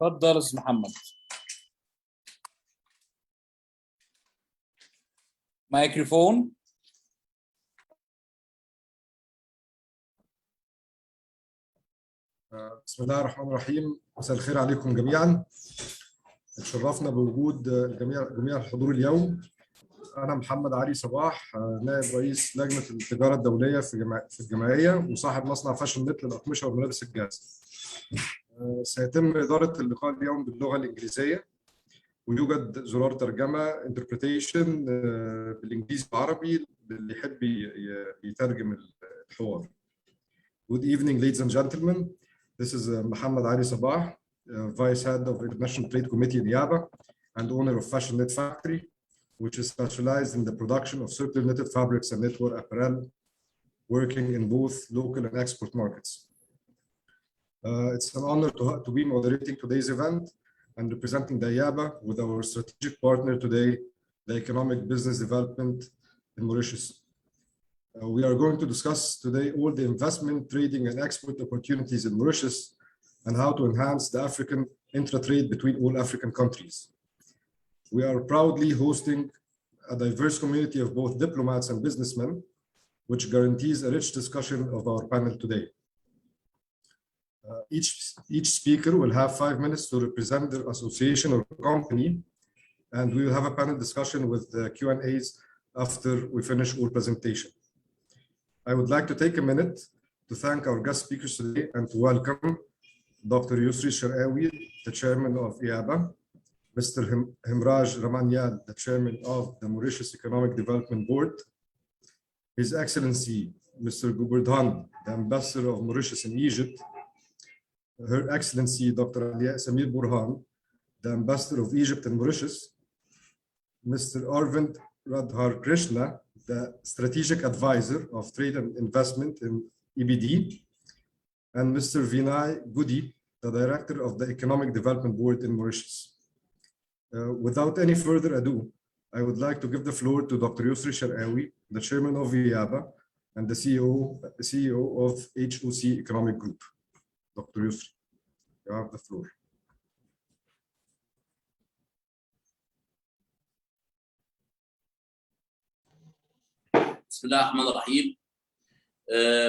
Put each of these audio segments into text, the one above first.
اتفضل استاذ محمد. مايكروفون. بسم الله الرحمن الرحيم. مساء الخير عليكم جميعا. اتشرفنا بوجود جميع الحضور اليوم. أنا محمد علي صباح، نائب رئيس لجنة التجارة الدولية في الجمعية وصاحب مصنع فاشن نت للأقمشة وملابس الجاهزة. سيتم إدارة اللقاء اليوم باللغة الإنجليزية، ويوجد زرار ترجمة interpretation بالإنجليزي والعربي اللي يحب يترجم الحوار. Good evening, ladies and gentlemen. This is Mohammed Ali Sabah, Vice Head of International Trade Committee in EABA and owner of Fashion Knit Factory, which is specialized in the production of circular knitted fabrics and knitwear apparel, working in both local and export markets. It's an honor to be moderating today's event and representing the EABA with our strategic partner today, the Economic Business Development in Mauritius. We are going to discuss today all the investment, trading, and export opportunities in Mauritius and how to enhance the African intra-trade between all African countries. We are proudly hosting a diverse community of both diplomats and businessmen, which guarantees a rich discussion of our panel today. Each speaker will have 5 minutes to represent their association or company, and we will have a panel discussion with the Q&As after we finish all presentation. I would like to take a minute to thank our guest speakers today and to welcome Dr. Yusri Sharawi, the chairman of EABA, Mr. Himraj Ramanyal, the chairman of the Mauritius Economic Development Board, His Excellency Mr. Guberdhan, the ambassador of Mauritius in Egypt, Her Excellency Dr. Alia Samir Burhan, the ambassador of Egypt and Mauritius, Mr. Arvind Radhar Krishna, the strategic advisor of trade and investment in EBD, and Mr. Vinay Gudi, the director of the Economic Development Board in Mauritius. Without any further ado, I would like to give the floor to Dr. Yusri Sharawi, the chairman of EABA and the CEO of HOC Economic Group. Dr. Yusri, you have the floor. بسم الله الرحمن الرحيم.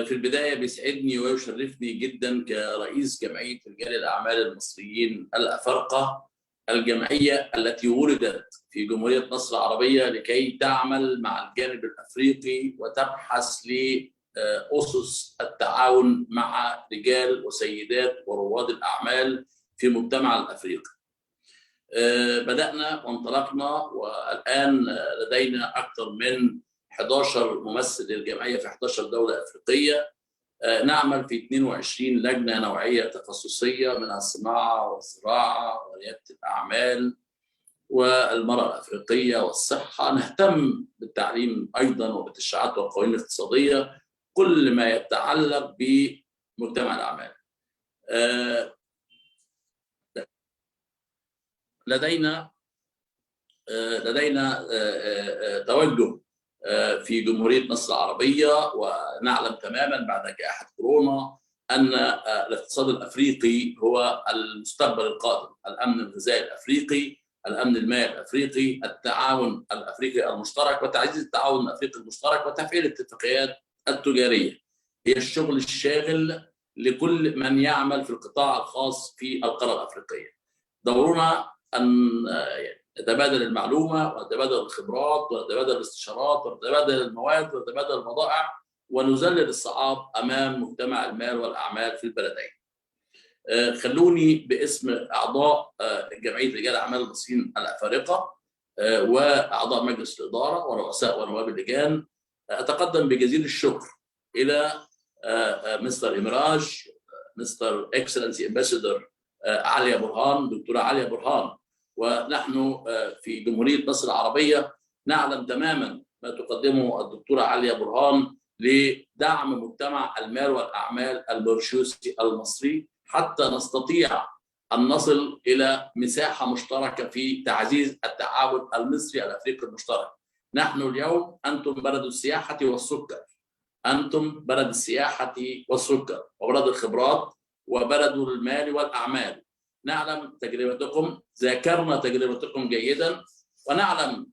في البداية بيسعدني ويشرفني جدا كرئيس جمعية رجال الأعمال المصريين الأفارقة، الجمعية التي ولدت في جمهورية مصر العربية لكي تعمل مع الجانب الأفريقي وتبحث لأسس التعاون مع رجال وسيدات ورواد الأعمال في المجتمع الأفريقي. بدأنا وانطلقنا والآن لدينا أكثر من 11 ممثل للجمعية في 11 دولة أفريقية. نعمل في 22 لجنة نوعية تخصصية منها الصناعة والزراعة وريادة الأعمال والمرأة الأفريقية والصحة. نهتم بالتعليم أيضا وبالتشريعات والقوانين الاقتصادية، كل ما يتعلق بمجتمع الأعمال. لدينا توجه في جمهورية مصر العربية، ونعلم تماما بعد جائحة كورونا أن الاقتصاد الأفريقي هو المستقبل القادم، الأمن الغذائي الأفريقي، الأمن المائي الأفريقي، التعاون الأفريقي المشترك وتعزيز التعاون الأفريقي المشترك وتفعيل الاتفاقيات التجارية هي الشغل الشاغل لكل من يعمل في القطاع الخاص في القارة الأفريقية. دورنا أن نتبادل المعلومة ونتبادل الخبرات ونتبادل الاستشارات ونتبادل المواد ونتبادل البضائع ونذلل الصعاب أمام مجتمع المال والأعمال في البلدين. خلوني باسم أعضاء جمعية رجال الأعمال المصريين الأفارقة وأعضاء مجلس الإدارة ورؤساء ونواب اللجان أتقدم بجزيل الشكر إلى مستر إمراج، مستر إكسلنسي أمباسادور عليا برهان، دكتورة عليا برهان. ونحن في جمهورية مصر العربية نعلم تماما ما تقدمه الدكتورة عليا برهان لدعم مجتمع المال والأعمال الموريشيوسي المصري حتى نستطيع أن نصل إلى مساحة مشتركة في تعزيز التعاون المصري الأفريقي المشترك. نحن اليوم أنتم بلد السياحة والسكر، أنتم بلد السياحة والسكر وبلد الخبرات وبلد المال والأعمال. نعلم تجربتكم، ذاكرنا تجربتكم جيدا، ونعلم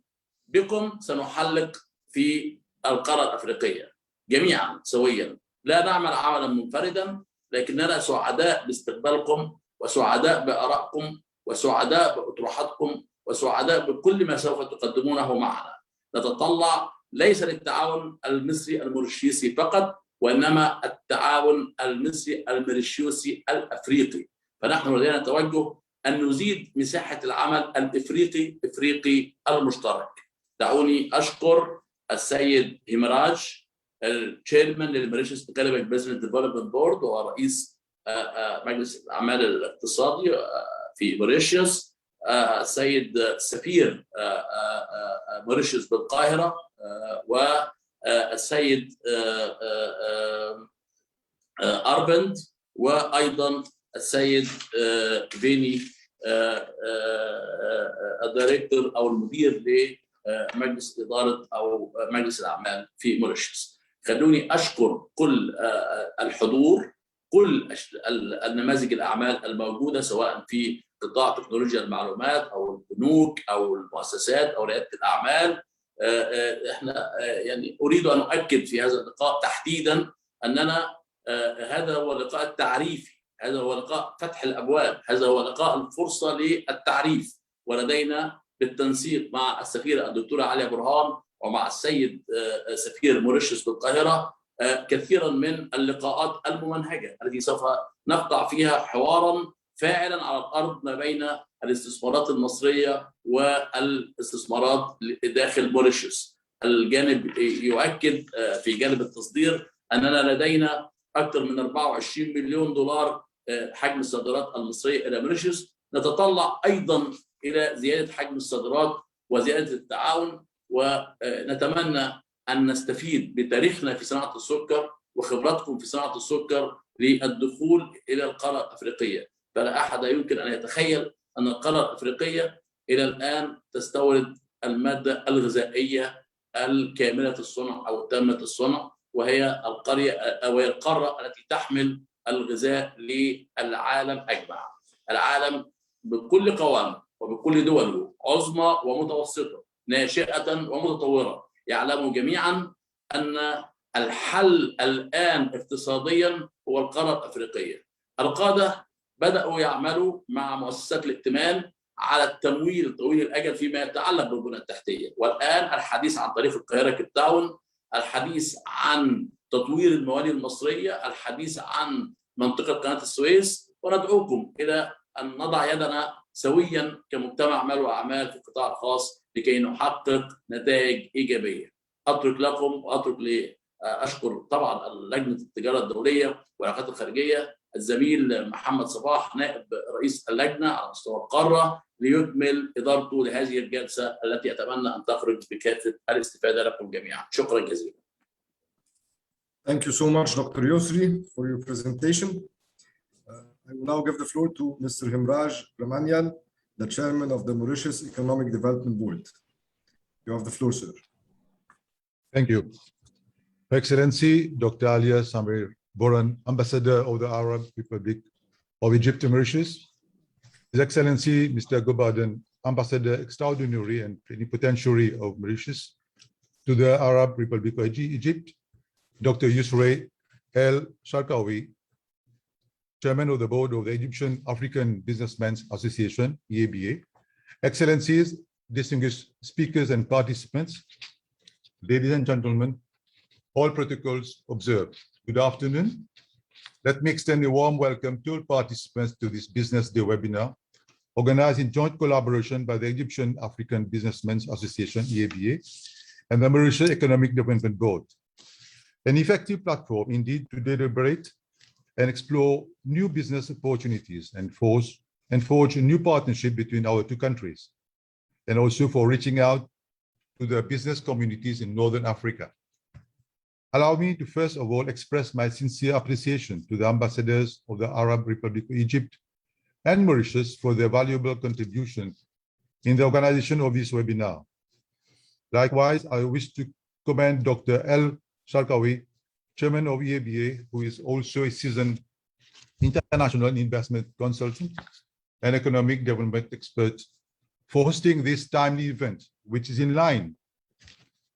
بكم سنحلق في القارة الأفريقية جميعا سويا. لا نعمل عملا منفردا، لكننا سعداء باستقبالكم وسعداء بآرائكم وسعداء بأطروحاتكم وسعداء بكل ما سوف تقدمونه معنا. نتطلع ليس للتعاون المصري الموريشيوسي فقط، وإنما التعاون المصري الموريشيوسي الأفريقي. فنحن لدينا توجه أن نزيد مساحة العمل الإفريقي المشترك. دعوني أشكر السيد همراج التشيرمان للموريشيوس ايكونوميك بزنس ديفلوبمنت بورد ورئيس مجلس الأعمال الاقتصادي في موريشيوس، السيد سفير موريشيوس بالقاهرة، والسيد أربند، وأيضا السيد فيني الدايركتور أو المدير لمجلس إدارة أو مجلس الأعمال في موريشيوس. خلوني أشكر كل الحضور، كل النماذج الأعمال الموجودة سواء في قطاع تكنولوجيا المعلومات أو البنوك أو المؤسسات أو ريادة الأعمال. احنا يعني أريد أن أؤكد في هذا اللقاء تحديدا أننا هذا هو اللقاء التعريفي، هذا هو لقاء فتح الأبواب، هذا هو لقاء الفرصة للتعريف. ولدينا بالتنسيق مع السفيرة الدكتورة عليا برهان ومع السيد سفير موريشيوس بالقاهرة كثيرا من اللقاءات الممنهجة التي سوف نقطع فيها حوارا فاعلا على الأرض ما بين الاستثمارات المصرية والاستثمارات داخل موريشيوس. الجانب يؤكد في جانب التصدير أننا لدينا أكثر من 24 مليون دولار حجم الصادرات المصرية إلى موريشيوس. نتطلع أيضا إلى زيادة حجم الصادرات وزيادة التعاون، ونتمنى أن نستفيد بتاريخنا في صناعة السكر وخبراتكم في صناعة السكر للدخول إلى القارة الأفريقية. فلا أحد يمكن أن يتخيل أن القارة الأفريقية إلى الآن تستورد المادة الغذائية الكاملة الصنع أو تامة الصنع، وهي القارة التي تحمل الغذاء للعالم أجمع. العالم بكل قوامه وبكل دوله عظمى ومتوسطة ناشئة ومتطورة يعلموا جميعا أن الحل الآن اقتصاديا هو القارة الأفريقية. القادة بدأوا يعملوا مع مؤسسات الائتمان على التمويل طويل الأجل فيما يتعلق بالبنى التحتية، والآن الحديث عن طريق القاهرة كيب تاون، الحديث عن تطوير الموانئ المصرية، الحديث عن منطقة قناة السويس. وندعوكم إلى أن نضع يدنا سويا كمجتمع مال وأعمال في القطاع الخاص لكي نحقق نتائج إيجابية. أترك لكم وأترك أشكر طبعا لجنة التجارة الدولية والعلاقات الخارجية الزميل محمد صباح نائب رئيس اللجنة على مستوى القارة ليكمل إدارته لهذه الجلسة التي أتمنى أن تخرج بكافة الاستفادة لكم جميعا. شكرا جزيلا. Thank you so much, Dr. Yusri, for your presentation. I will now give the floor to Mr. Himraj Ramanyan, the chairman of the Mauritius Economic Development Board. You have the floor, sir. Thank you. Her Excellency Dr. Alia Samir Boran, Ambassador of the Arab Republic of Egypt and Mauritius, His Excellency Mr. Gobaden, Ambassador Extraordinary and Plenipotentiary of Mauritius to the Arab Republic of Egypt, Dr. Yusri El Sharkawi, Chairman of the Board of the Egyptian African Businessmen's Association, EABA, Excellencies, distinguished speakers and participants, ladies and gentlemen, all protocols observed. Good afternoon. Let me extend a warm welcome to all participants to this Business Day webinar, organized in joint collaboration by the Egyptian African Businessmen's Association, EABA, and the Mauritius Economic Development Board. An effective platform indeed to deliberate and explore new business opportunities and forge a new partnership between our two countries, and also for reaching out to the business communities in Northern Africa. Allow me to first of all express my sincere appreciation to the ambassadors of the Arab Republic of Egypt and Mauritius for their valuable contribution in the organization of this webinar. Likewise, I wish to commend Dr. El Sharkawi, Chairman of EABA, who is also a seasoned international investment consultant, and economic development experts for hosting this timely event, which is in line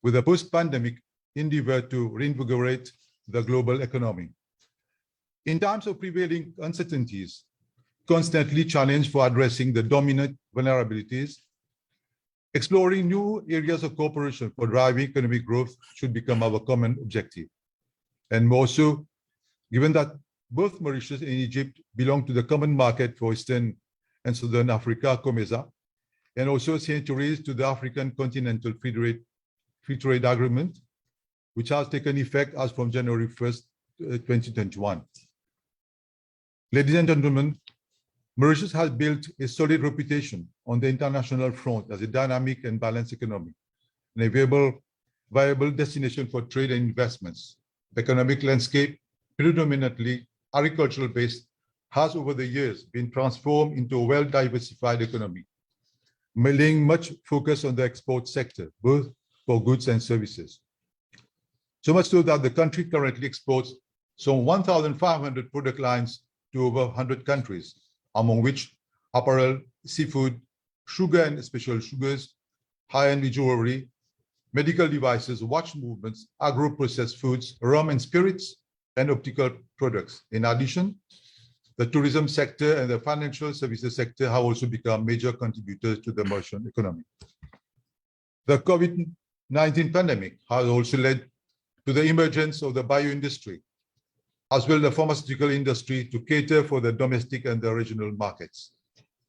with a post-pandemic endeavor to reinvigorate the global economy. In times of prevailing uncertainties, constantly challenged for addressing the dominant vulnerabilities, exploring new areas of cooperation for driving economic growth should become our common objective. And more so, given that both Mauritius and Egypt belong to the Common Market for Eastern and Southern Africa, COMESA, and also signatories to the African Continental Free Trade Agreement, which has taken effect as from January 1st, 2021. Ladies and gentlemen, Mauritius has built a solid reputation on the international front as a dynamic and balanced economy, and a viable destination for trade and investments. The economic landscape, predominantly agricultural-based, has over the years been transformed into a well-diversified economy, laying much focus on the export sector, both for goods and services. So much so that the country currently exports some 1,500 product lines to over 100 countries, among which apparel, seafood, sugar and special sugars, high-end jewelry, medical devices, watch movements, agro-processed foods, rum and spirits, and optical products. In addition, the tourism sector and the financial services sector have also become major contributors to the Mauritian economy. The COVID-19 pandemic has also led to the emergence of the bioindustry, as well as the pharmaceutical industry, to cater for the domestic and the regional markets.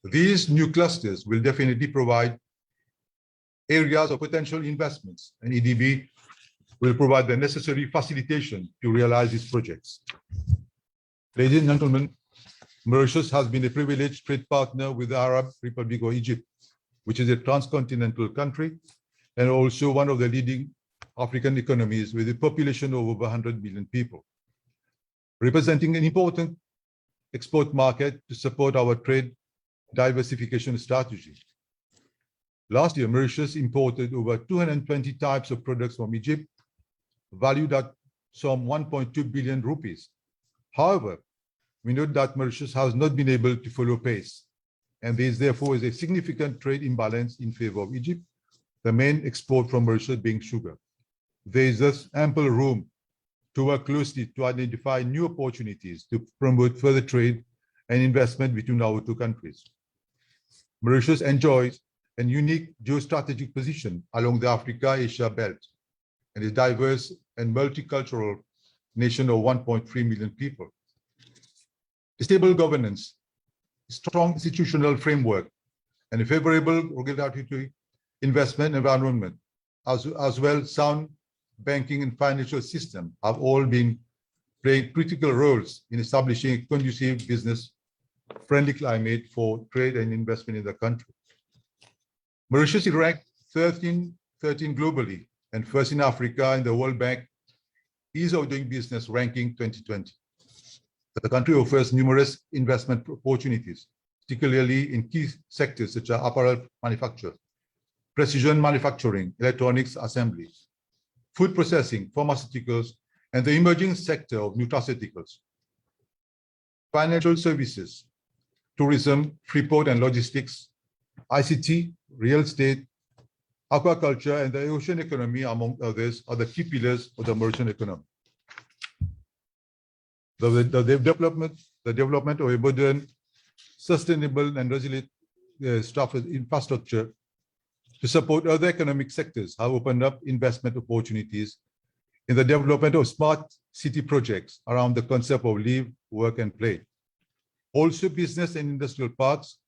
These new clusters will definitely provide areas of potential investments, and EDB will provide the necessary facilitation to realize these projects. Ladies and gentlemen, Mauritius has been a privileged trade partner with the Arab Republic of Egypt, which is a transcontinental country and also one of the leading African economies with a population of over 100 million people, representing an important export market to support our trade diversification strategy. Last year, Mauritius imported over 220 types of products from Egypt, valued at some 1.2 billion rupees. However, we note that Mauritius has not been able to follow pace, and there is therefore a significant trade imbalance in favor of Egypt, the main export from Mauritius being sugar. There is thus ample room to work closely to identify new opportunities to promote further trade and investment between our two countries. Mauritius enjoys a unique geostrategic position along the Africa-Asia belt and is a diverse and multicultural nation of 1.3 million people. Stable governance, strong institutional framework, and a favorable regulatory investment environment, as well sound banking and financial system, have all been playing critical roles in establishing a conducive business-friendly climate for trade and investment in the country. Mauritius is ranked 13 globally and first in Africa in the World Bank Ease of Doing Business ranking 2020. The country offers numerous investment opportunities, particularly in key sectors such as apparel manufacture, precision manufacturing, electronics assembly, food processing, pharmaceuticals, and the emerging sector of nutraceuticals, financial services, tourism, freeport and logistics, ICT, real estate, aquaculture, and the ocean economy, among others, are the key pillars of the Mauritian economy. The development of a modern, sustainable, and resilient infrastructure to support other economic sectors have opened up investment opportunities in the development of smart city projects around the concept of live, work, and play. Also, business and industrial parks,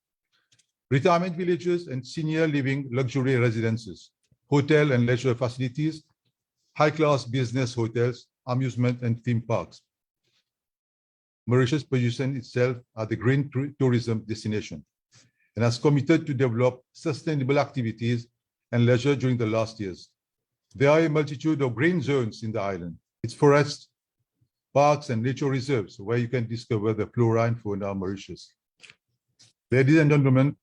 retirement villages, and senior living luxury residences, hotel and leisure facilities, high-class business hotels, amusement and theme parks. Mauritius positions itself as a green tourism destination and has committed to develop sustainable activities and leisure during the last years. There are a multitude of green zones in the island. It's forests, parks, and nature reserves where you can discover the flora and fauna of Mauritius. Ladies and gentlemen,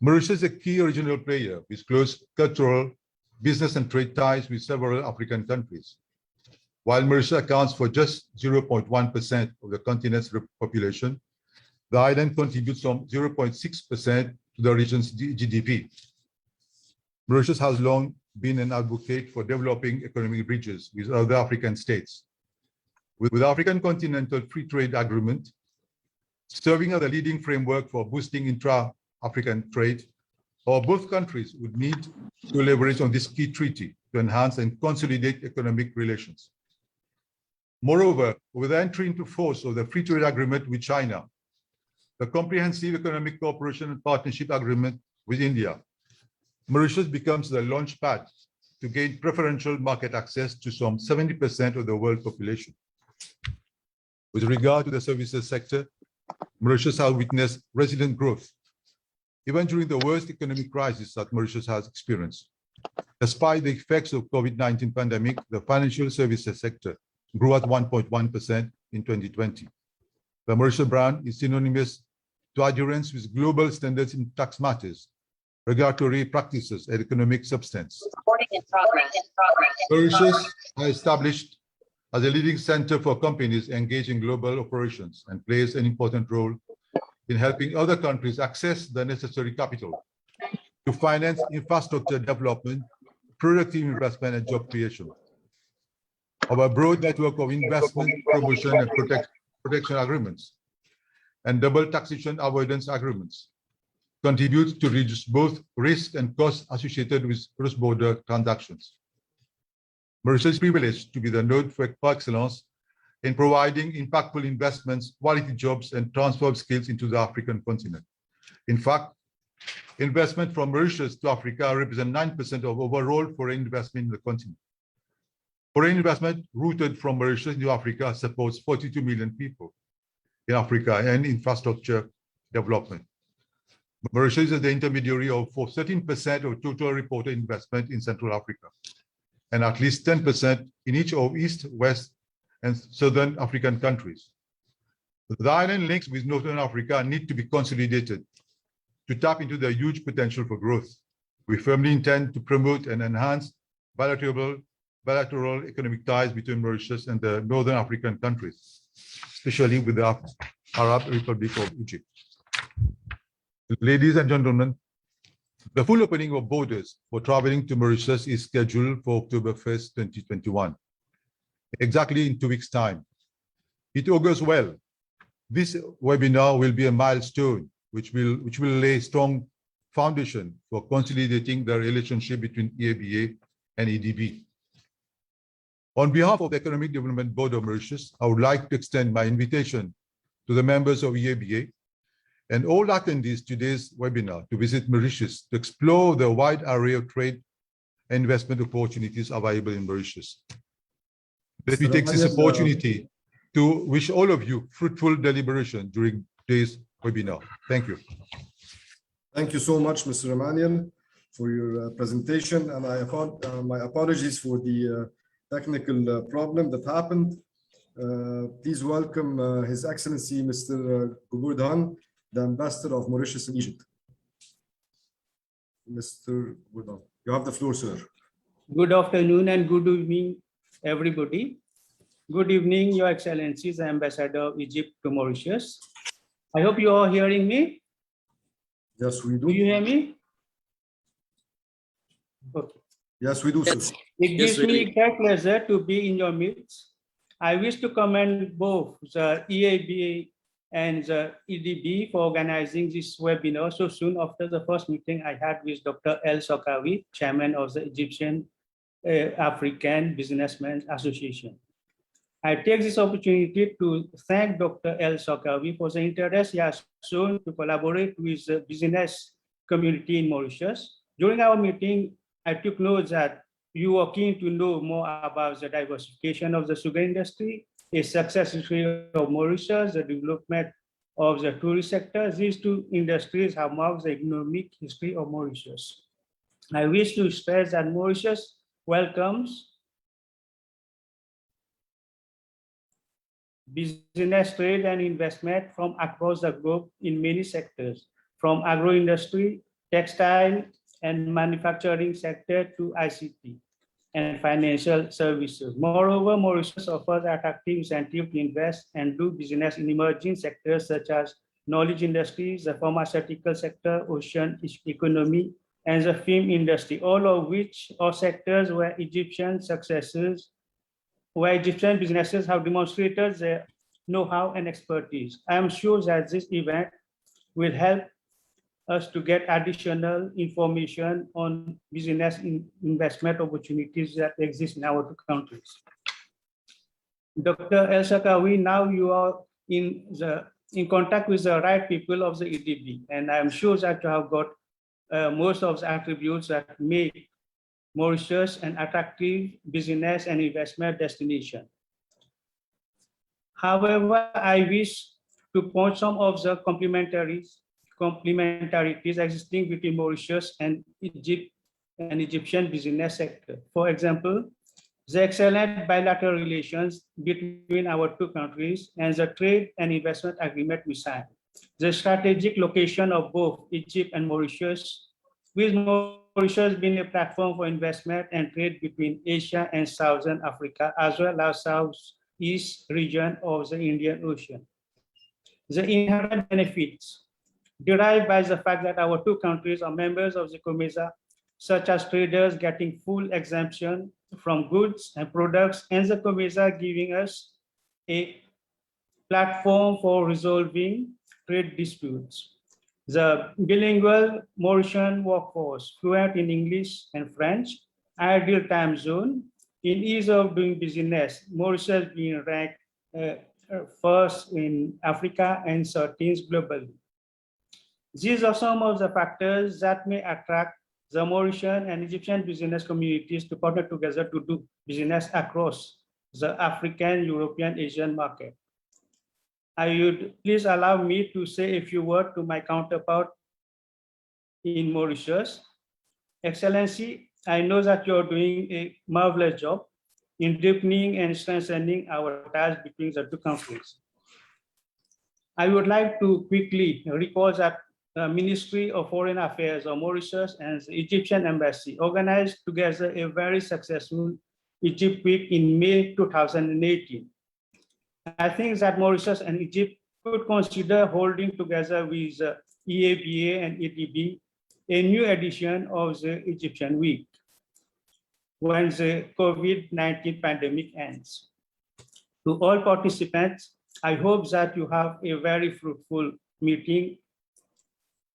Mauritius is a key regional player with close cultural, business, and trade ties with several African countries. While Mauritius accounts for just 0.1% of the continent's population, The island contributes some 0.6% to the region's GDP. Mauritius has long been an advocate for developing economic bridges with other African states. With the African Continental Free Trade Agreement serving as a leading framework for boosting intra-African trade, both countries would need to leverage on this key treaty to enhance and consolidate economic relations. Moreover, with the entry into force of the Free Trade Agreement with China, the Comprehensive Economic Cooperation and Partnership Agreement with India, Mauritius becomes the launchpad to gain preferential market access to some 70% of the world population. With regard to the services sector, Mauritius has witnessed resilient growth, even during the worst economic crisis that Mauritius has experienced. Despite the effects of COVID-19 pandemic, the financial services sector grew at 1.1% in 2020. The Mauritius brand is synonymous to adherence with global standards in tax matters, regulatory practices, and economic substance. Recording in progress. Mauritius are established as a leading center for companies engaged in global operations and plays an important role in helping other countries access the necessary capital to finance infrastructure development, productive investment, and job creation. Our broad network of investment, promotion, and protection agreements and double taxation avoidance agreements contribute to reduce both risk and costs associated with cross-border transactions. Mauritius is privileged to be the node for excellence in providing impactful investments, quality jobs, and transfer of skills into the African continent. In fact, investment from Mauritius to Africa represent 9% of overall foreign investment in the continent. Foreign investment routed from Mauritius into Africa supports 42 million people in Africa and infrastructure development. Mauritius is the intermediary for 13% of total reported investment in Central Africa, and at least 10% in each of East, West, and Southern African countries. The island links with Northern Africa need to be consolidated to tap into the huge potential for growth. We firmly intend to promote and enhance bilateral economic ties between Mauritius and the Northern African countries, especially with the Arab Republic of Egypt. Ladies and gentlemen, the full opening of borders for traveling to Mauritius is scheduled for October 1st, 2021, exactly in 2 weeks' time. It augurs well. This webinar will be a milestone which will lay strong foundation for consolidating the relationship between EABA and EDB. On behalf of the Economic Development Board of Mauritius, I would like to extend my invitation to the members of EABA and all attendees to today's webinar to visit Mauritius to explore the wide array of trade and investment opportunities available in Mauritius. Let me take this opportunity to wish all of you fruitful deliberation during today's webinar. Thank you. Thank you so much, Mr. Emmanuel, for your presentation. And my apologies for the technical problem that happened. Please welcome His Excellency, Mr. Guburdhan, the Ambassador of Mauritius in Egypt. Mr. Guburdhan, you have the floor, sir. Good afternoon and good evening, everybody. Good evening, Your Excellencies, Ambassador of Egypt to Mauritius. I hope you are hearing me. Yes, we do. Do you hear me? Okay. Yes, we do, sir. It gives me great pleasure to be in your midst. I wish to commend both the EABA and the EDB for organizing this webinar so soon after the first meeting I had with Dr. El Sokawi, Chairman of the Egyptian African Businessmen Association. I take this opportunity to thank Dr. El Sokawi for the interest he has shown to collaborate with the business community in Mauritius. During our meeting, I took note that you were keen to know more about the diversification of the sugar industry, a success history of Mauritius, the development of the tourist sector. These two industries have marked the economic history of Mauritius. I wish to stress that Mauritius welcomes business, trade, and investment from across the globe in many sectors, from agro-industry, textile, and manufacturing sector to ICT and financial services. Moreover, Mauritius offers attractive incentives to invest and do business in emerging sectors such as knowledge industries, the pharmaceutical sector, ocean economy, and the film industry, all of which are sectors where Egyptian businesses have demonstrated their know-how and expertise. I am sure that this event will help us to get additional information on business investment opportunities that exist in our two countries. Dr. El Shakawi, now you are in contact with the right people of the EDB, and I'm sure that you have got most of the attributes that make Mauritius an attractive business and investment destination. However, I wish to point some of the complementarities existing between Mauritius and Egypt and Egyptian business sector. For example, the excellent bilateral relations between our two countries and the trade and investment agreement we signed. The strategic location of both Egypt and Mauritius, with Mauritius being a platform for investment and trade between Asia and Southern Africa, as well as Southeast region of the Indian Ocean. The inherent benefits derived by the fact that our two countries are members of the COMESA, such as traders getting full exemption from goods and products, and the COMESA giving us a platform for resolving trade disputes. The bilingual Mauritian workforce, fluent in English and French, ideal time zone, in ease of doing business, Mauritius being ranked first in Africa and 13th globally. These are some of the factors that may attract the Mauritian and Egyptian business communities to partner together to do business across the African, European, Asian market. I would please allow me to say a few words to my counterpart in Mauritius. Excellency, I know that you're doing a marvelous job in deepening and strengthening our ties between the two countries. I would like to quickly recall that the Ministry of Foreign Affairs of Mauritius and the Egyptian Embassy organized together a very successful Egypt Week in May 2018. I think that Mauritius and Egypt could consider holding together with EABA and EDB a new edition of the Egyptian Week when the COVID-19 pandemic ends. To all participants, I hope that you have a very fruitful meeting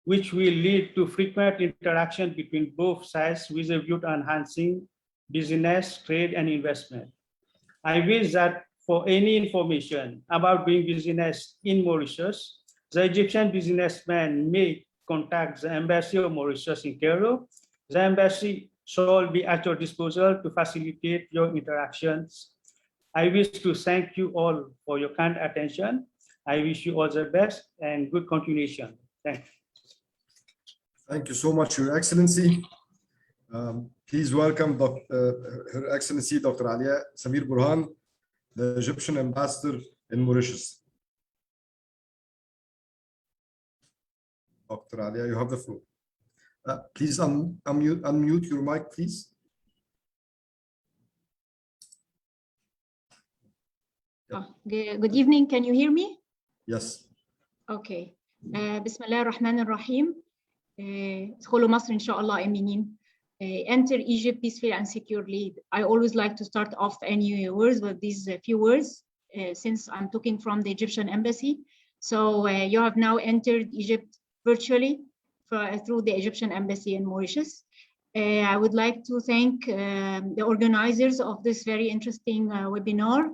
which will lead to frequent interaction between both sides with a view to enhancing business, trade, and investment. I wish that for any information about doing business in Mauritius, the Egyptian businessman may contact the Embassy of Mauritius in Cairo. The Embassy shall be at your disposal to facilitate your interactions. I wish to thank you all for your kind attention. I wish you all the best and good continuation. Thank you. Thank you so much, Your Excellency. Please welcome Her Excellency Dr. Alia Samir Burhan, the Egyptian ambassador in Mauritius. Dr. Alia, you have the floor. Please unmute your mic, please. Good evening. Can you hear me? Yes. Okay. بسم الله الرحمن الرحيم. ادخلوا مصر إن شاء الله آمنين. Enter Egypt peacefully and securely. I always like to start off any words with these few words since I'm talking from the Egyptian embassy. So you have now entered Egypt virtually through the Egyptian embassy in Mauritius. I would like to thank the organizers of this very interesting webinar,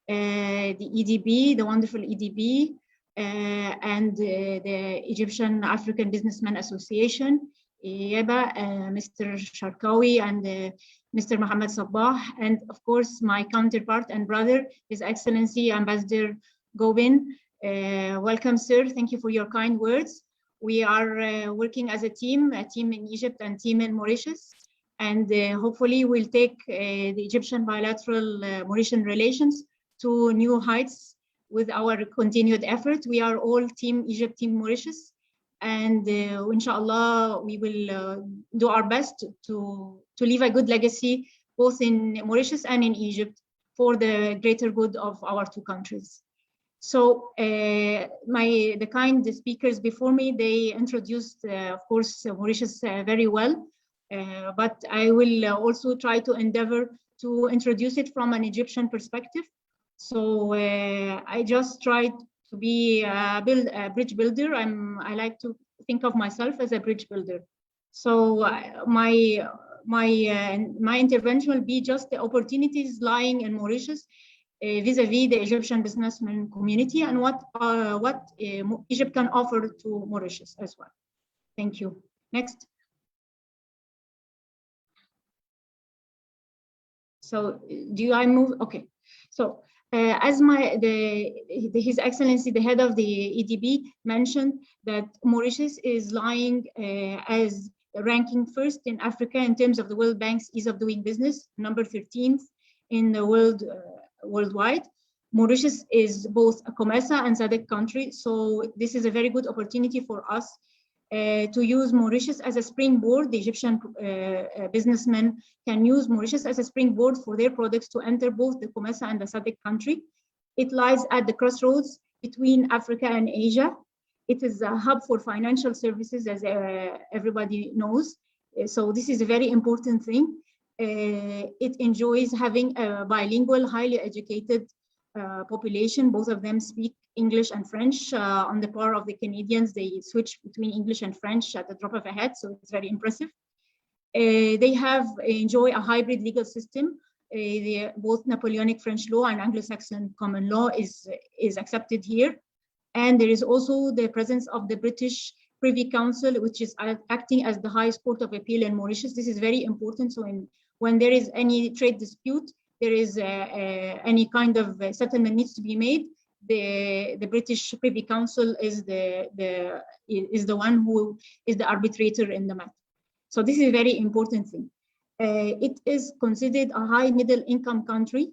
the EDB, the wonderful EDB, and the Egyptian African Businessmen Association, EABA, Mr. Sharkawi and Mr. Mohammed Sabah, and of course my counterpart and brother, His Excellency Ambassador Gobin. Welcome, sir. Thank you for your kind words. We are working as a team in Egypt and team in Mauritius, and hopefully we'll take the Egyptian bilateral Mauritian relations to new heights with our continued effort. We are all team Egypt, team Mauritius, and inshallah we will do our best to leave a good legacy both in Mauritius and in Egypt for the greater good of our two countries. So the kind speakers before me, they introduced, of course, Mauritius very well, but I will also try to endeavor to introduce it from an Egyptian perspective. So I just tried to be a bridge builder. I like to think of myself as a bridge builder. So my intervention will be just the opportunities lying in Mauritius vis-a-vis the Egyptian businessman community and what Egypt can offer to Mauritius as well. Thank you. Next. So do I move? Okay. So as His Excellency, the head of the EDB, mentioned that Mauritius is lying as ranking first in Africa in terms of the World Bank's ease of doing business, number 13th in the world worldwide. Mauritius is both a COMESA and SADC country, so this is a very good opportunity for us to use Mauritius as a springboard. The Egyptian businessmen can use Mauritius as a springboard for their products to enter both the COMESA and the SADC country. It lies at the crossroads between Africa and Asia. It is a hub for financial services, as everybody knows. So this is a very important thing. It enjoys having a bilingual, highly educated population. Both of them speak English and French. On the par of the Canadians, they switch between English and French at the drop of a hat, so it's very impressive. They enjoy a hybrid legal system. Both Napoleonic French law and Anglo-Saxon common law is accepted here. And there is also the presence of the British Privy Council, which is acting as the highest court of appeal in Mauritius. This is very important. So when there is any trade dispute, there is any kind of settlement needs to be made, the British Privy Council is the one who is the arbitrator in the matter. So this is a very important thing. It is considered a high middle income country.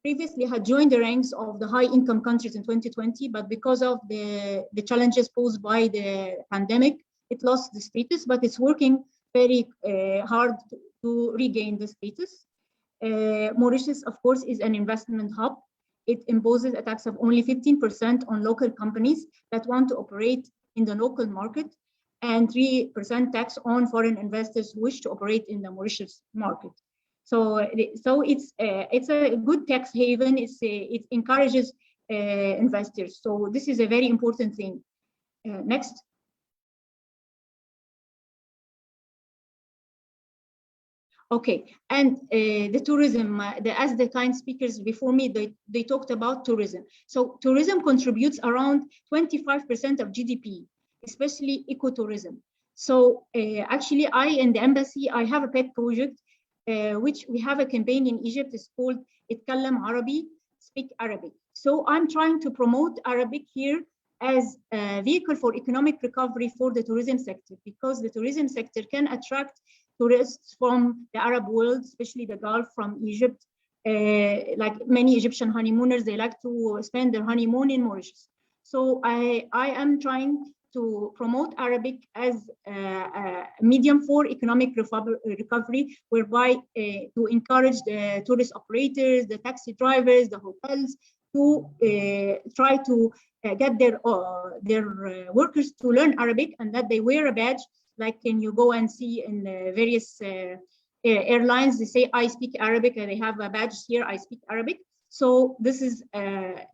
Previously had joined the ranks of the high income countries in 2020, but because of the challenges posed by the pandemic, it lost the status, but it's working very hard to regain the status. Mauritius, of course, is an investment hub. It imposes a tax of only 15% on local companies that want to operate in the local market, and 3% tax on foreign investors who wish to operate in the Mauritius market. So it's a good tax haven. It encourages investors. So this is a very important thing. Next. Okay, and the tourism, as the kind speakers before me, they talked about tourism. So tourism contributes around 25% of GDP, especially ecotourism. So actually, in the embassy, I have a pet project, which we have a campaign in Egypt. It's called Itkallam Arabi, Speak Arabic. So I'm trying to promote Arabic here as a vehicle for economic recovery for the tourism sector, because the tourism sector can attract tourists from the Arab world, especially the Gulf, from Egypt. Like many Egyptian honeymooners, they like to spend their honeymoon in Mauritius. So I am trying to promote Arabic as a medium for economic recovery, whereby to encourage the tourist operators, the taxi drivers, the hotels to try to get their workers to learn Arabic, and that they wear a badge. Like can you go and see in various airlines, they say, I speak Arabic, and they have a badge here, I speak Arabic. So this is a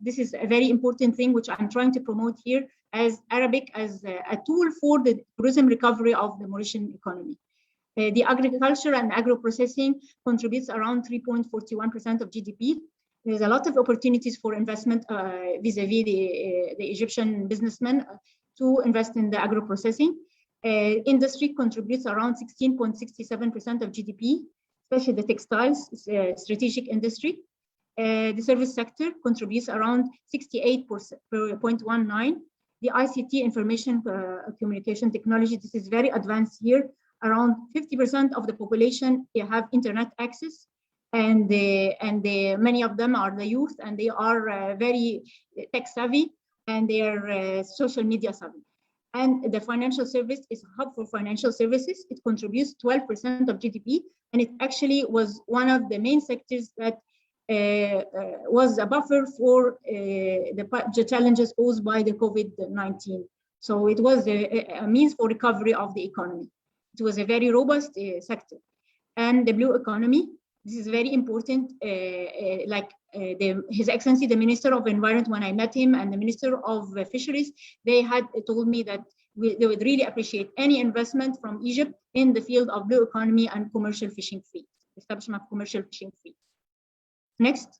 very important thing which I'm trying to promote here, as Arabic as a tool for the tourism recovery of the Mauritian economy. The agriculture and agro-processing contributes around 3.41% of GDP. There's a lot of opportunities for investment vis-a-vis the Egyptian businessmen to invest in the agro-processing. Industry contributes around 16.67% of GDP, especially the textiles, strategic industry. The service sector contributes around 68.19%. The ICT, information communication technology, this is very advanced here. Around 50% of the population have internet access, and many of them are the youth, and they are very tech savvy, and they are social media savvy. And the financial service is a hub for financial services. It contributes 12% of GDP, and it actually was one of the main sectors that was a buffer for the challenges posed by the COVID-19. So it was a means for recovery of the economy. It was a very robust sector. And the blue economy, this is very important. His Excellency, the Minister of Environment, when I met him, and the Minister of Fisheries, they had told me that they would really appreciate any investment from Egypt in the field of blue economy and commercial fishing fleet, establishment of commercial fishing fleet. Next.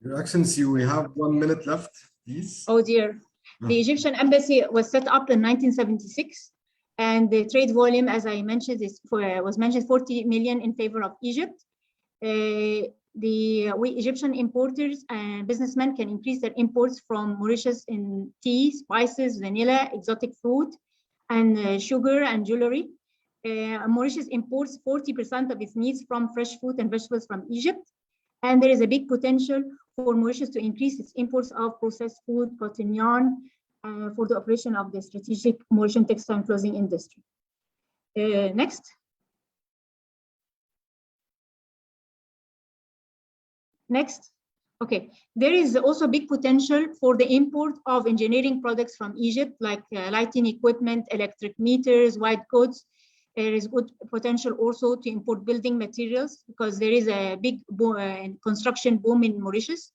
Your Excellency, we have 1 minute left, please. Oh dear. The Egyptian embassy was set up in 1976, and the trade volume, as I mentioned, was mentioned 40 million in favor of Egypt. We Egyptian importers and businessmen can increase their imports from Mauritius in tea, spices, vanilla, exotic fruit, and sugar and jewelry. Mauritius imports 40% of its needs from fresh fruit and vegetables from Egypt. And there is a big potential for Mauritius to increase its imports of processed food, cotton yarn, for the operation of the strategic Mauritian textile and clothing industry. Next. Next. Okay, there is also big potential for the import of engineering products from Egypt, like lighting equipment, electric meters, white goods. There is good potential also to import building materials because there is a big construction boom in Mauritius.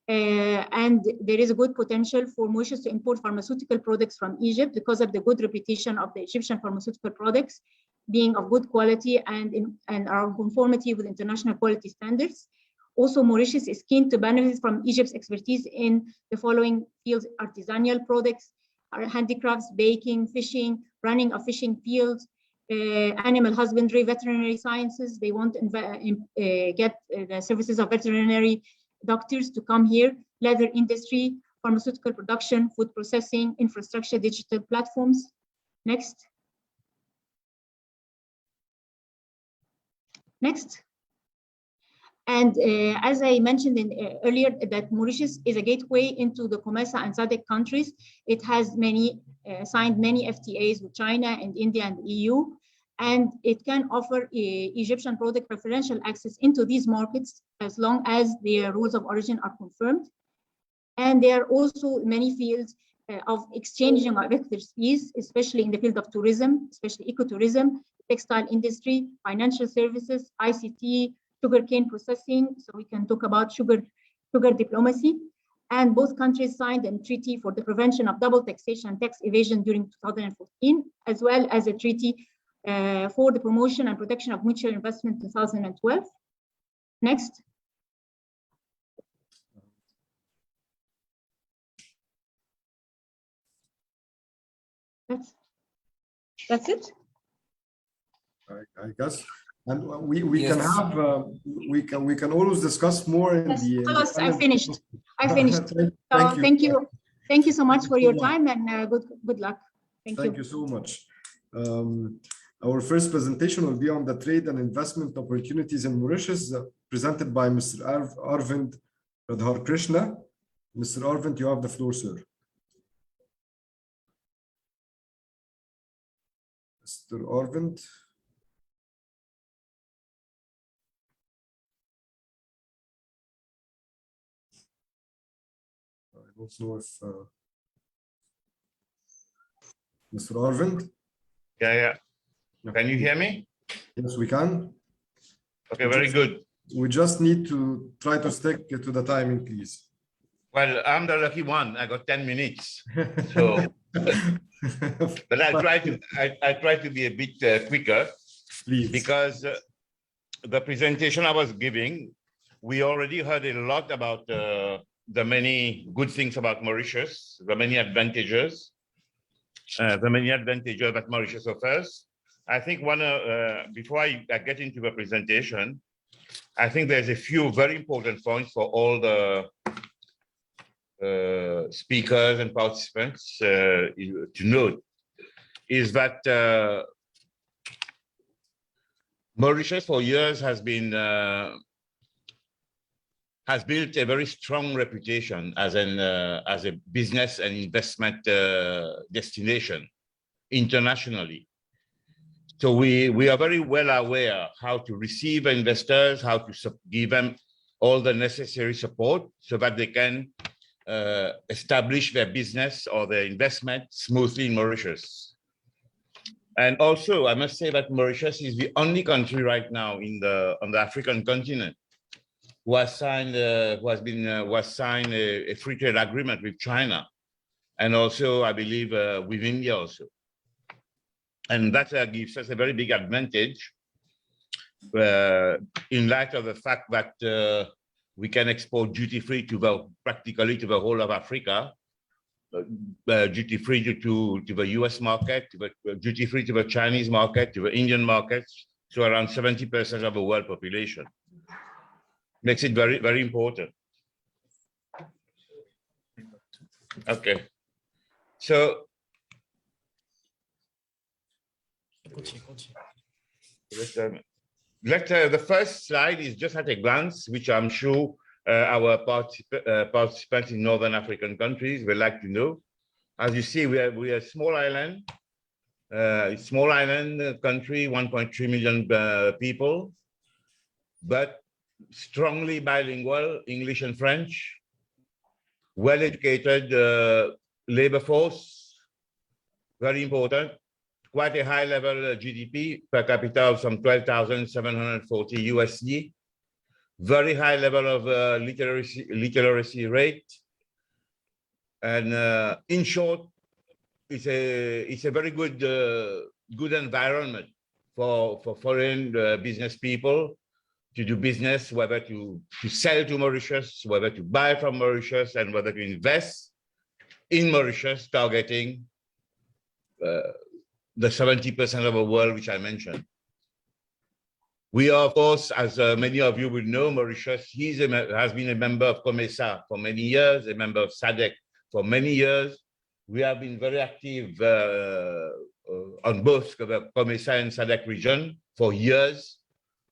And there is a good potential for Mauritius to import pharmaceutical products from Egypt because of the good reputation of the Egyptian pharmaceutical products being of good quality and are in conformity with international quality standards. Also, Mauritius is keen to benefit from Egypt's expertise in the following fields: artisanal products, handicrafts, baking, fishing, running of fishing fields, animal husbandry, veterinary sciences. They want to get the services of veterinary doctors to come here, leather industry, pharmaceutical production, food processing, infrastructure, digital platforms. Next. Next. And as I mentioned earlier, that Mauritius is a gateway into the COMESA and SADC countries. It has signed many FTAs with China and India and the EU, and it can offer Egyptian product preferential access into these markets as long as their rules of origin are confirmed. And there are also many fields of exchanging of expertise, especially in the field of tourism, especially ecotourism, textile industry, financial services, ICT, sugarcane processing. So we can talk about sugar diplomacy. And both countries signed a treaty for the prevention of double taxation and tax evasion during 2014, as well as a treaty for the promotion and protection of mutual investment in 2012. Next. That's it. I guess, and we yes. We can always discuss more in yes. the. I finished. Thank you so much for your time, and good luck. Thank you so much. Our first presentation will be on the trade and investment opportunities in Mauritius, presented by Mr. Arvind Radhakrishna. Mr. Arvind, you have the floor, sir. Mr. Arvind. I don't know if Mr. Arvind. Yeah. Can you hear me? Yes, we can. Okay, very good. We just need to try to stick to the timing, please. Well, I'm the lucky one. I got 10 minutes. So, but I try to be a bit quicker, please, because the presentation I was giving, we already heard a lot about the many good things about Mauritius, the many advantages that Mauritius offers. I think before I get into the presentation, I think there's a few very important points for all the speakers and participants to note, is that Mauritius for years has built a very strong reputation as a business and investment destination internationally. So we are very well aware how to receive investors, how to give them all the necessary support so that they can establish their business or their investment smoothly in Mauritius. And also, I must say that Mauritius is the only country right now on the African continent who has signed a free trade agreement with China, and also, I believe, with India also. And that gives us a very big advantage in light of the fact that we can export duty-free practically to the whole of Africa, duty-free to the US market, duty-free to the Chinese market, to the Indian markets, so around 70% of the world population. Makes it very, very important. Okay. So, the first slide is just at a glance, which I'm sure our participants in Northern African countries will like to know. As you see, we are a small island country, 1.3 million people, but strongly bilingual, English and French, well-educated labor force, very important, quite a high level GDP per capita of some 12,740 USD, very high level of literacy rate. And in short, it's a very good environment for foreign business people to do business, whether to sell to Mauritius, whether to buy from Mauritius, and whether to invest in Mauritius, targeting the 70% of the world, which I mentioned. We are, of course, as many of you will know, Mauritius has been a member of COMESA for many years, a member of SADC for many years. We have been very active on both the COMESA and SADC region for years.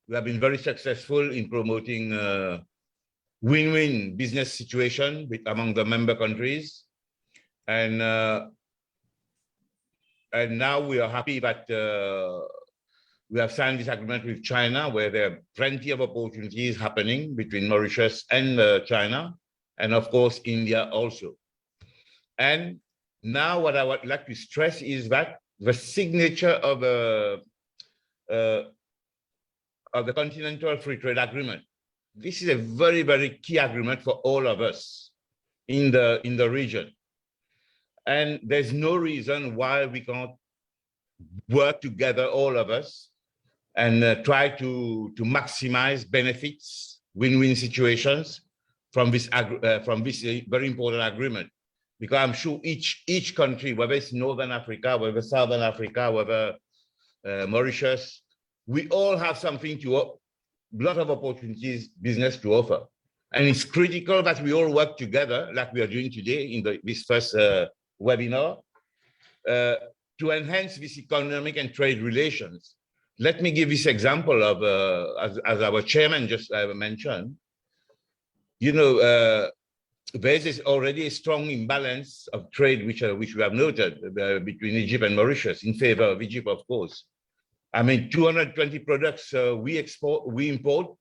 We have been very successful in promoting win-win business situation among the member countries. And now we are happy that we have signed this agreement with China, where there are plenty of opportunities happening between Mauritius and China, and of course, India also. And now what I would like to stress is that the signature of the Continental Free Trade Agreement, this is a very, very key agreement for all of us in the region. And there's no reason why we can't work together, all of us, and try to maximize benefits, win-win situations from this very important agreement. Because I'm sure each country, whether it's Northern Africa, whether Southern Africa, whether Mauritius, we all have something a lot of opportunities, business to offer. And it's critical that we all work together, like we are doing today in this first webinar, to enhance this economic and trade relations. Let me give this example of, as our chairman just mentioned, you know, there's already a strong imbalance of trade, which we have noted between Egypt and Mauritius, in favor of Egypt, of course. I mean, 220 products we import,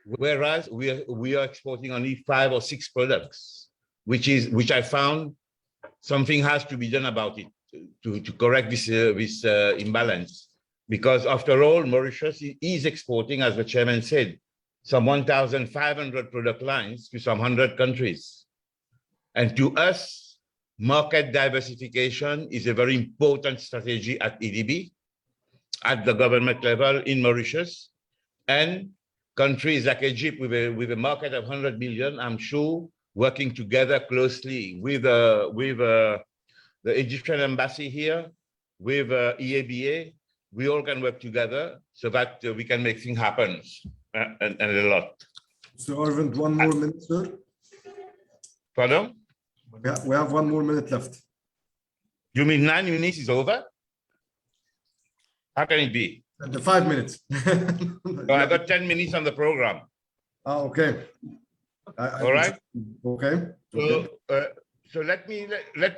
whereas we are exporting only 5 or 6 products, which I found something has to be done about it to correct this imbalance. Because after all, Mauritius is exporting, as the chairman said, some 1,500 product lines to some 100 countries. And to us, market diversification is a very important strategy at EDB, at the government level in Mauritius. And countries like Egypt with a market of 100 million, I'm sure, working together closely with the Egyptian embassy here, with EABA, we all can work together so that we can make things happen, and a lot. So, Arvind, 1 more minute, sir. Pardon? Yeah, we have 1 more minute left. You mean 9 minutes is over? How can it be? 5 minutes. Oh, I got 10 minutes on the program. Oh, okay. All right. Okay. So let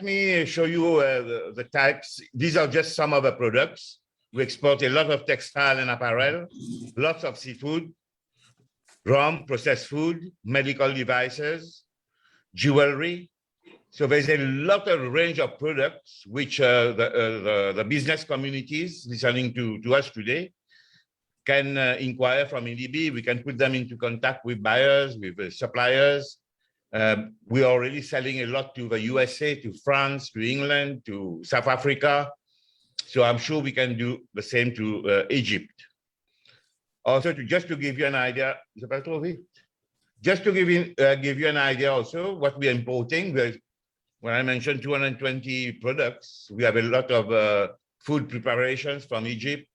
me show you the types. These are just some of the products. We export a lot of textile and apparel, lots of seafood, rum, processed food, medical devices, jewelry. So there's a lot of range of products which the business communities listening to us today can inquire from EDB. We can put them into contact with buyers, with suppliers. We're already selling a lot to the USA, to France, to England, to South Africa. So I'm sure we can do the same to Egypt. Also, just to give you an idea, just to give you an idea also what we are importing. When I mentioned 220 products, we have a lot of food preparations from Egypt,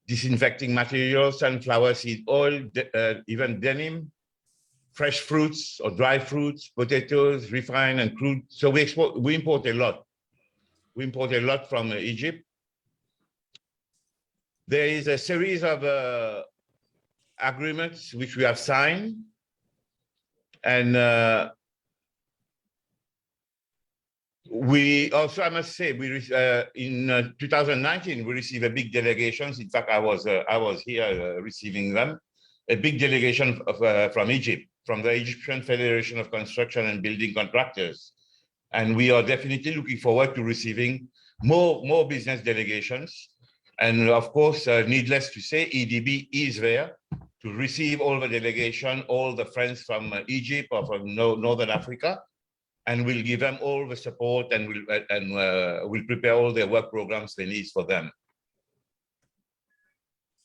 disinfecting materials, sunflower seed oil, even denim, fresh fruits or dry fruits, potatoes, refined and crude. So we import a lot. We import a lot from Egypt. There is a series of agreements which we have signed, and we also, I must say, in 2019 we received a big delegation. In fact, I was here receiving them. A big delegation from Egypt, from the Egyptian Federation of Construction and Building Contractors, and we are definitely looking forward to receiving more business delegations. And of course, needless to say, EDB is there to receive all the delegation, all the friends from Egypt or from Northern Africa, and we'll give them all the support, and we'll prepare all their work programs they need for them.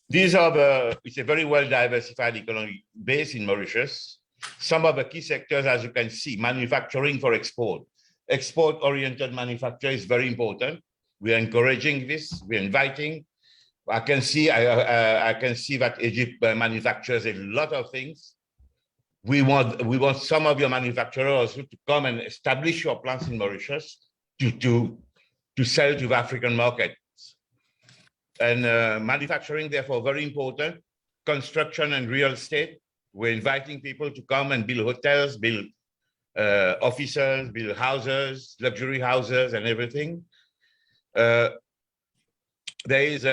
These are it's a very well diversified economic base in Mauritius. Some of the key sectors, as you can see, manufacturing for export. Export-oriented manufacture is very important. We are encouraging this. We're inviting. I can see that Egypt manufactures a lot of things. We want some of your manufacturers to come and establish your plants in Mauritius to sell to the African markets. And manufacturing, therefore, very important. Construction and real estate. We're inviting people to come and build hotels, build offices, build houses, luxury houses, and everything. There is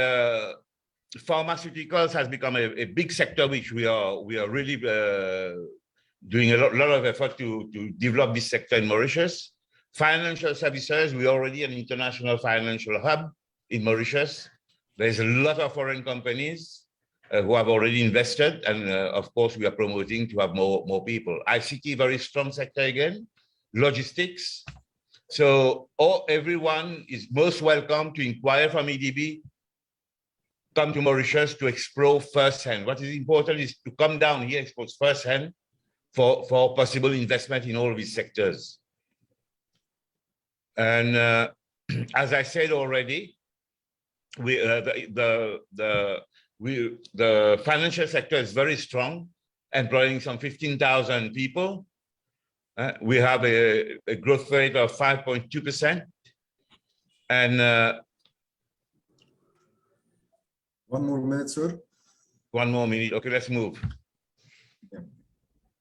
pharmaceuticals has become a big sector which we are really doing a lot of effort to develop this sector in Mauritius. Financial services, we're already an international financial hub in Mauritius. There's a lot of foreign companies who have already invested, and of course we are promoting to have more people. ICT, very strong sector again. Logistics. So everyone is most welcome to inquire from EDB, come to Mauritius to explore firsthand. What is important is to come down here, explore firsthand for possible investment in all these sectors. And as I said already, the financial sector is very strong, employing some 15,000 people. We have a growth rate of 5.2%. And 1 more minute, sir. 1 more minute. Okay, let's move. Yeah.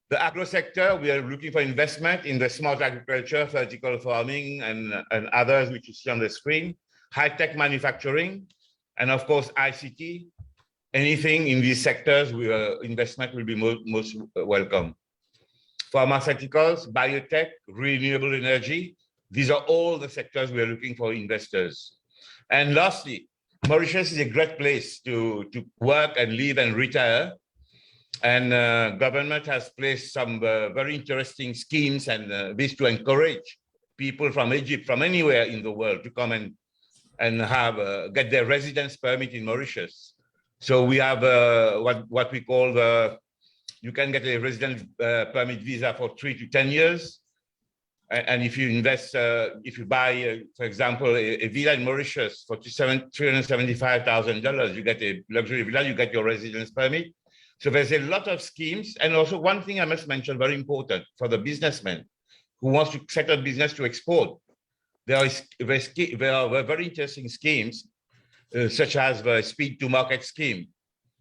The agro sector, we are looking for investment in the smart agriculture, vertical farming, and others which you see on the screen. High-tech manufacturing, and of course, ICT. Anything in these sectors, investment will be most welcome. Pharmaceuticals, biotech, renewable energy. These are all the sectors we are looking for investors. And lastly, Mauritius is a great place to work and live and retire. And government has placed some very interesting schemes and this to encourage people from Egypt, from anywhere in the world, to come and have get their residence permit in Mauritius. So we have what we call you can get a residence permit visa for 3 to 10 years. And if you invest, if you buy, for example, a villa in Mauritius for $375,000, you get a luxury villa, you get your residence permit. So there's a lot of schemes. And also one thing I must mention, very important for the businessman who wants to set up business to export. There are very interesting schemes, such as the speed to market scheme.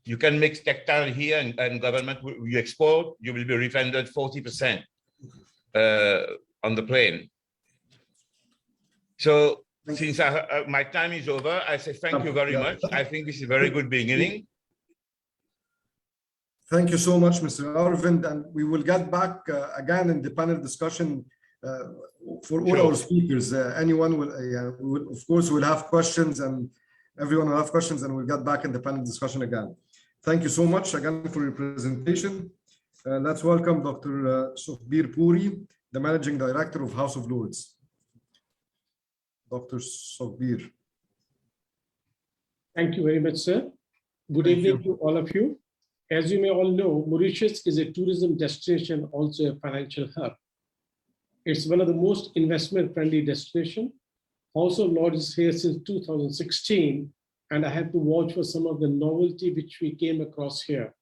You can make textile here and government, you export, you will be refunded 40% on the plane. So since my time is over, I say thank you very much. I think this is a very good beginning. Thank you so much, Mr. Arvind, and we will get back again in the panel discussion for all our speakers. Anyone will, of course, will have questions, and everyone will have questions, and we'll get back in the panel discussion again. Thank you so much again for your presentation. Let's welcome Dr. Sukhbir Puri, the Managing Director of House of Lords. Dr. Sukhbir. Thank you very much, sir. Good evening to all of you. As you may all know, Mauritius is a tourism destination, also a financial hub. It's one of the most investment-friendly destinations. House of Lords is here since 2016, and I had to watch for some of the novelty which we came across here.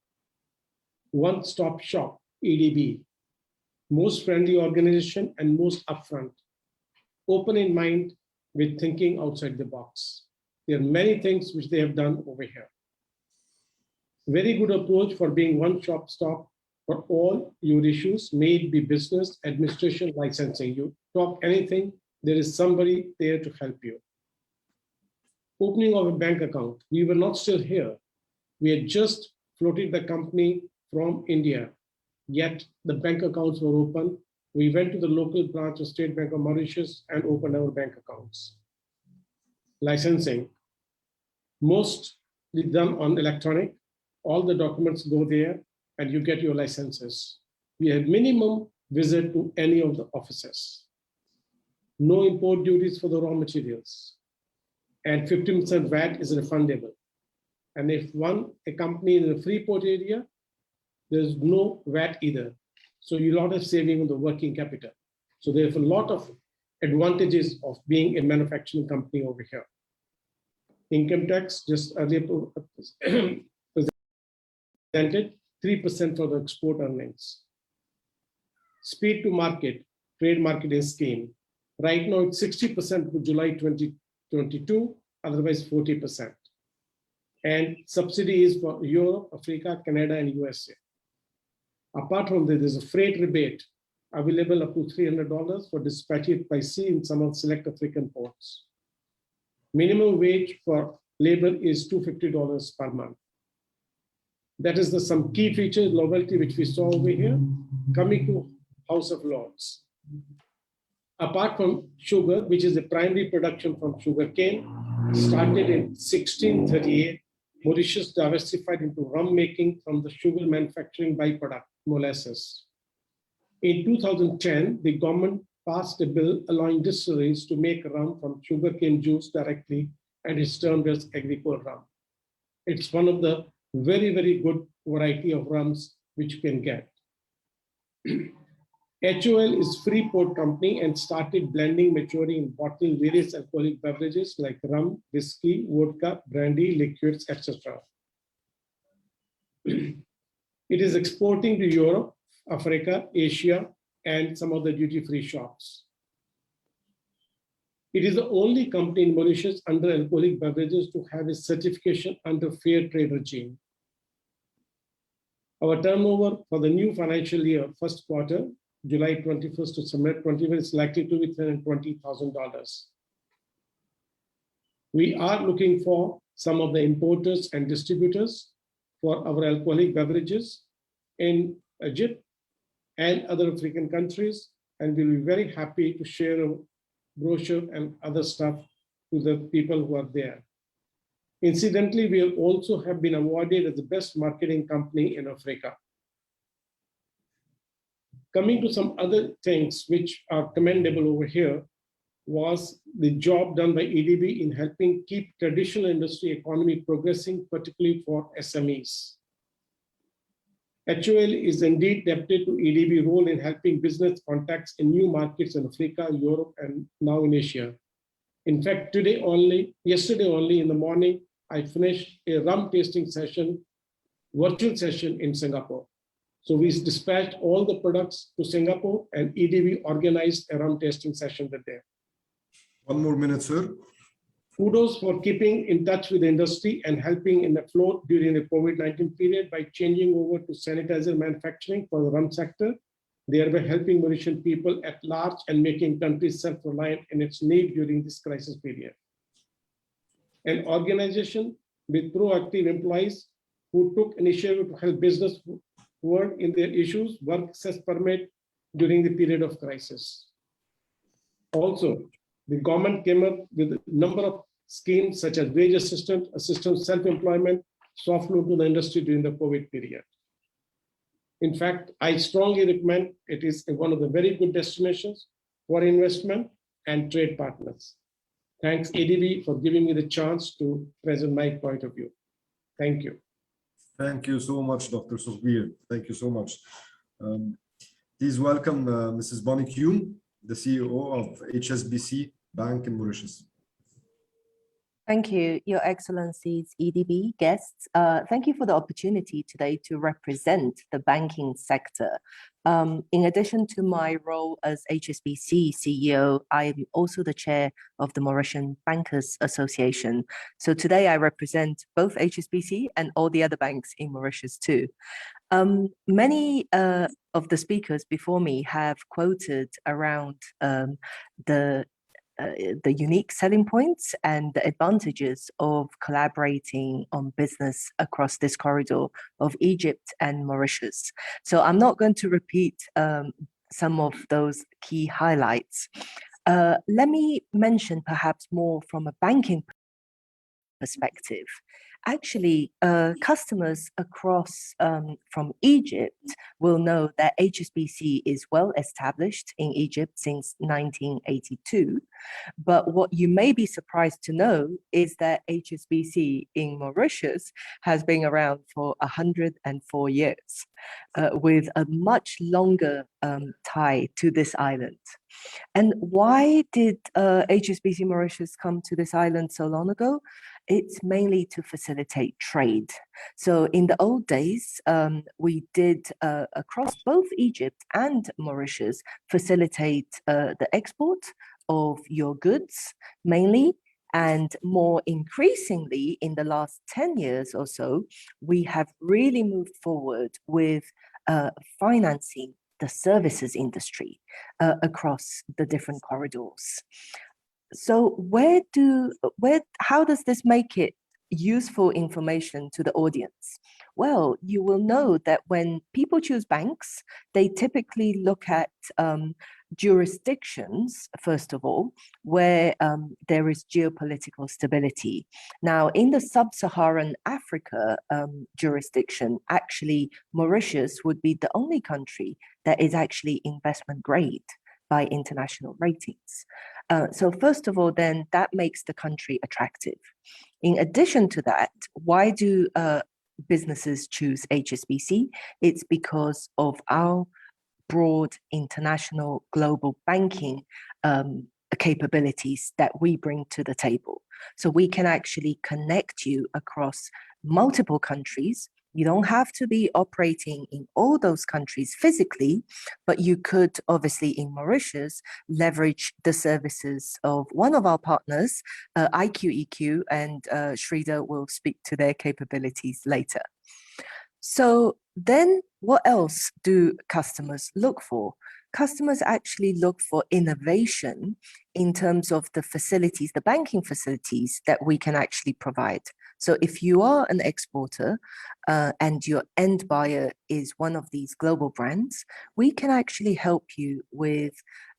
One-stop shop, EDB, most friendly organization and most upfront, open in mind with thinking outside the box. There are many things which they have done over here. Very good approach for being one-stop shop for all your issues, may it be business, administration, licensing. You talk anything, there is somebody there to help you. Opening of a bank account. We were not still here. We had just floated the company from India, yet the bank accounts were open. We went to the local branch of State Bank of Mauritius and opened our bank accounts. Licensing. Mostly done on electronic. All the documents go there and you get your licenses. We have minimum visit to any of the offices. No import duties for the raw materials. And 15% VAT is refundable. And if a company is in a free port area, there's no VAT either. So you lot of saving on the working capital. So there's a lot of advantages of being a manufacturing company over here. Income tax, just earlier presented, 3% for the export earnings. Speed to market, trade marketing scheme. Right now it's 60% for July 2022, otherwise 40%. And subsidies for Europe, Africa, Canada, and USA. Apart from this, there's a freight rebate available up to $300 for dispatch it by sea in some of select African ports. Minimum wage for labor is $250 per month. That is some key features, novelty, which we saw over here. Coming to House of Lords. Apart from sugar, which is the primary production from sugarcane, started in 1638, Mauritius diversified into rum making from the sugar manufacturing byproduct, molasses. In 2010, the government passed a bill allowing distilleries to make rum from sugarcane juice directly, and it's termed as agricole rum. It's one of the very, very good variety of rums which you can get. HOL is free port company and started blending, maturing, and bottling various alcoholic beverages like rum, whiskey, vodka, brandy, liquids, etc. It is exporting to Europe, Africa, Asia, and some of the duty-free shops. It is the only company in Mauritius under alcoholic beverages to have a certification under fair trade regime. Our turnover for the new financial year, first quarter, July 21st to September 21st, is likely to be $320,000. We are looking for some of the importers and distributors for our alcoholic beverages in Egypt and other African countries, and we'll be very happy to share a brochure and other stuff to the people who are there. Incidentally, we also have been awarded as the best marketing company in Africa. Coming to some other things which are commendable over here was the job done by EDB in helping keep traditional industry economy progressing, particularly for SMEs. HOL is indeed adapted to EDB role in helping business contacts in new markets in Africa, Europe, and now in Asia. In fact, yesterday only in the morning, I finished a rum tasting session, virtual session in Singapore. So we dispatched all the products to Singapore, and EDB organized a rum tasting session that day. 1 more minute, sir. Kudos for keeping in touch with the industry and helping in the float during the COVID-19 period by changing over to sanitizer manufacturing for the rum sector, thereby helping Mauritian people at large and making countries self-reliant in its need during this crisis period. An organization with proactive employees who took initiative to help business world in their issues, work access permit during the period of crisis. Also, the government came up with a number of schemes such as wage assistance, self-employment, soft loan to the industry during the COVID period. In fact, I strongly recommend it is one of the very good destinations for investment and trade partners. Thanks EDB for giving me the chance to present my point of view. Thank you. Thank you so much, Dr. Sukhbir. Thank you so much. Please welcome Mrs. Bonnie Kuhn, the CEO of HSBC Bank in Mauritius. Thank you, Your Excellencies, EDB guests. Thank you for the opportunity today to represent the banking sector. In addition to my role as HSBC CEO, I am also the chair of the Mauritian Bankers Association. So today I represent both HSBC and all the other banks in Mauritius too. Many of the speakers before me have quoted around the unique selling points and the advantages of collaborating on business across this corridor of Egypt and Mauritius. So I'm not going to repeat some of those key highlights. Let me mention perhaps more from a banking perspective. Actually, customers across from Egypt will know that HSBC is well established in Egypt since 1982. But what you may be surprised to know is that HSBC in Mauritius has been around for 104 years, with a much longer tie to this island. And why did HSBC Mauritius come to this island so long ago? It's mainly to facilitate trade. So in the old days, we did across both Egypt and Mauritius facilitate the export of your goods mainly. And more increasingly, in the last 10 years or so, we have really moved forward with financing the services industry across the different corridors. So how does this make it useful information to the audience? Well, you will know that when people choose banks, they typically look at jurisdictions, first of all, where there is geopolitical stability. Now, in the sub-Saharan Africa jurisdiction, actually, Mauritius would be the only country that is actually investment grade by international ratings. So first of all, then that makes the country attractive. In addition to that, why do businesses choose HSBC? It's because of our broad international global banking capabilities that we bring to the table. So we can actually connect you across multiple countries. You don't have to be operating in all those countries physically, but you could obviously in Mauritius leverage the services of one of our partners, IQEQ, and Shrida will speak to their capabilities later. So then what else do customers look for? Customers actually look for innovation in terms of the facilities, the banking facilities that we can actually provide. So if you are an exporter and your end buyer is one of these global brands, we can actually help you with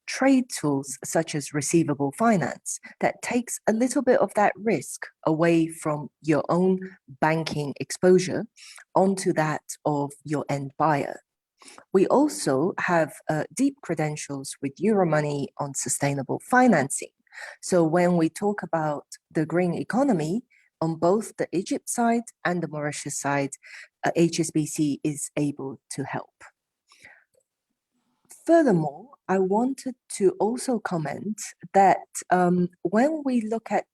trade tools such as receivable finance that takes a little bit of that risk away from your own banking exposure onto that of your end buyer. We also have deep credentials with Euromoney on sustainable financing. So when we talk about the green economy, on both the Egypt side and the Mauritius side, HSBC is able to help. Furthermore, I wanted to also comment that when we look at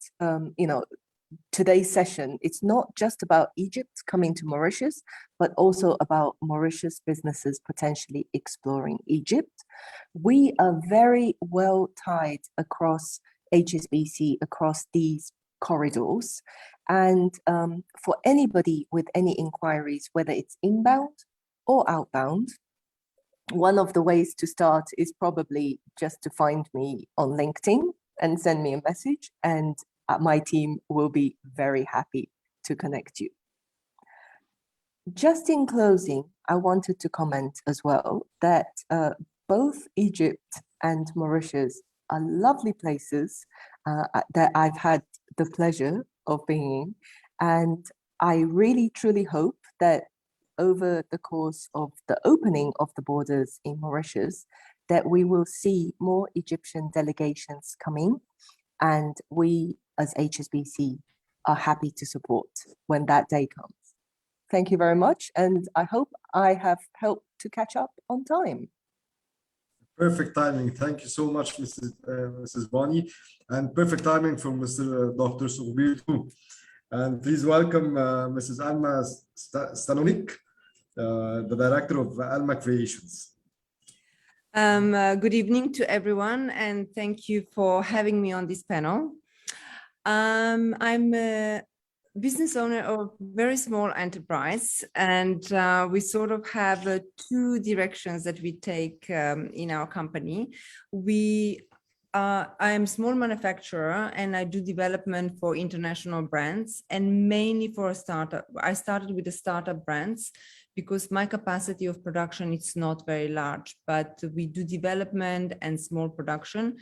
today's session, it's not just about Egypt coming to Mauritius, but also about Mauritius businesses potentially exploring Egypt. We are very well tied across HSBC, across these corridors. And for anybody with any inquiries, whether it's inbound or outbound, one of the ways to start is probably just to find me on LinkedIn and send me a message, and my team will be very happy to connect you. Just in closing, I wanted to comment as well that both Egypt and Mauritius are lovely places that I've had the pleasure of being. And I really, truly hope that over the course of the opening of the borders in Mauritius, that we will see more Egyptian delegations coming, and we as HSBC are happy to support when that day comes. Thank you very much, and I hope I have helped to catch up on time. Perfect timing. Thank you so much, Mrs. Bani, and perfect timing from Mr. Dr. Sougbir too. And please welcome Mrs. Alma Stanonik, the director of Alma Creations. Good evening to everyone, and thank you for having me on this panel. I'm a business owner of a very small enterprise, and we sort of have two directions that we take in our company. I am a small manufacturer, and I do development for international brands, and mainly for a startup. I started with the startup brands because my capacity of production is not very large, but we do development and small production.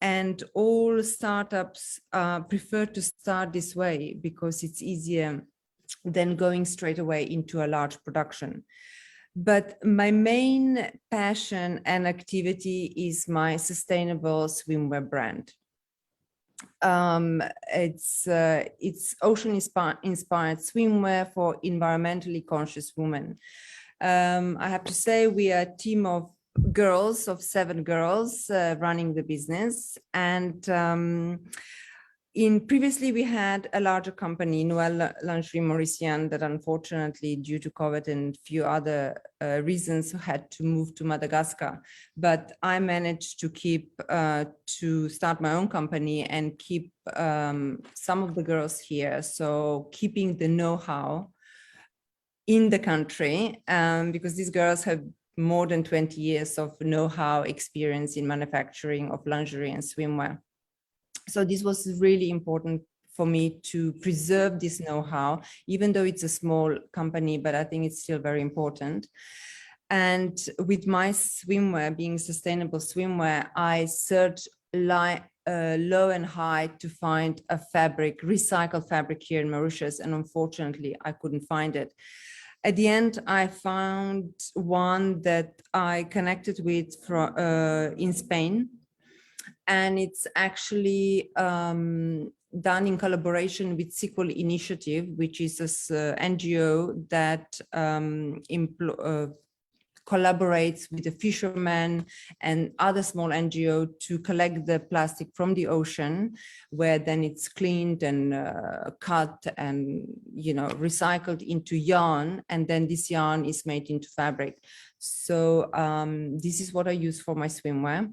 And all startups prefer to start this way because it's easier than going straight away into a large production. But my main passion and activity is my sustainable swimwear brand. It's ocean-inspired swimwear for environmentally conscious women. I have to say we are a team of girls, of 7 girls running the business. And previously we had a larger company, Noël Lingerie Mauritian, that unfortunately due to COVID and few other reasons had to move to Madagascar. But I managed to to start my own company and keep some of the girls here. So keeping the know-how in the country, because these girls have more than 20 years of know-how experience in manufacturing of lingerie and swimwear. So this was really important for me to preserve this know-how, even though it's a small company, but I think it's still very important. And with my swimwear being sustainable swimwear, I searched low and high to find a fabric, recycled fabric here in Mauritius, and unfortunately I couldn't find it. At the end, I found one that I connected with in Spain, and it's actually done in collaboration with Sequel Initiative, which is this NGO that collaborates with the fishermen and other small NGO to collect the plastic from the ocean, where then it's cleaned and cut and recycled into yarn, and then this yarn is made into fabric. So this is what I use for my swimwear.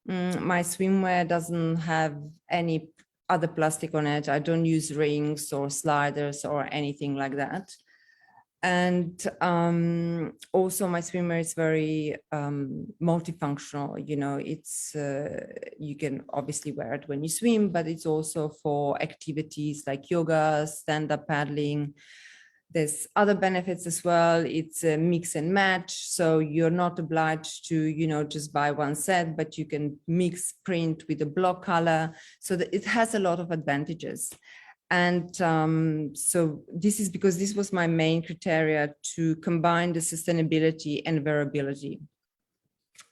My swimwear doesn't have any other plastic on it. I don't use rings or sliders or anything like that. And also my swimwear is very multifunctional. It's you can obviously wear it when you swim, but it's also for activities like yoga, stand-up paddling. There's other benefits as well. It's a mix and match, so you're not obliged to just buy one set, but you can mix print with a block color, so that it has a lot of advantages. And so this is because this was my main criteria, to combine the sustainability and wearability.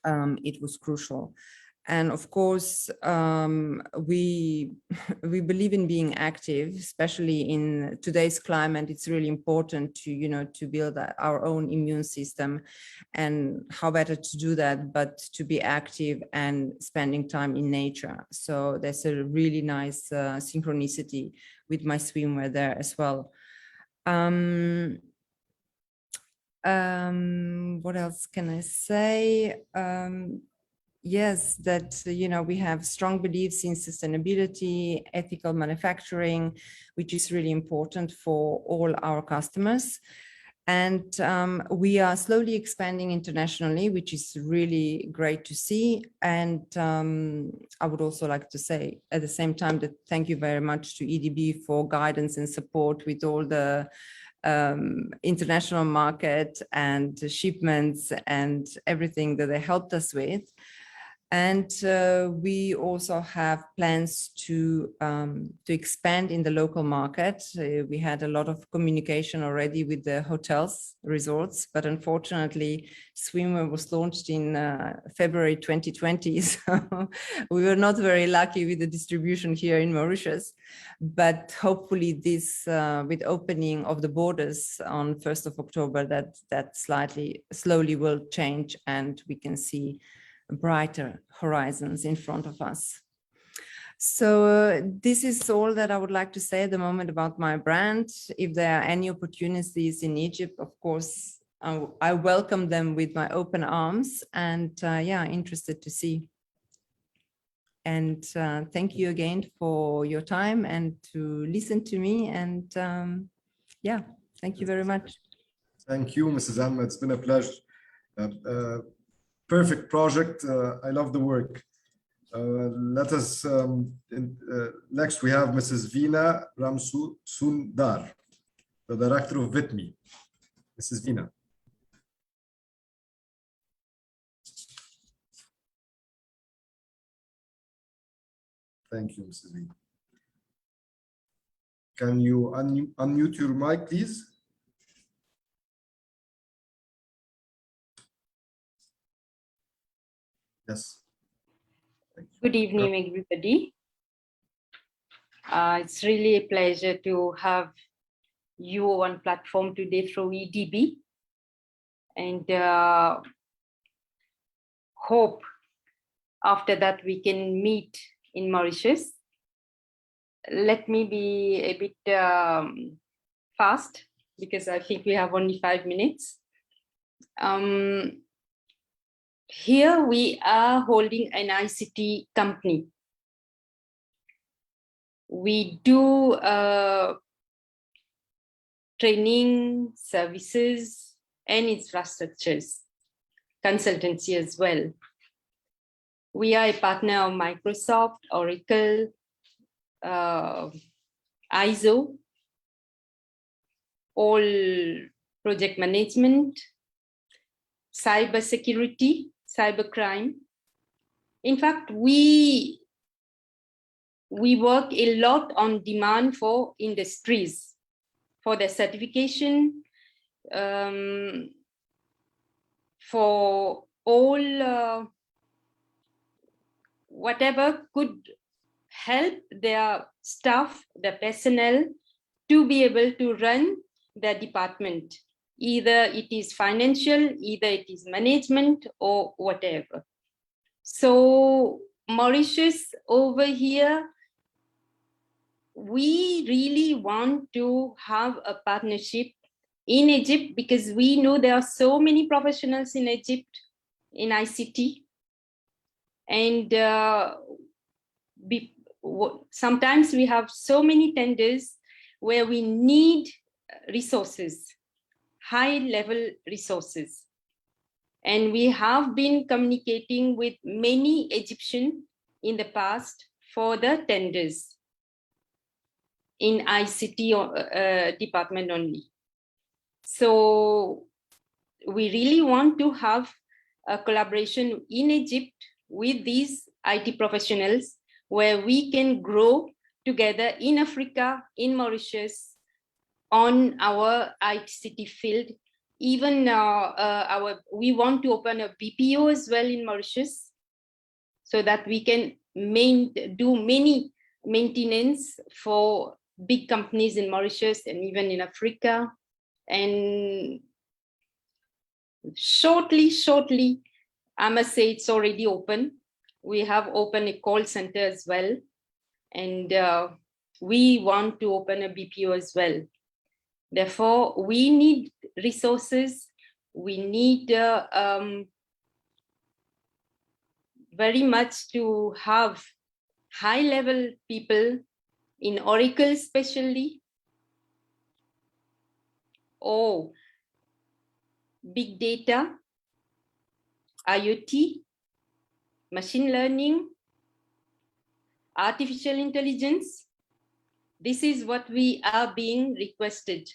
It was crucial. And of course, we believe in being active, especially in today's climate. It's really important to build our own immune system, and how better to do that, but to be active and spending time in nature. So there's a really nice synchronicity with my swimwear there as well. What else can I say? Yes, that, we have strong beliefs in sustainability, ethical manufacturing, which is really important for all our customers. And we are slowly expanding internationally, which is really great to see. And I would also like to say at the same time that thank you very much to EDB for guidance and support with all the international market and shipments and everything that they helped us with. And we also have plans to expand in the local market. We had a lot of communication already with the hotels, resorts, but unfortunately, swimwear was launched in February 2020. So we were not very lucky with the distribution here in Mauritius. But hopefully this, with opening of the borders on 1st of October, that slowly will change and we can see brighter horizons in front of us. So this is all that I would like to say at the moment about my brand. If there are any opportunities in Egypt, of course, I welcome them with my open arms, and yeah, interested to see. And thank you again for your time and to listen to me. And yeah, thank you very much. Thank you, Mrs. Alma. It's been a pleasure. Perfect project. I love the work. Let us, next we have Mrs. Veena Ramsundar, the director of VITMI. Mrs. Veena. Thank you, Mrs. Veena. Can you unmute your mic, please? Yes. Good evening, everybody. It's really a pleasure to have you on platform today through EDB, and hope after that we can meet in Mauritius. Let me be a bit fast because I think we have only 5 minutes. Here we are holding an ICT company. We do training, services, and infrastructures, consultancy as well. We are a partner of Microsoft, Oracle, ISO, all project management, cyber security, cybercrime. In fact, we work a lot on demand for industries, for their certification, for all whatever could help their staff, their personnel, to be able to run their department. Either it is financial, either it is management, or whatever. So Mauritius over here, we really want to have a partnership in Egypt because we know there are so many professionals in Egypt in ICT. And sometimes we have so many tenders where we need resources, high-level resources. And we have been communicating with many Egyptians in the past for the tenders in ICT department only. So we really want to have a collaboration in Egypt with these IT professionals where we can grow together in Africa, in Mauritius, on our ICT field. Even we want to open a BPO as well in Mauritius so that we can do many maintenance for big companies in Mauritius and even in Africa. And shortly, I must say it's already open. We have opened a call center as well. And we want to open a BPO as well. Therefore, we need resources. We need very much to have high-level people in Oracle especially, or big data, IoT, machine learning, artificial intelligence. This is what we are being requested.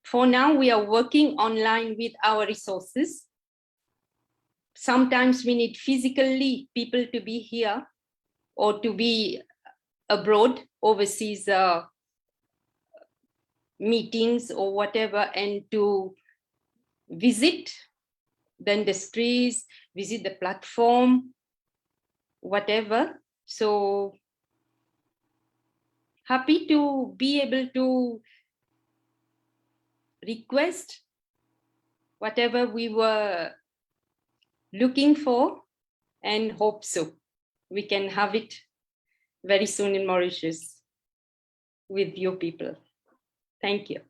For now, we are working online with our resources. Sometimes we need physically people to be here or to be abroad, overseas meetings or whatever, and to visit the industries, visit the platform, whatever. So happy to be able to request whatever we were looking for, and hope so we can have it very soon in Mauritius with your people. Thank you.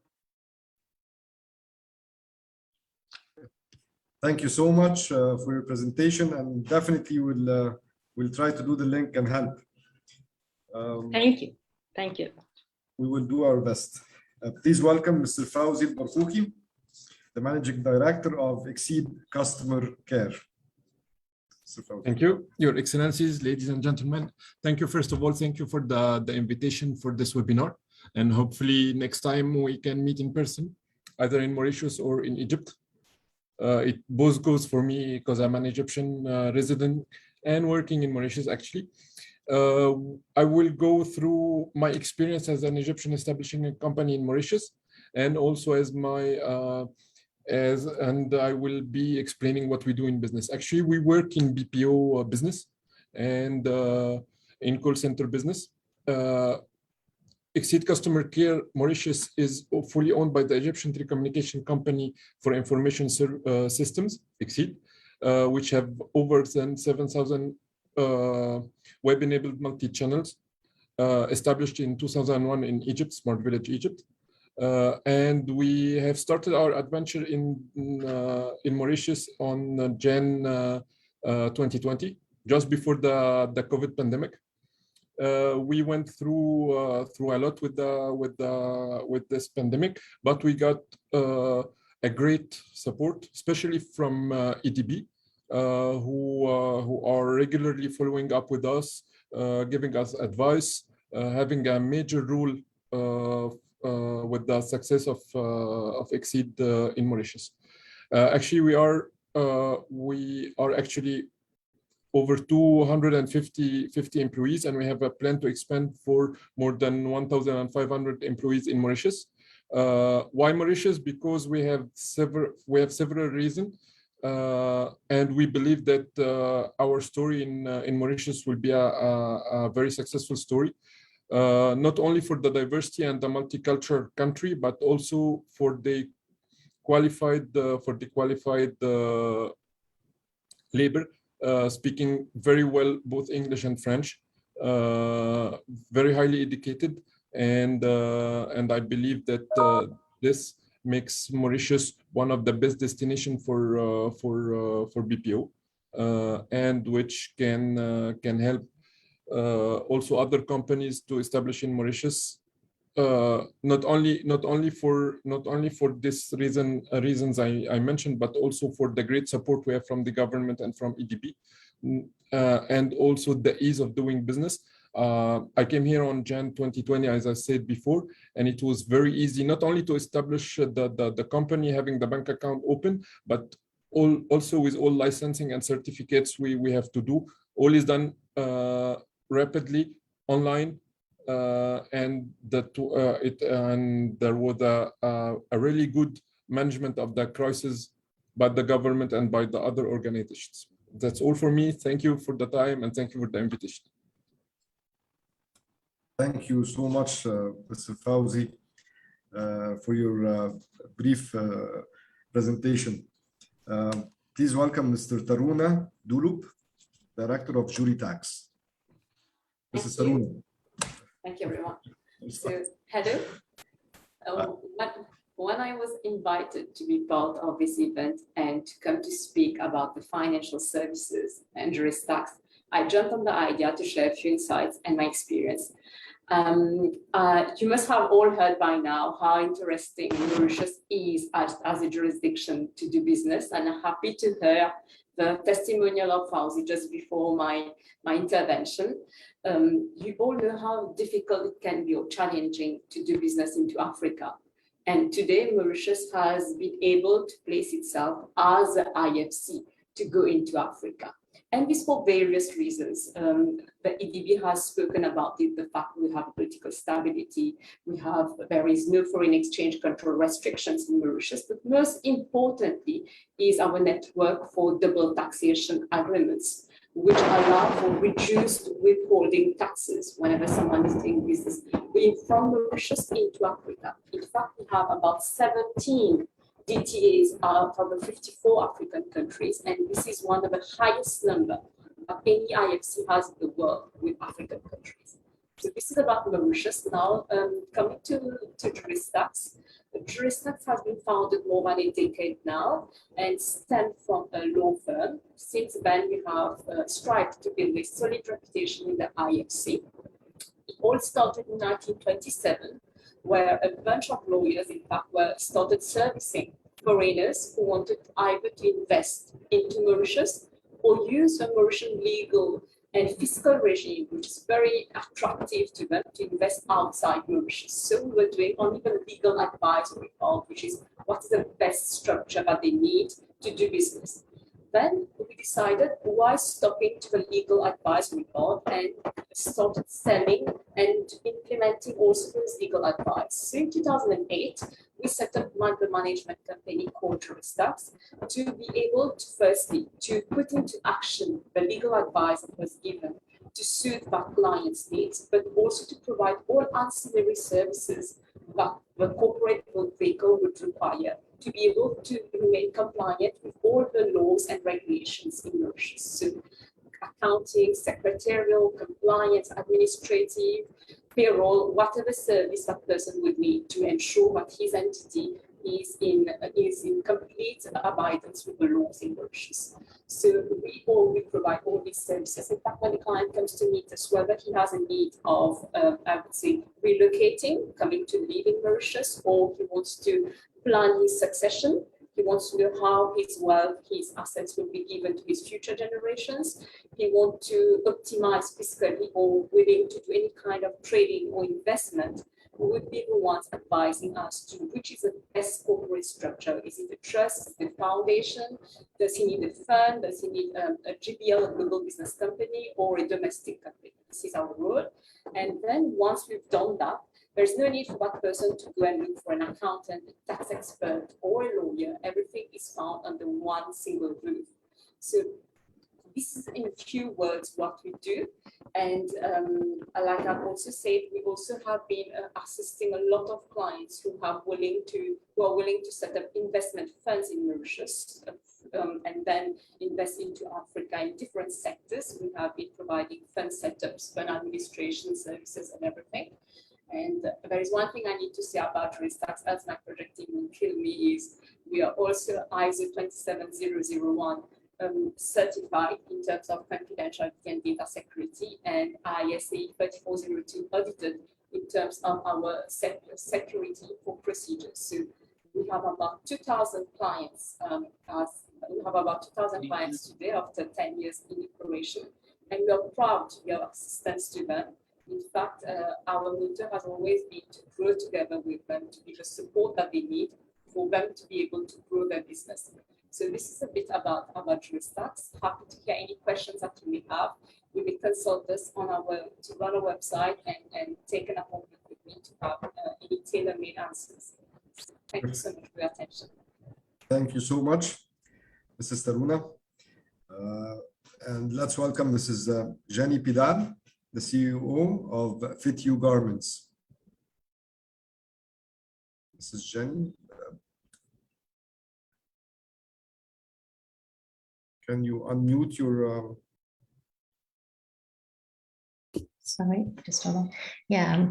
Thank you so much for your presentation, and definitely we'll try to do the link and help. Thank you. Thank you. We will do our best. Please welcome Mr. Fawzi Barkouki, the Managing Director of Exceed Customer Care. Thank you, Your Excellencies, ladies and gentlemen. Thank you, first of all, thank you for the invitation for this webinar. And hopefully next time we can meet in person, either in Mauritius or in Egypt. It both goes for me because I'm an Egyptian resident and working in Mauritius, actually. I will go through my experience as an Egyptian establishing a company in Mauritius, and also as and I will be explaining what we do in business. Actually, we work in BPO business and in call center business. Exceed Customer Care Mauritius is fully owned by the Egyptian telecommunication company for information systems, Exceed, which have over 7,000 web-enabled multi-channels established in 2001 in Egypt, Smart Village, Egypt. And we have started our adventure in Mauritius on Jan 2020, just before the COVID pandemic. We went through a lot with this pandemic, but we got a great support, especially from EDB, who are regularly following up with us, giving us advice, having a major role with the success of Exceed in Mauritius. Actually, we are actually over 250 employees, and we have a plan to expand for more than 1,500 employees in Mauritius. Why Mauritius? Because we have several reasons, and we believe that our story in Mauritius will be a very successful story. Not only for the diversity and the multicultural country, but also for the qualified labor, speaking very well both English and French, very highly educated, and I believe that this makes Mauritius one of the best destinations for BPO, and which can help also other companies to establish in Mauritius, not only for this reasons I mentioned, but also for the great support we have from the government and from EDB, and also the ease of doing business. I came here on Jan 2020, as I said before, and it was very easy, not only to establish the company, having the bank account open, but also with all licensing and certificates we have to do. All is done rapidly online, and there was a really good management of the crisis by the government and by the other organizations. That's all for me. Thank you for the time, and thank you for the invitation. Thank you so much, Mr. Fawzi, for your brief presentation. Please welcome Mr. Taruna Dulup, Director of Jury Tax. Mrs. Taruna. Thank you very much. So, hello. When I was invited to be part of this event and to come to speak about the financial services and jury tax, I jumped on the idea to share a few insights and my experience. You must have all heard by now how interesting Mauritius is as a jurisdiction to do business, and I'm happy to hear the testimonial of Fawzi just before my intervention. You all know how difficult it can be or challenging to do business into Africa. And today, Mauritius has been able to place itself as an IFC to go into Africa. And this for various reasons. The EDB has spoken about it, the fact we have political stability, there is no foreign exchange control restrictions in Mauritius, but most importantly is our network for double taxation agreements, which allow for reduced withholding taxes whenever someone is doing business from Mauritius into Africa. In fact, we have about 17 DTAs from the 54 African countries, and this is one of the highest number of any IFC has in the world with African countries. So this is about Mauritius. Now, coming to Tertiary Stacks. Tertiary Stacks has been founded more than a decade now and stemmed from a law firm. Since then, we have strived to build a solid reputation in the IFC. It all started in 1927, where a bunch of lawyers, in fact, started servicing foreigners who wanted either to invest into Mauritius or use a Mauritian legal and fiscal regime, which is very attractive to them to invest outside Mauritius. So we were doing on even legal advisory part, which is what is the best structure that they need to do business. Then we decided why stopping to the legal advisory part and started selling and implementing also this legal advice. So in 2008, we set up the management company called Tertiary Stacks to be able to firstly to put into action the legal advice that was given to suit that client's needs, but also to provide all ancillary services that the corporate vehicle would require to be able to remain compliant with all the laws and regulations in Mauritius. So accounting, secretarial, compliance, administrative, payroll, whatever service that person would need to ensure that his entity is in complete abidance with the laws in Mauritius. So we provide all these services. In fact, when the client comes to meet us, whether he has a need of, I would say, relocating, coming to live in Mauritius, or he wants to plan his succession, he wants to know how his wealth, his assets will be given to his future generations. He wants to optimize fiscally or willing to do any kind of trading or investment. We would be the ones advising us to which is the best corporate structure. Is it a trust, the foundation? Does he need a fund? Does he need a GBL, a global business company, or a domestic company? This is our role. And then once we've done that, there's no need for that person to go and look for an accountant, a tax expert, or a lawyer. Everything is found under one single roof. So this is in a few words what we do. And like I've also said, we also have been assisting a lot of clients who are willing to set up investment funds in Mauritius and then invest into Africa in different sectors. We have been providing fund setups, fund administration services, and everything. And there is one thing I need to say about Tertiary Stacks, as my project team will kill me, is we are also ISO 27001 certified in terms of confidentiality and data security, and ISA 3402 audited in terms of our security for procedures. So we have about 2,000 clients. We have about 2,000 clients today after 10 years in operation, and we are proud to be of assistance to them. In fact, our motto has always been to grow together with them, to be the support that they need for them to be able to grow their business. So this is a bit about Tertiary Stacks. Happy to hear any questions that you may have. You may consult us on our website and take an appointment with me to have any tailor-made answers. Thank you so much for your attention. Thank you so much, Mrs. Taruna. And let's welcome Mrs. Jenny Pidal, the CEO of Fit You Garments. Mrs. Jenny, can you unmute your... Sorry, just hold on. Yeah,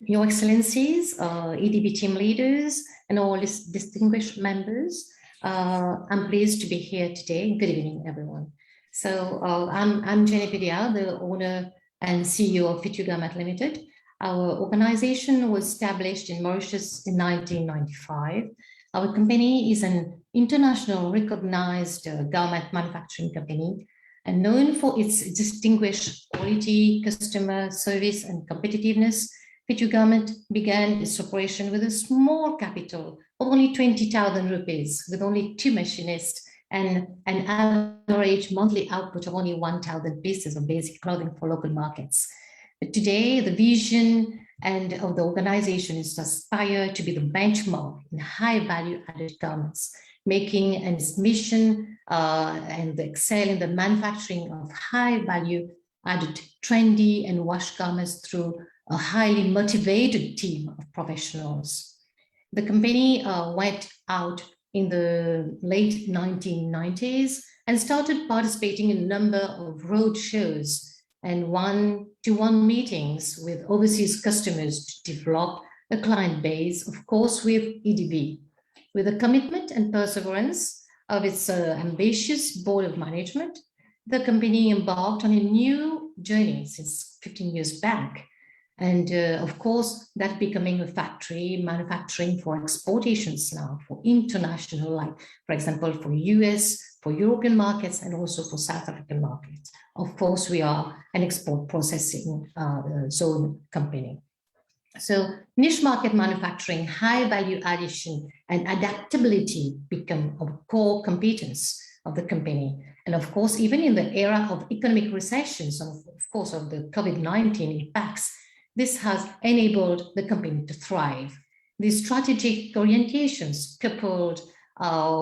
Your Excellencies, EDB team leaders, and all distinguished members, I'm pleased to be here today. Good evening, everyone. So I'm Jenny Pidal, the owner and CEO of Fit You Garment Limited. Our organization was established in Mauritius in 1995. Our company is an international recognized garment manufacturing company and known for its distinguished quality, customer service, and competitiveness Fiji government began its operation with a small capital of only 20,000 rupees, with only 2 machinists and an average monthly output of only 1,000 pieces of basic clothing for local markets. But today, the vision and of the organization is to aspire to be the benchmark in high value added garments, making its mission and excel in the manufacturing of high value added trendy and wash garments through a highly motivated team of professionals. The company went out in the late 1990s and started participating in a number of road shows and one-to-one meetings with overseas customers to develop a client base, of course, with EDB. With the commitment and perseverance of its ambitious board of management, the company embarked on a new journey since 15 years back. And of course, that becoming a factory manufacturing for exportations now for international, like for example, for US, for European markets, and also for South African markets. Of course, we are an export processing zone company. So niche market manufacturing, high value addition and adaptability become a core competence of the company. And of course, even in the era of economic recessions, of course, of the COVID-19 impacts, this has enabled the company to thrive. These strategic orientations, coupled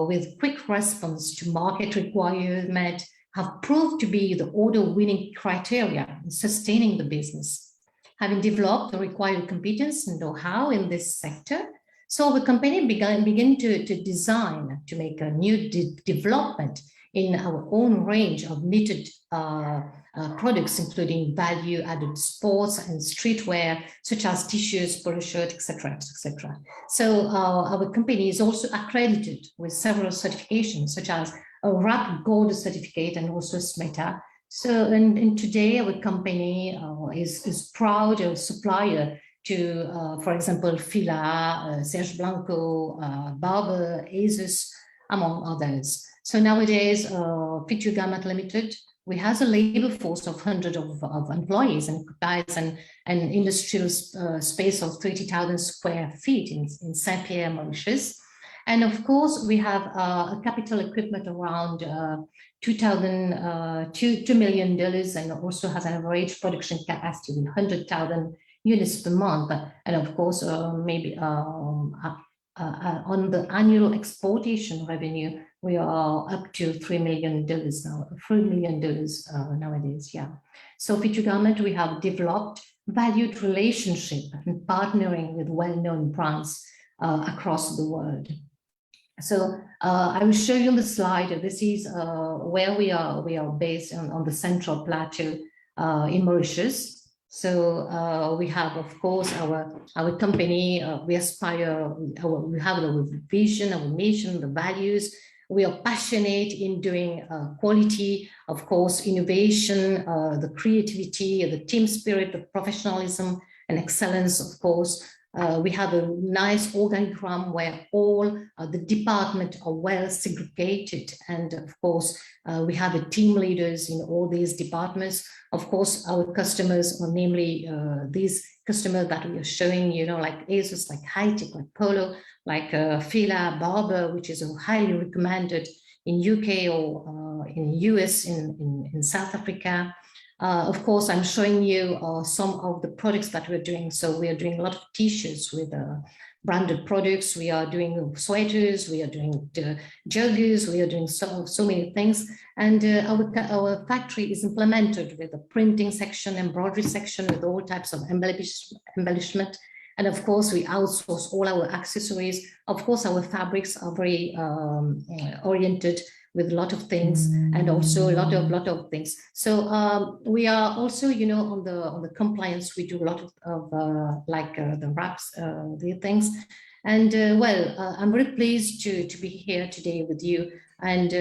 with quick response to market requirement, have proved to be the order-winning criteria in sustaining the business. Having developed the required competence and know-how in this sector, so the company began to design, to make a new development in our own range of knitted products, including value-added sports and streetwear, such as t-shirts, polo shirt, etc., etc. So our company is also accredited with several certifications, such as a RAP Gold certificate and also SMETA. So, and today our company is proud a supplier to, for example, Fila, Serge Blanco, Barber, Asus, among others. So nowadays, Fiji Garment Limited, we have a labor force of hundreds of employees and occupies an industrial space of 30,000 square feet in Saint-Pierre, Mauritius. And of course, we have a capital equipment around $2 million and also has an average production capacity of 100,000 units per month. And of course, maybe on the annual exportation revenue, we are up to $3 million now, $3 million nowadays, yeah. So Fiji Garment, we have developed valued relationship and partnering with well-known brands across the world. So I will show you on the slide. This is where we are based on the Central Plateau in Mauritius. So we have, of course, our company. We aspire. We have our vision, our mission, the values. We are passionate in doing quality, of course, innovation, the creativity, the team spirit, the professionalism and excellence, of course. We have a nice organigram where all the departments are well segregated. And of course, we have team leaders in all these departments. Of course, our customers are namely these customers that we are showing, you know, like Asus, like High-Tech, like Polo, like Fila, Barber, which is highly recommended in UK or in US, in South Africa. Of course, I'm showing you some of the products that we're doing. So we are doing a lot of t-shirts with branded products. We are doing sweaters. We are doing joggers. We are doing so many things. And our factory is implemented with a printing section, embroidery section, with all types of embellishment. And of course, we outsource all our accessories. Of course, our fabrics are very oriented with a lot of things, and also a lot of things. So we are also, you know, on the compliance, we do a lot of like the wraps, the things. And well, I'm very pleased to be here today with you. And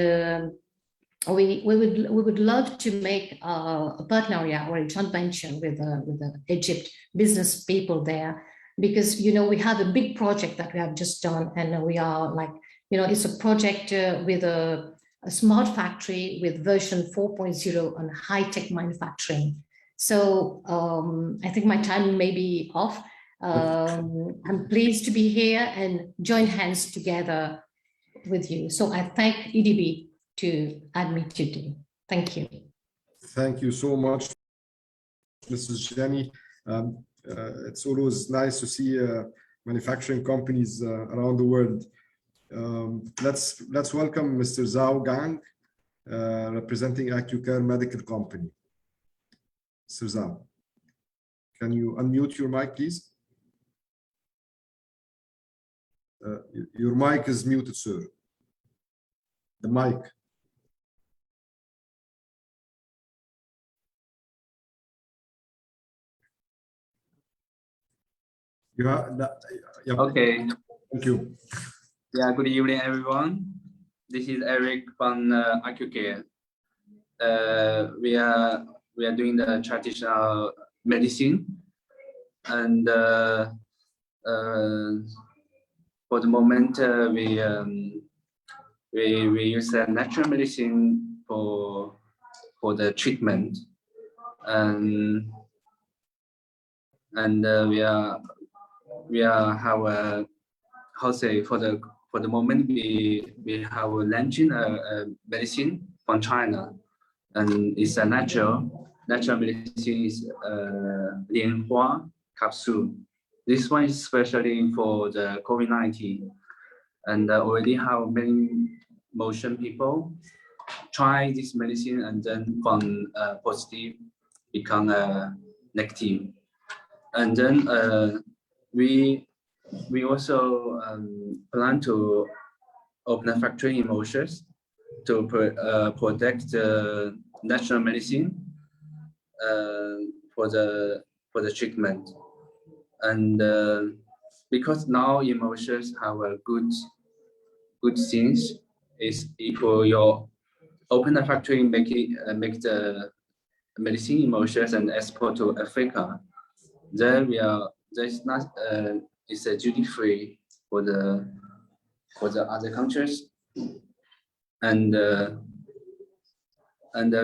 we would love to make a partnership or a joint venture with the Egypt business people there, because, you know, we have a big project that we have just done, and we are like, you know, it's a project with a smart factory with version 4.0 on high-tech manufacturing. So I think my time may be off, I'm pleased to be here and join hands together with you. So I thank EDB to add me today. Thank you. Thank you so much, Mrs. Jenny. It's always nice to see manufacturing companies around the world. Let's welcome Mr. Zhao Gang, representing AcuCare Medical Company. Mr. Zhao, can you unmute your mic, please? Your mic is muted, sir. The mic. You have that. Yeah. Okay. Thank you. Yeah. Good evening, everyone. This is Eric from AcuCare. We are doing the traditional medicine, and for the moment we use natural medicine for the treatment, and we have a, how say, for the moment we have launching a medicine from China, and it's a natural medicine is Lianhua capsule. This one is especially for the COVID-19, and already have many motion people try this medicine, and then from positive become negative. And then we also plan to open a factory in Mauritius to protect the national medicine for the treatment. And because now in Mauritius have a good things is if you open a factory, make the medicine in Mauritius and export to Africa, then there's not it's a duty free for the other countries, and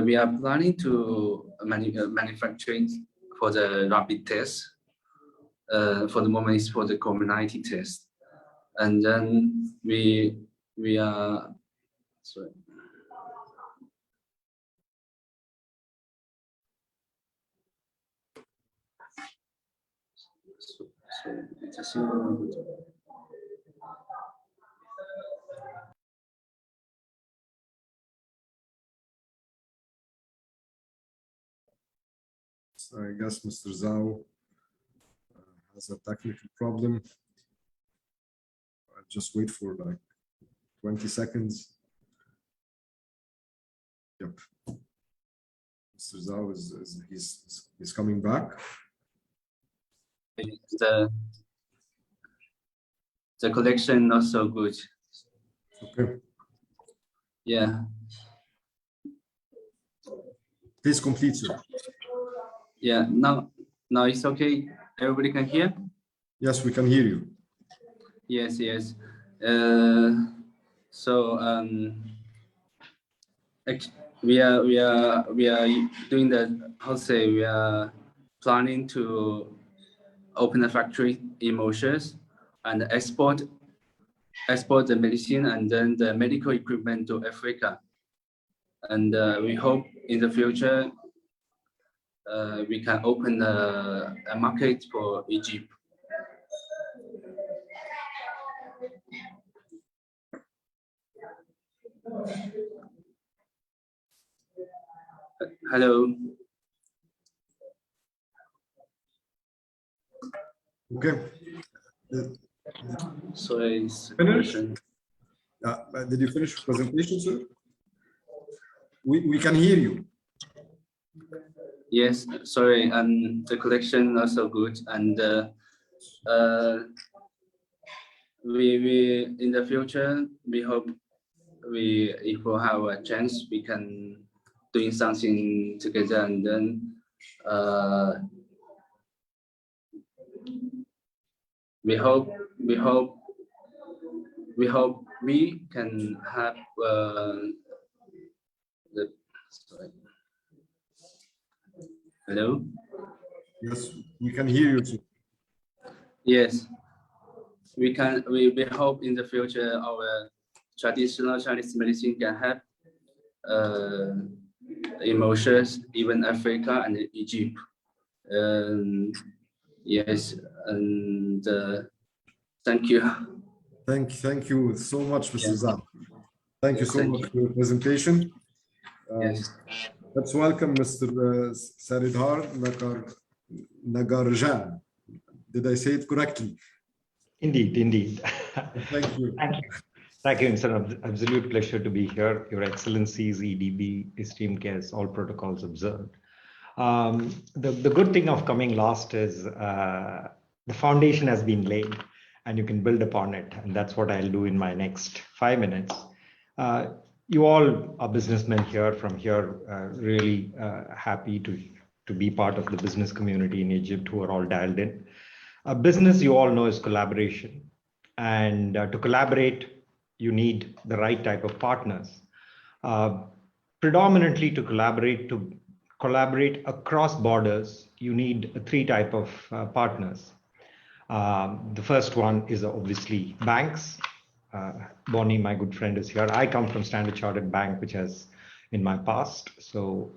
we are planning to manufacturing for the rapid test. For the moment, it's for the COVID-19 test, and then we are sorry. So I guess Mr. Zhao has a technical problem. I'll just wait for like 20 seconds. Yep. Mr. Zhao he's coming back. The collection not so good. Okay. Yeah. Please complete, sir. Yeah. Now it's okay. Everybody can hear. Yes, we can hear you. Yes. So we are doing the, how say, we are planning to open a factory in Mauritius and export the medicine and then the medical equipment to Africa. And we hope in the future we can open a market for Egypt. Hello. Okay. Sorry. Did you finish your presentation, sir? We can hear you. Yes, sorry, and the collection not so good, and we in the future we hope if we have a chance we can doing something together, and then we hope we can have sorry. Hello. Yes, we can hear you, sir. Yes, we can. We hope in the future our traditional Chinese medicine can help in Mauritius, even Africa and Egypt. Yes, and thank you. Thank you so much, Mr. Yes. Zam. Thank you Yes, so thank much you. for your presentation. Yes. Let's welcome Mr. Saridhar Nagarjan. Did I say it correctly? Indeed, indeed. Thank you. Thank you. Thank you. It's an absolute pleasure to be here. Your Excellencies, EDB, esteemed guests, all protocols observed. The good thing of coming last is the foundation has been laid and you can build upon it. And that's what I'll do in my next 5 minutes. You all are businessmen here from here, really happy to be part of the business community in Egypt who are all dialed in. Business, you all know, is collaboration. And to collaborate, you need the right type of partners. Predominantly to collaborate across borders, you need 3 types of partners. The first one is obviously banks. Bonnie, my good friend, is here. I come from Standard Chartered Bank, which has in my past. So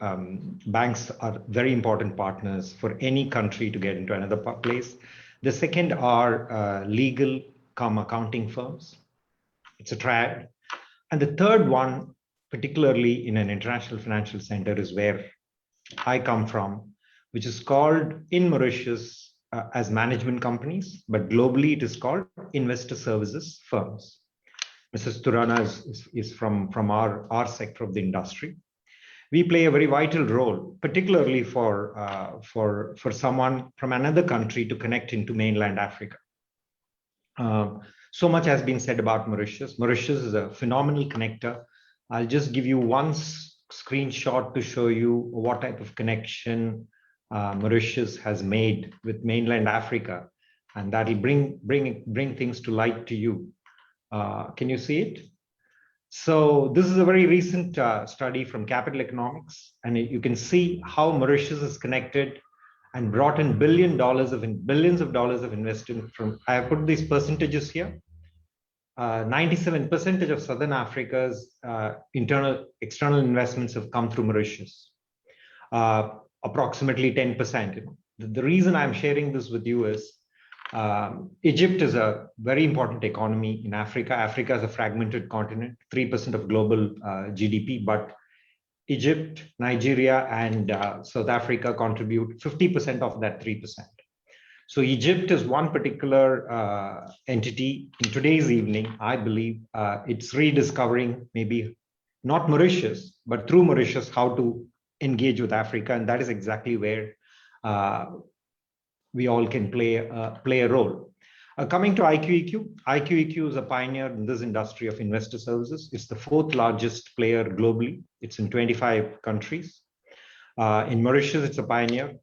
banks are very important partners for any country to get into another place. The second are legal accounting firms. It's a triad. And the third one, particularly in an international financial center, is where I come from, which is called in Mauritius as management companies, but globally it is called investor services firms. Mrs. Turana is from our sector of the industry. We play a very vital role, particularly for someone from another country to connect into mainland Africa. So much has been said about Mauritius. Mauritius is a phenomenal connector. I'll just give you one screenshot to show you what type of connection Mauritius has made with mainland Africa, and that'll bring things to light to you. Can you see it? So this is a very recent study from Capital Economics, and you can see how Mauritius is connected and brought in billions of dollars of investment from. I have put these percentages here. 97% of Southern Africa's external investments have come through Mauritius. Approximately 10%. The reason I'm sharing this with you is Egypt is a very important economy in Africa. Africa is a fragmented continent, 3% of global GDP, but Egypt, Nigeria, and South Africa contribute 50% of that 3%. So Egypt is one particular entity. In today's evening, I believe it's rediscovering maybe not Mauritius, but through Mauritius, how to engage with Africa. And that is exactly where we all can play a role. Coming to IQEQ, IQEQ is a pioneer in this industry of investor services. It's the 4th largest player globally. It's in 25 countries. In Mauritius, it's a pioneer.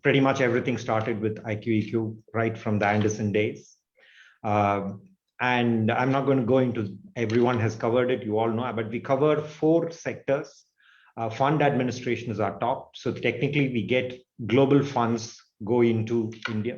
Pretty much everything started with IQEQ right from the Anderson days. And I'm not going to go into, everyone has covered it, you all know, but we cover 4 sectors. Fund administration is our top. So technically we get global funds go into India,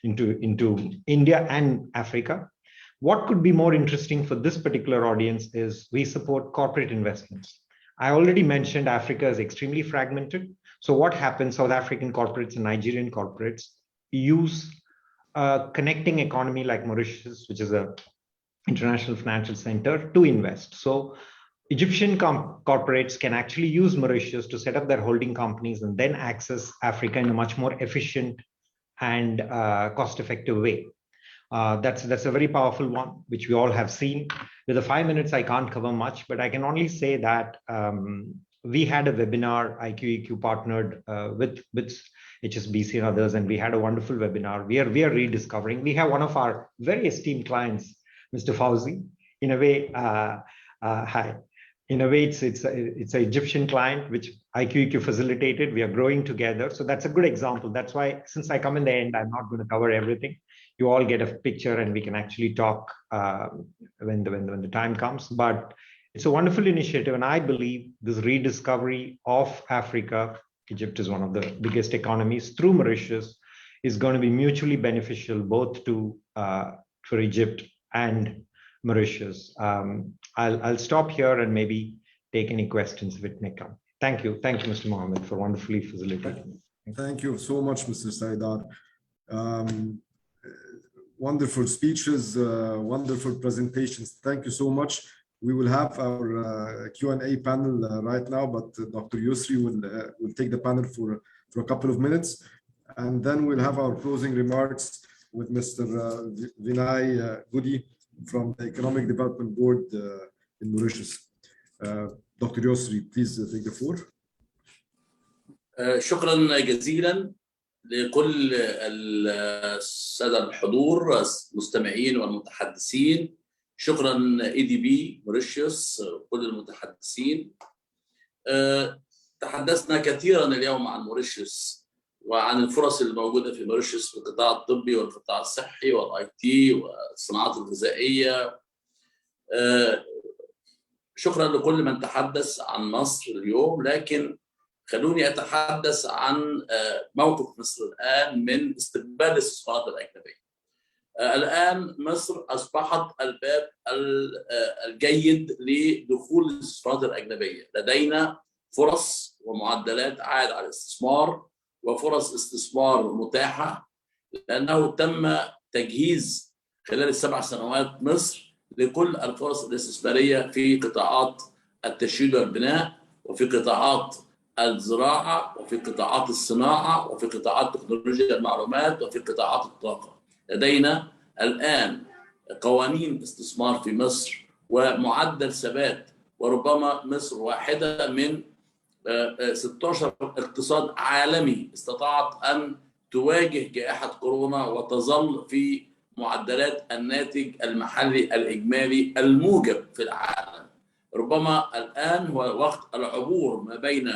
into India and Africa. What could be more interesting for this particular audience is we support corporate investments. I already mentioned Africa is extremely fragmented. So what happens, South African corporates and Nigerian corporates use a connecting economy like Mauritius, which is an international financial center, to invest. So Egyptian corporates can actually use Mauritius to set up their holding companies and then access Africa in a much more efficient and cost-effective way. That's a very powerful one, which we all have seen. With the 5 minutes, I can't cover much, but I can only say that we had a webinar, IQEQ partnered with Hsbc and others, and we had a wonderful webinar. We are rediscovering. We have one of our very esteemed clients, Mr. Fauzi. In a way, hi. In a way, it's an Egyptian client, which IQEQ facilitated. We are growing together. So that's a good example. That's why, since I come in the end, I'm not going to cover everything. You all get a picture and we can actually talk when the time comes. But it's a wonderful initiative. And I believe this rediscovery of Africa, Egypt is one of the biggest economies, through Mauritius, is going to be mutually beneficial both for Egypt and Mauritius. I'll stop here and maybe take any questions if it may come. Thank you, Mr. Mohammed, for wonderfully facilitating. Thank you so much, Mr. Saidar. Wonderful speeches, wonderful presentations. Thank you so much. We will have our Q&A panel right now, but Dr. Yusri will take the panel for a couple of minutes, and then we'll have our closing remarks with Mr. Vinay Goody from the Economic Development Board in Mauritius. Dr. Yusri, please take the floor. شكرا جزيلا لكل السادة الحضور المستمعين والمتحدثين. شكرا EDB موريشيوس كل المتحدثين. تحدثنا كثيرا اليوم عن موريشيوس وعن الفرص الموجودة في موريشيوس في القطاع الطبي والقطاع الصحي والIT والصناعات الغذائية. شكرا لكل من تحدث عن مصر اليوم، لكن خلوني أتحدث عن موقف مصر الآن من استقبال الاستثمارات الأجنبية. الآن مصر أصبحت الباب الجيد لدخول الاستثمارات الأجنبية. لدينا فرص ومعدلات عائد على الاستثمار وفرص استثمار متاحة، لأنه تم تجهيز خلال ال7 سنوات مصر لكل الفرص الاستثمارية في قطاعات التشييد والبناء، وفي قطاعات الزراعة، وفي قطاعات الصناعة، وفي قطاعات تكنولوجيا المعلومات، وفي قطاعات الطاقة. لدينا الآن قوانين استثمار في مصر ومعدل ثبات، وربما مصر واحدة من 16 اقتصاد عالمي استطاعت أن تواجه جائحة كورونا وتظل في معدلات الناتج المحلي الإجمالي الموجب في العالم. ربما الآن هو وقت العبور ما بين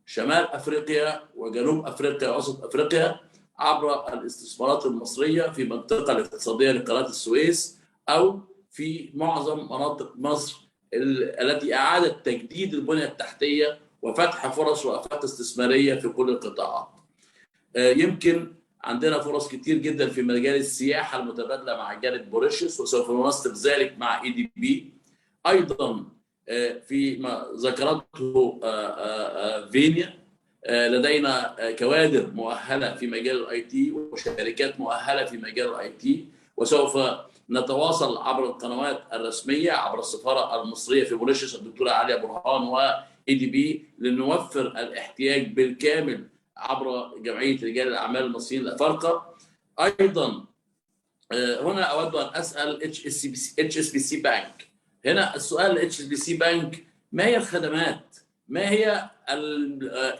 شمال أفريقيا وجنوب أفريقيا ووسط أفريقيا عبر الاستثمارات المصرية في المنطقة الاقتصادية لقناة السويس، أو في معظم مناطق مصر التي أعادت تجديد البنية التحتية وفتح فرص وآفاق استثمارية في كل القطاعات. يمكن عندنا فرص كتير جدا في مجال السياحة المتبادلة مع جانب موريشيوس، وسوف ننسق ذلك مع EDB. أيضا فيما ذكرته فينيا، لدينا كوادر مؤهلة في مجال الIT وشركات مؤهلة في مجال الIT، وسوف نتواصل عبر القنوات الرسمية عبر السفارة المصرية في موريشيوس الدكتورة عليا برهان وEDB لنوفر الاحتياج بالكامل عبر جمعية رجال الأعمال المصريين الأفارقة. أيضا هنا أود أن أسأل Hsbc بانك. هنا السؤال Hsbc بانك، ما هي الخدمات؟ ما هي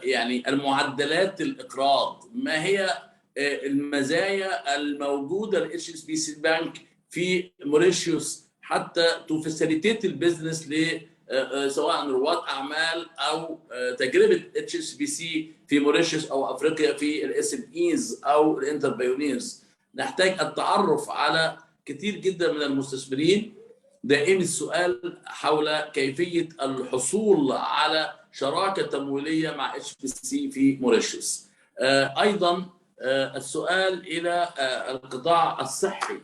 يعني المعدلات الإقراض؟ ما هي المزايا الموجودة لHsbc بانك في موريشيوس حتى تفسيليتيت البيزنس سواء رواد أعمال أو تجربة Hsbc في موريشيوس أو أفريقيا في الSMEs أو الانتربريونيرز. نحتاج التعرف على كثير جدا من المستثمرين. دائما السؤال حول كيفية الحصول على شراكة تمويلية مع Hsbc في موريشيوس. أيضا السؤال إلى القطاع الصحي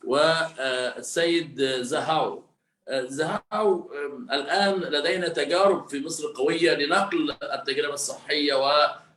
والسيد زهاو. الآن لدينا تجارب في مصر قوية لنقل التجربة الصحية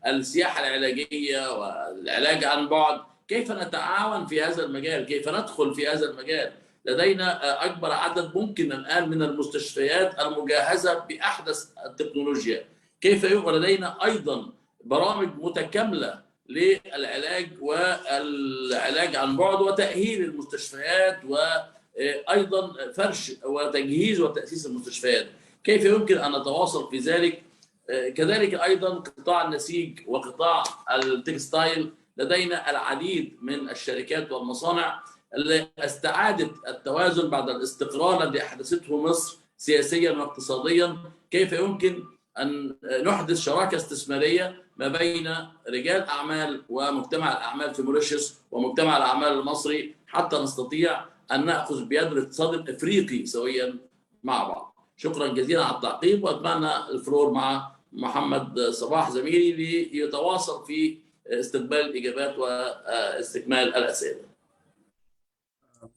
والسياحة العلاجية والعلاج عن بعد. كيف نتعاون في هذا المجال؟ كيف ندخل في هذا المجال؟ لدينا أكبر عدد ممكن الآن من المستشفيات المجهزة بأحدث التكنولوجيا. كيف يبقى لدينا أيضا برامج متكاملة للعلاج والعلاج عن بعد وتأهيل المستشفيات وأيضا فرش وتجهيز وتأسيس المستشفيات. كيف يمكن أن نتواصل في ذلك؟ كذلك أيضا قطاع النسيج وقطاع التكستايل، لدينا العديد من الشركات والمصانع اللي استعادت التوازن بعد الاستقرار الذي أحدثته مصر سياسيا واقتصاديا. كيف يمكن أن نحدث شراكة استثمارية ما بين رجال أعمال ومجتمع الأعمال في موريشيوس ومجتمع الأعمال المصري حتى نستطيع أن نأخذ بيد الاقتصاد الإفريقي سويا مع بعض. شكرا جزيلا على التعقيب، وأتمنى الفلور مع محمد صباح زميلي ليتواصل في استقبال الإجابات واستكمال الأسئلة.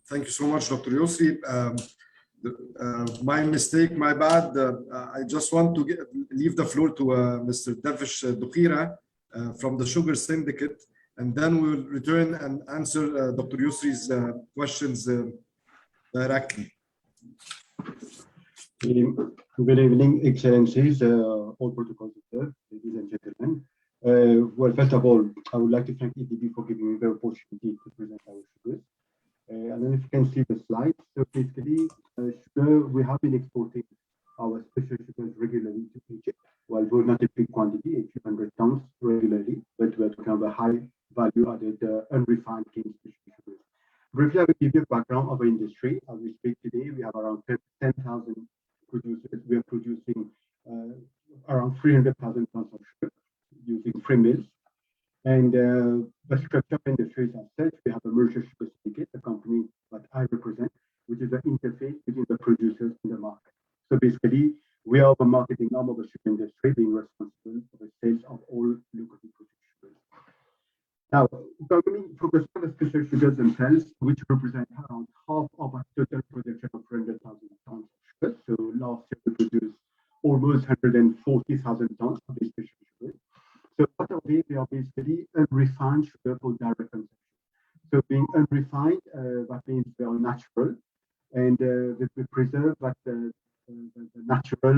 Thank you so much, Dr. Yusri. My mistake, my bad. I just want to leave the floor to Mr. Dervish Dukhira from the Sugar Syndicate, and then we will return and answer Dr. Yusri's questions directly. Good evening, Excellencies, all protocols observed, ladies and gentlemen. Well, first of all, I would like to thank EDB for giving me the opportunity to present our sugars. And then if you can see the slides, so basically, sugar, we have been exporting our special sugars regularly to Egypt, although not a big quantity, a few hundred tons regularly, but we're talking about high value added unrefined cane special sugars. Briefly, I will give you a background of our industry. As we speak today, we have around 10,000 producers. We are producing around 300,000 tons of sugar using free mills. And the structure of industries as such, we have a Mauritius Sugar Syndicate, a company that I represent, which is the interface between the producers and the market. So basically, we are the marketing arm of the sugar industry, being responsible for the sales of all locally produced sugars. Now, focusing on the special sugars themselves, which represent around half of our total production of 300,000 tons of sugar. So last year we produced almost 140,000 tons of these special sugars. So what are they? They are basically unrefined sugar for direct consumption. So being unrefined, that means they are natural, and they preserve that the natural,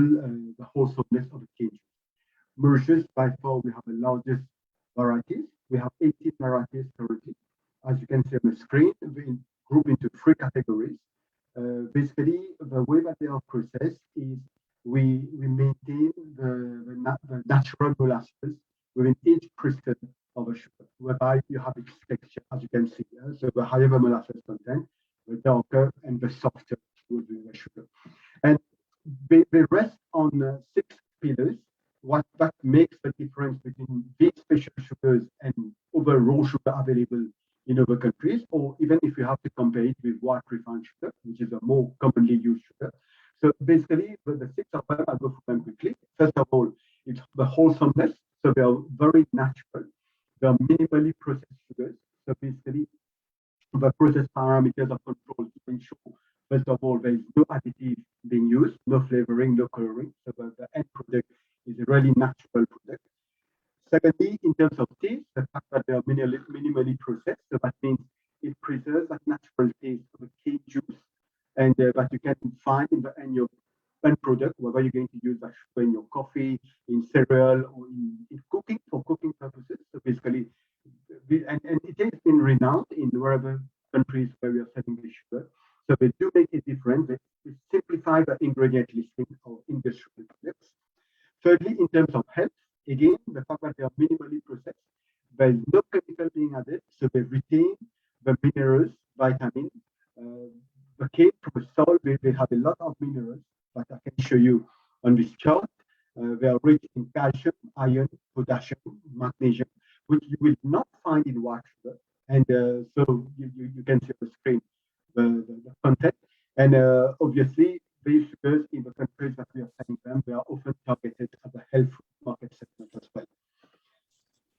the wholesomeness of the cane juice. Mauritius, by far, we have the largest varieties. We have 18 varieties currently. As you can see on the screen, we group into 3 categories. Basically, the way that they are processed is we maintain the natural molasses within each crystal of a sugar, whereby you have its texture, as you can see. So the higher the molasses content, the darker and the softer will be the sugar. And they rest on 6 pillars. What that makes the difference between these special sugars and other raw sugar available in other countries, or even if you have to compare it with white refined sugar, which is a more commonly used sugar. So basically, the 6 of them, I'll go through them quickly. First of all, it's the wholesomeness. So they are very natural. They are minimally processed sugars. So basically, the process parameters are controlled to ensure, first of all, there is no additive being used, no flavoring, no coloring. So the end product is a really natural product. Secondly, in terms of taste, the fact that they are minimally processed, so that means it preserves that natural taste of a cane juice, and that you can find in the end product, whether you're going to use that sugar in your coffee, in cereal, or in cooking, for cooking purposes. So basically, and it has been renowned in wherever countries where we are selling the sugar. So they do make a difference. They simplify the ingredient listing of industrial products. Thirdly, in terms of health, again, the fact that they are minimally processed, there is no chemical being added, so they retain the minerals, vitamins. The cane from the soil, they have a lot of minerals, but I can show you on this chart. They are rich in calcium, iron, potassium, magnesium, which you will not find in white sugar. And so you can see on the screen the content. And obviously, these sugars in the countries that we are selling them, they are often targeted at the health market segment as well.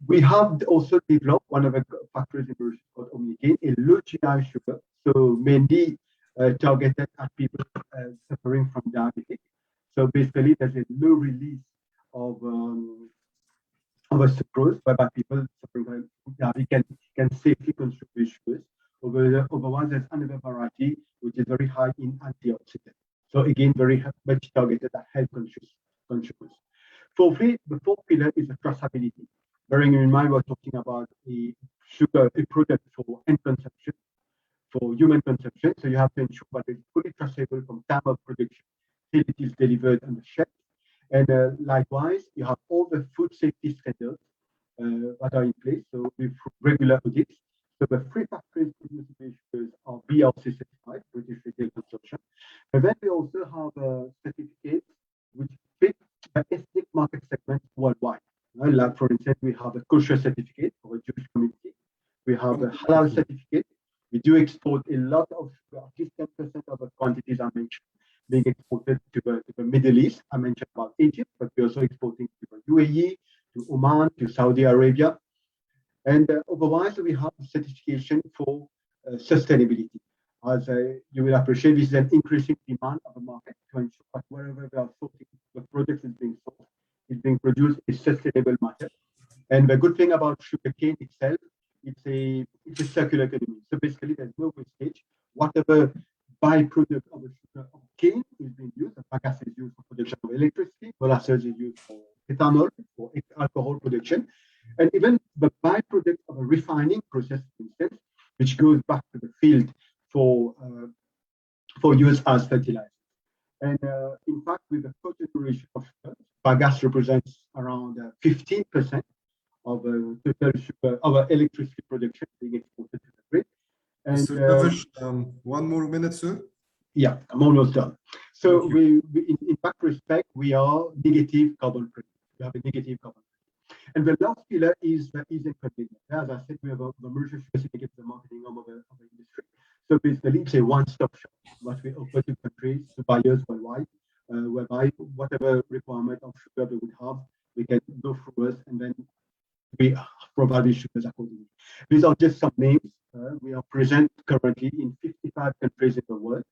We have also developed one of the factories in Mauritius called Omnigane, a low GI sugar, so mainly targeted at people suffering from diabetes. So basically, there's a low release of a sucrose, whereby people suffering from diabetes can safely consume these sugars. Otherwise, there's another variety which is very high in antioxidants. So again, very much targeted at health-conscious consumers. Fourthly, the fourth pillar is the traceability. Bearing in mind, we're talking about a product for end consumption, for human consumption. So you have to ensure that it's fully traceable from time of production till it is delivered on the shelf. And likewise, you have all the food safety standards that are in place. So with regular audits. So the 3 factories producing sugars are BRC certified, British Retail Consortium. And then we also have certificates which fit the ethnic market segment worldwide. Like for instance, we have a kosher certificate for a Jewish community. We have a halal certificate. We do export a lot of sugar, at least 10% of the quantities I mentioned being exported to the Middle East. I mentioned about Egypt, but we're also exporting to the UAE, to Oman, to Saudi Arabia. And otherwise, we have certification for sustainability. As you will appreciate, this is an increasing demand of the market to ensure that wherever we are sourcing, the product is being sourced, is being produced in sustainable manner. And the good thing about sugarcane itself, it's a circular economy. So basically, there's no wastage. Whatever byproduct of the sugar of cane is being used, the bagasse is used for production of electricity, molasses is used for ethanol, for alcohol production, and even the byproduct of a refining process, for instance, which goes back to the field for use as fertilizer. And in fact, with the total duration of sugar, bagasse represents around 15% of total sugar, our electricity production being exported to the grid. And Mr. Devish, 1 more minute, sir. Yeah, I'm almost done. So we in that respect, we are negative carbon print. We have a negative carbon print. And the last pillar is inconvenience. As I said, we have the Mauritius Syndicate, the marketing arm of the industry. So basically, it's a one-stop shop that we offer to countries, to buyers worldwide, whereby whatever requirement of sugar they would have, we can go through us and then we provide these sugars accordingly. These are just some names. We are present currently in 55 countries in the world.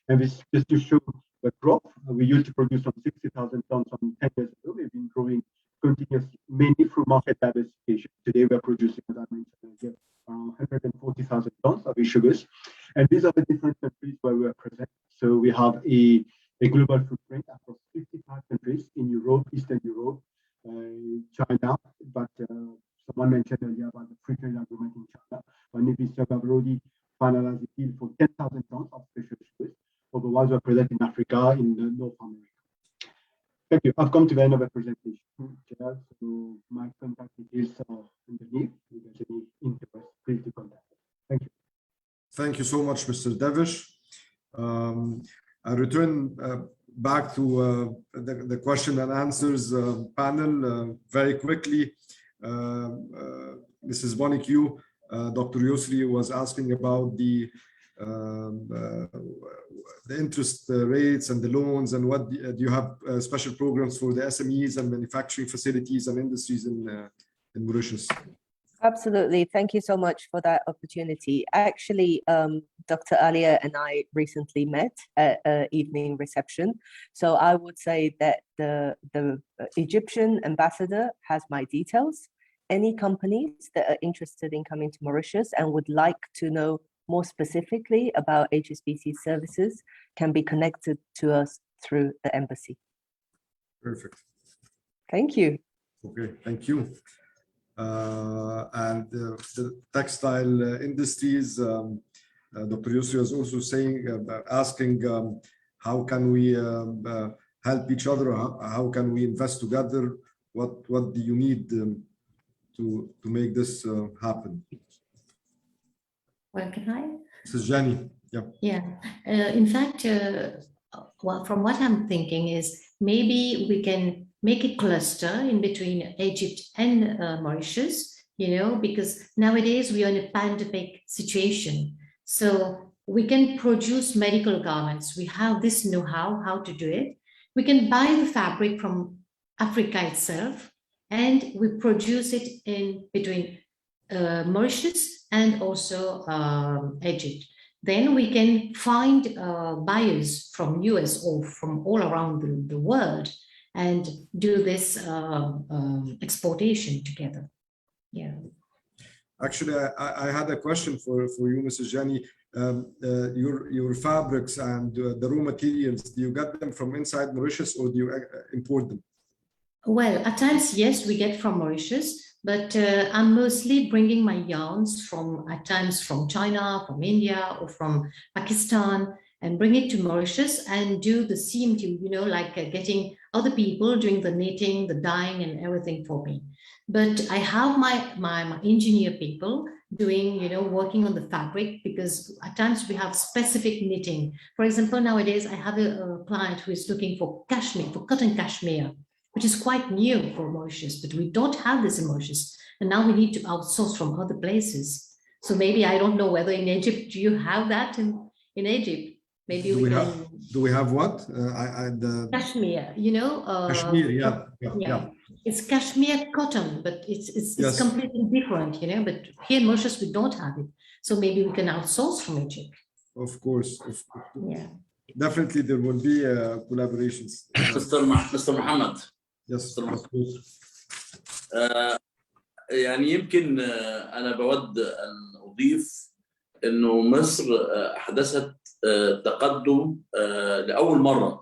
And this just to show the growth. We used to produce some 60,000 tons some 10 years ago. We've been growing continuously, mainly through market diversification. Today, we're producing, as I mentioned, around 140,000 tons of sugars. And these are the different countries where we are present. So we have a global footprint across 55 countries in Europe, Eastern Europe, China, but someone mentioned earlier about the free trade agreement in China. Maybe have already finalized a deal for 10,000 tons of special sugars. Otherwise, we're present in Africa, in North America. Thank you. I've come to the end of the presentation. So my contact details are underneath. If there's any interest, please do contact us. Thank you. Thank you so much, Mr. Devish. I return back to the question and answers panel very quickly. Mrs. Bonique, Dr. Yusri was asking about the interest rates and the loans, and what do you have special programs for the SMEs and manufacturing facilities and industries in Mauritius? Absolutely. Thank you so much for that opportunity. Actually, Dr. Alia and I recently met at an evening reception. So I would say that the Egyptian ambassador has my details. Any companies that are interested in coming to Mauritius and would like to know more specifically about Hsbc services can be connected to us through the embassy. Perfect. Thank you. Okay, thank you. And the textile industries, Dr. Yusri was also saying, asking how can we help each other? How can we invest together? What do you need to make this happen? Well, can I? This is Jenny. Yeah. Yeah. In fact, well, from what I'm thinking is maybe we can make a cluster in between Egypt and Mauritius, because nowadays we are in a pandemic situation. So we can produce medical garments. We have this know-how, how to do it. We can buy the fabric from Africa itself, and we produce it in between Mauritius and also Egypt. Then we can find buyers from US or from all around the world and do this exportation together. Yeah. Actually, I had a question for you, Mrs. Jenny. Your fabrics and the raw materials, do you get them from inside Mauritius or do you import them? Well, at times, yes, we get from Mauritius, but I'm mostly bringing my yarns at times from China, from India, or from Pakistan, and bring it to Mauritius and do the CMT, like getting other people doing the knitting, the dyeing, and everything for me. But I have my engineer people doing, working on the fabric, because at times we have specific knitting. For example, nowadays I have a client who is looking for cashmere, for cotton cashmere, which is quite new for Mauritius, but we don't have this in Mauritius. And now we need to outsource from other places. So maybe, I don't know whether in Egypt, do you have that in Egypt? Maybe do we have what? Kashmir, you know. Kashmir, yeah. It's Kashmir cotton, but it's completely different, you know. But here in Mauritius, we don't have it. So maybe we can outsource from Egypt. Of course. Yeah. Definitely there will be collaborations. Mr. Muhammad. Yes. يعني يمكن أنا بود أن أضيف إنه مصر أحدثت تقدم لأول مرة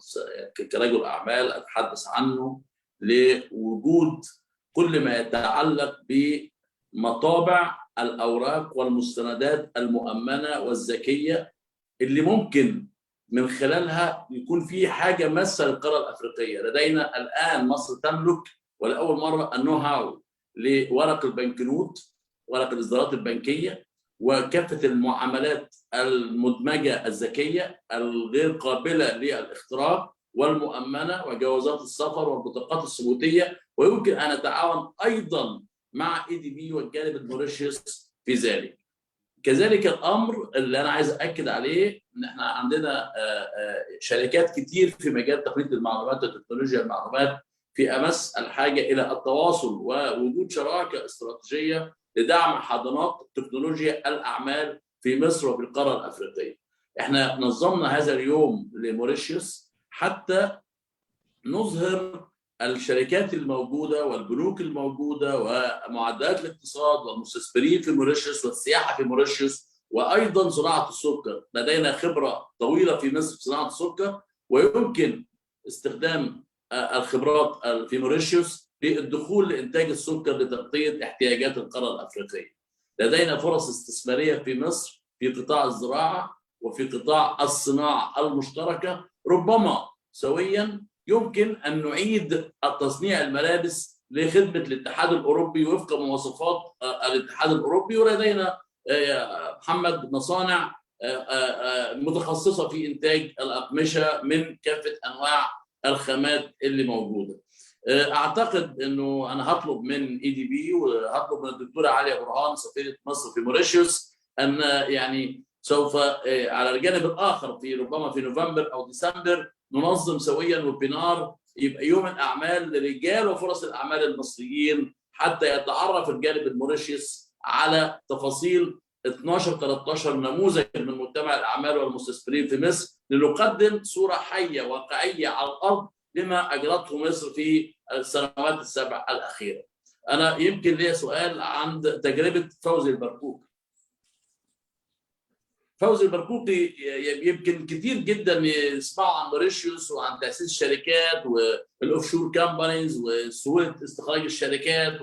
كرجل أعمال أتحدث عنه لوجود كل ما يتعلق بمطابع الأوراق والمستندات المؤمنة والذكية اللي ممكن من خلالها يكون في حاجة ماسة للقارة الأفريقية. لدينا الآن مصر تملك ولأول مرة النو هاو لورق البنكنوت، ورق الإصدارات البنكية، وكافة المعاملات المدمجة الذكية الغير قابلة للاختراق والمؤمنة وجوازات السفر والبطاقات الثبوتية، ويمكن أن نتعاون أيضا مع EDB والجانب الموريشيوس في ذلك. كذلك الأمر اللي أنا عايز أكد عليه إن إحنا عندنا شركات كتير في مجال تقنية المعلومات وتكنولوجيا المعلومات في أمس الحاجة إلى التواصل ووجود شراكة استراتيجية لدعم حاضنات تكنولوجيا الأعمال في مصر وفي القارة الأفريقية. إحنا نظمنا هذا اليوم لموريشيوس حتى نظهر الشركات الموجودة والبنوك الموجودة ومعدلات الاقتصاد والمستثمرين في موريشيوس والسياحة في موريشيوس، وأيضا صناعة السكر. لدينا خبرة طويلة في مصر في صناعة السكر، ويمكن استخدام الخبرات في موريشيوس للدخول لإنتاج السكر لتغطية احتياجات القارة الأفريقية. لدينا فرص استثمارية في مصر في قطاع الزراعة وفي قطاع الصناعة المشتركة. ربما سويا يمكن أن نعيد التصنيع الملابس لخدمة الاتحاد الأوروبي وفق مواصفات الاتحاد الأوروبي، ولدينا محمد مصانع متخصصة في إنتاج الأقمشة من كافة أنواع الخامات اللي موجودة. أعتقد أنه أنا هطلب من EDB وهطلب من الدكتورة عليا برهان سفيرة مصر في موريشيوس أن يعني سوف على الجانب الآخر في ربما في نوفمبر أو ديسمبر ننظم سويا ويبينار يبقى يوم الأعمال لرجال وفرص الأعمال المصريين حتى يتعرف الجانب الموريشيوس على تفاصيل 12-13 نموذج من مجتمع الأعمال والمستثمرين في مصر لنقدم صورة حية واقعية على الأرض لما أجرته مصر في السنوات السبع الأخيرة. أنا يمكن لي سؤال عن تجربة فوزي البركوكي. فوزي البركوكي يمكن كثير جدا يسمعوا عن موريشيوس وعن تأسيس الشركات والأوفشور كامبانيز وسهولة استخراج الشركات،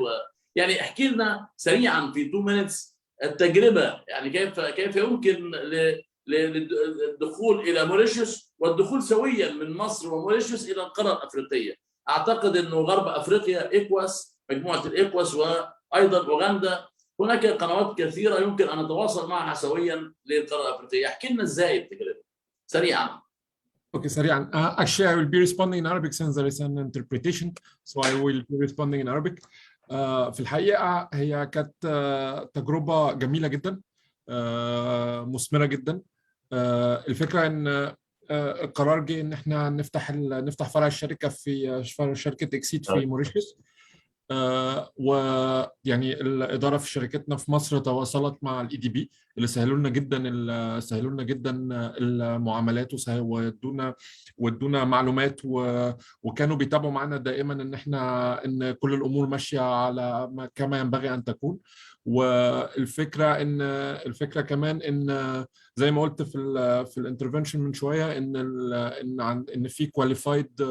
يعني احكي لنا سريعا في 2 minutes التجربة، يعني كيف يمكن للدخول إلى موريشيوس والدخول سويا من مصر وموريشيوس إلى القارة الأفريقية. أعتقد أنه غرب أفريقيا إيكواس، مجموعة الإيكواس وأيضا أوغندا، هناك قنوات كثيرة يمكن أن نتواصل معها سويا للقارة الأفريقية. احكي لنا إزاي التجربة سريعا. Okay, سريعا. Actually, I will be responding in Arabic since there is an interpretation, so I will be responding in Arabic. في الحقيقة هي كانت تجربة جميلة جدا، مثمرة جدا. الفكرة إن القرار جه إن إحنا نفتح فرع الشركة في شركة إكسيد في موريشيوس، ويعني الإدارة في شركتنا في مصر تواصلت مع EDB اللي سهلوا لنا جدا المعاملات وادونا معلومات، وكانوا بيتابعوا معنا دائما ان كل الامور ماشيه على كما ينبغي ان تكون. والفكره كمان ان زي ما قلت في الانترفنشن من شويه ان في كواليفايد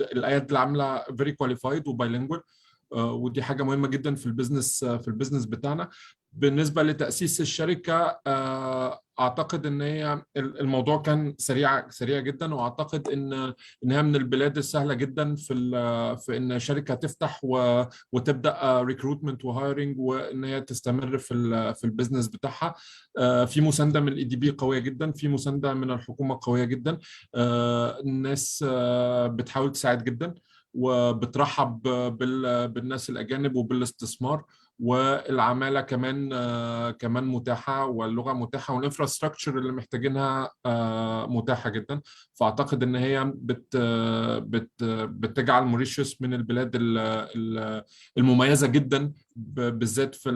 الايات اللي عامله فيري كواليفايد وبايلينجوال، ودي حاجه مهمه جدا في البيزنس بتاعنا. بالنسبه لتاسيس الشركه اعتقد ان هي الموضوع كان سريع جدا، واعتقد انها من البلاد السهله جدا في ان شركه تفتح وتبدا ريكروتمنت وهايرنج وان هي تستمر في البيزنس بتاعها. في مسانده من EDB قويه جدا، في مسانده من الحكومه قويه جدا، الناس بتحاول تساعد جدا وبترحب بالناس الأجانب وبالاستثمار، والعماله كمان متاحه، واللغه متاحه، والانفراستراكشر اللي محتاجينها متاحه جدا. فاعتقد ان هي بتجعل موريشيوس من البلاد المميزه جدا بالذات في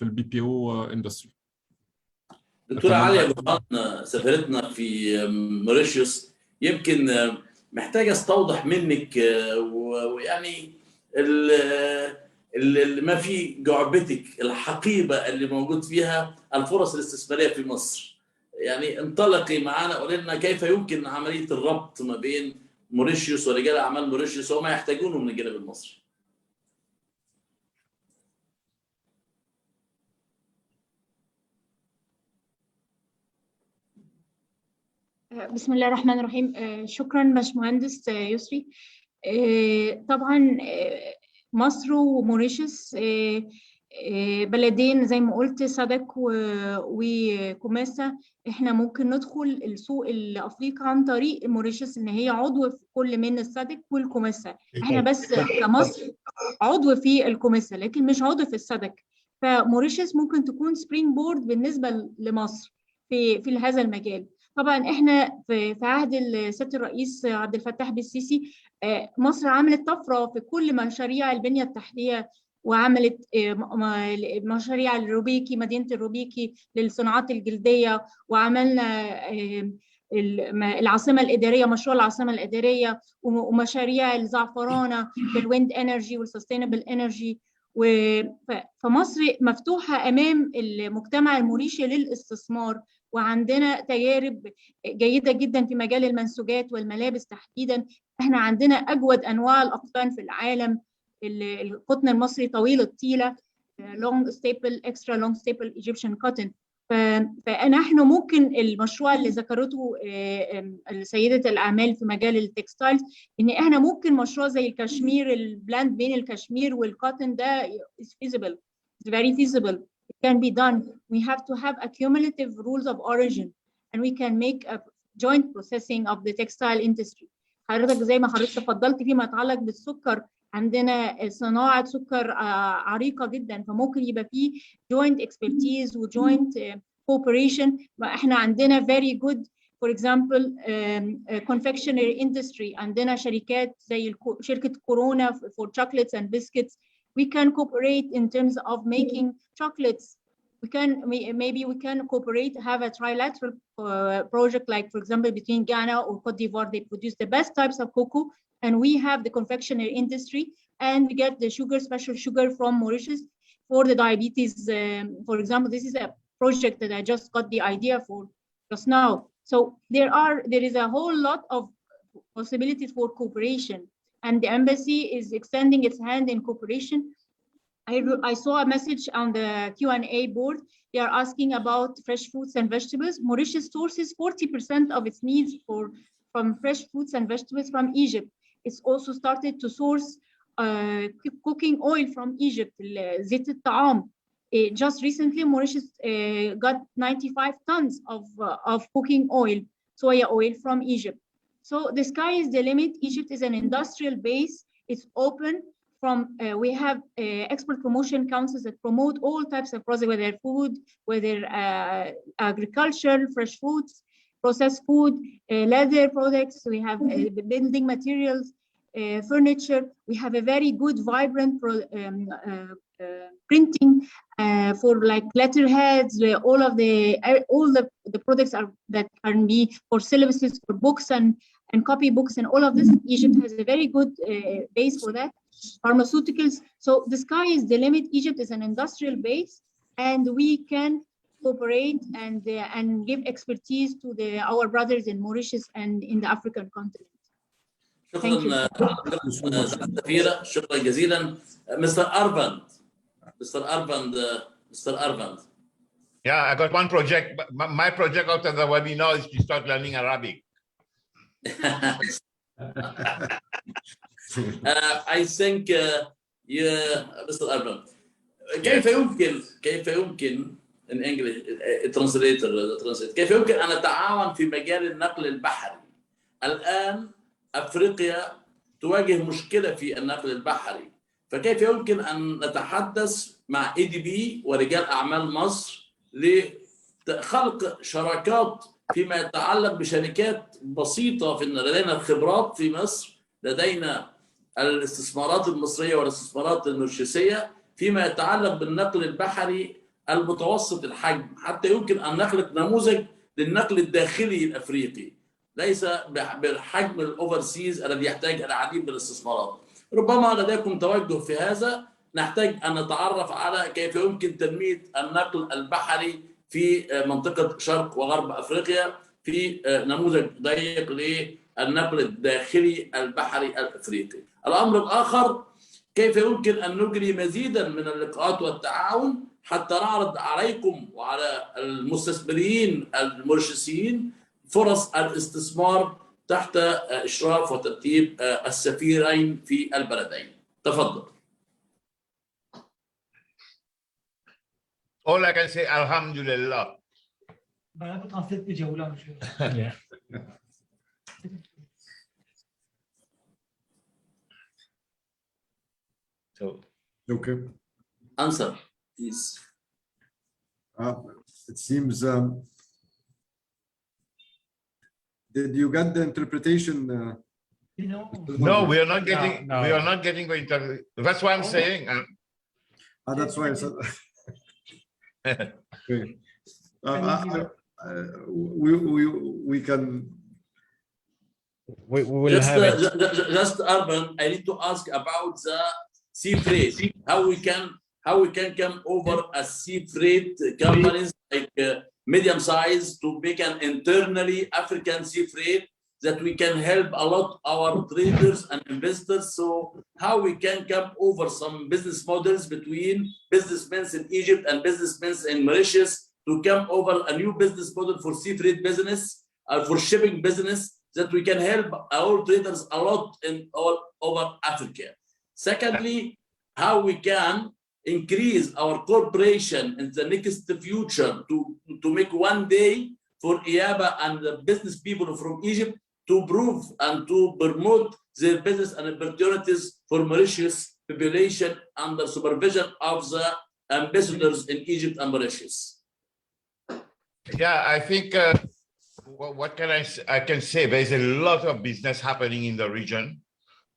البي بي او اندستري. دكتورة عليا برهان سفرتنا في موريشيوس، يمكن محتاج استوضح منك ويعني ما في جعبتك الحقيبة اللي موجود فيها الفرص الاستثمارية في مصر. يعني انطلقي معنا، قولي لنا كيف يمكن عملية الربط ما بين موريشيوس ورجال أعمال موريشيوس وما يحتاجونه من الجانب المصري. بسم الله الرحمن الرحيم. شكرا باشمهندس يسري. طبعا مصر وموريشيوس بلدين زي ما قلت، سادك وكوماسا. احنا ممكن ندخل السوق الافريقي عن طريق موريشيوس، ان هي عضو في كل من السادك والكوماسا. احنا بس كمصر عضو في الكوماسا لكن مش عضو في السادك، فموريشيوس ممكن تكون سبرينج بورد بالنسبه لمصر في هذا المجال. طبعا احنا في عهد سياده الرئيس عبد الفتاح السيسي مصر عملت طفره في كل مشاريع البنيه التحتيه، وعملت مشاريع الروبيكي، مدينه الروبيكي للصناعات الجلديه، وعملنا العاصمه الاداريه، مشروع العاصمه الاداريه، ومشاريع الزعفرانه بالويند انرجي والسستينبل انرجي. فمصر مفتوحه امام المجتمع الموريشي للاستثمار، وعندنا تجارب جيدة جدا في مجال المنسوجات والملابس تحديدا. احنا عندنا أجود أنواع الأقطان في العالم. القطن المصري طويل الطيلة، long staple extra long staple Egyptian cotton. فنحن ممكن المشروع اللي ذكرته سيدة الأعمال في مجال التكستايلز، إن احنا ممكن مشروع زي الكشمير، البلاند بين الكشمير والكوتن ده is feasible, it's very feasible. It can be done. We have to have accumulative rules of origin, and we can make a joint processing of the textile industry. حضرتك زي ما حضرتك تفضلت فيما يتعلق بالسكر، عندنا صناعة سكر عريقة جدا، فممكن يبقى فيه joint expertise و joint cooperation. احنا عندنا very good for example confectionery industry. عندنا شركات زي شركة كورونا for chocolates and biscuits. We can cooperate in terms of making chocolates. Maybe we can cooperate, have a trilateral project, like for example between Ghana or Cote d'Ivoire. They produce the best types of cocoa, and we have the confectionery industry, and we get the sugar, special sugar from Mauritius for the diabetes. For example, this is a project that I just got the idea for just now. So there is a whole lot of possibilities for cooperation, and the embassy is extending its hand in cooperation. I saw a message on the Q&A board. They are asking about fresh fruits and vegetables. Mauritius sources 40% of its needs from fresh fruits and vegetables from Egypt. It's also started to source cooking oil from Egypt, زيت الطعام. Just recently, Mauritius got 95 tons of cooking oil, soya oil from Egypt. So the sky is the limit. Egypt is an industrial base. It's open. We have export promotion councils that promote all types of products, whether food, whether agriculture, fresh foods, processed food, leather products. We have building materials, furniture. We have a very good, vibrant printing for like letterheads. All the products that can be for syllabuses, for books and copybooks and all of this. Egypt has a very good base for that. Pharmaceuticals. So the sky is the limit. Egypt is an industrial base, and we can cooperate and give expertise to our brothers in Mauritius and in the African continent. شكرا سفيرة، شكرا جزيلا. Mr. Arvand. Yeah, I got one project. My project out of the webinar is to start learning Arabic. I think Mr. Arvand, كيف يمكن in English translator كيف يمكن أن نتعاون في مجال النقل البحري؟ الآن أفريقيا تواجه مشكلة في النقل البحري، فكيف يمكن أن نتحدث مع EDB ورجال أعمال مصر لخلق شراكات فيما يتعلق بشركات بسيطة. في لدينا الخبرات في مصر، لدينا الاستثمارات المصرية والاستثمارات الموريشيسية فيما يتعلق بالنقل البحري المتوسط الحجم، حتى يمكن أن نخلق نموذج للنقل الداخلي الأفريقي ليس بالحجم الأوفرسيز الذي يحتاج إلى العديد من الاستثمارات. ربما لديكم توجه في هذا، نحتاج أن نتعرف على كيف يمكن تنمية النقل البحري في منطقة شرق وغرب أفريقيا في نموذج ضيق للنقل الداخلي البحري الأفريقي. الأمر الآخر، كيف يمكن أن نجري مزيدا من اللقاءات والتعاون حتى نعرض عليكم وعلى المستثمرين الموريشيسيين فرص الاستثمار تحت إشراف وترتيب السفيرين في البلدين. تفضل. All I can say, Alhamdulillah. So, okay. Answer, please. It seems. Did you get the interpretation? No, we are not getting. No. We are not getting the interpretation. That's what I'm saying. That's why I said. Okay. We can. We will have it. Just Urban, I need to ask about the sea freight. How we can come over a sea freight companies like medium size to make an internally African sea freight that we can help a lot our traders and investors. So how we can come over some business models between businessmen in Egypt and businessmen in Mauritius to come over a new business model for sea freight business, for shipping business, that we can help our traders a lot in all over Africa. Secondly, how we can increase our cooperation in the next future to make one day for EABA and the business people from Egypt to prove and to promote their business and opportunities for Mauritius population under supervision of the ambassadors in Egypt and Mauritius. Yeah, I think what can I can say, there's a lot of business happening in the region,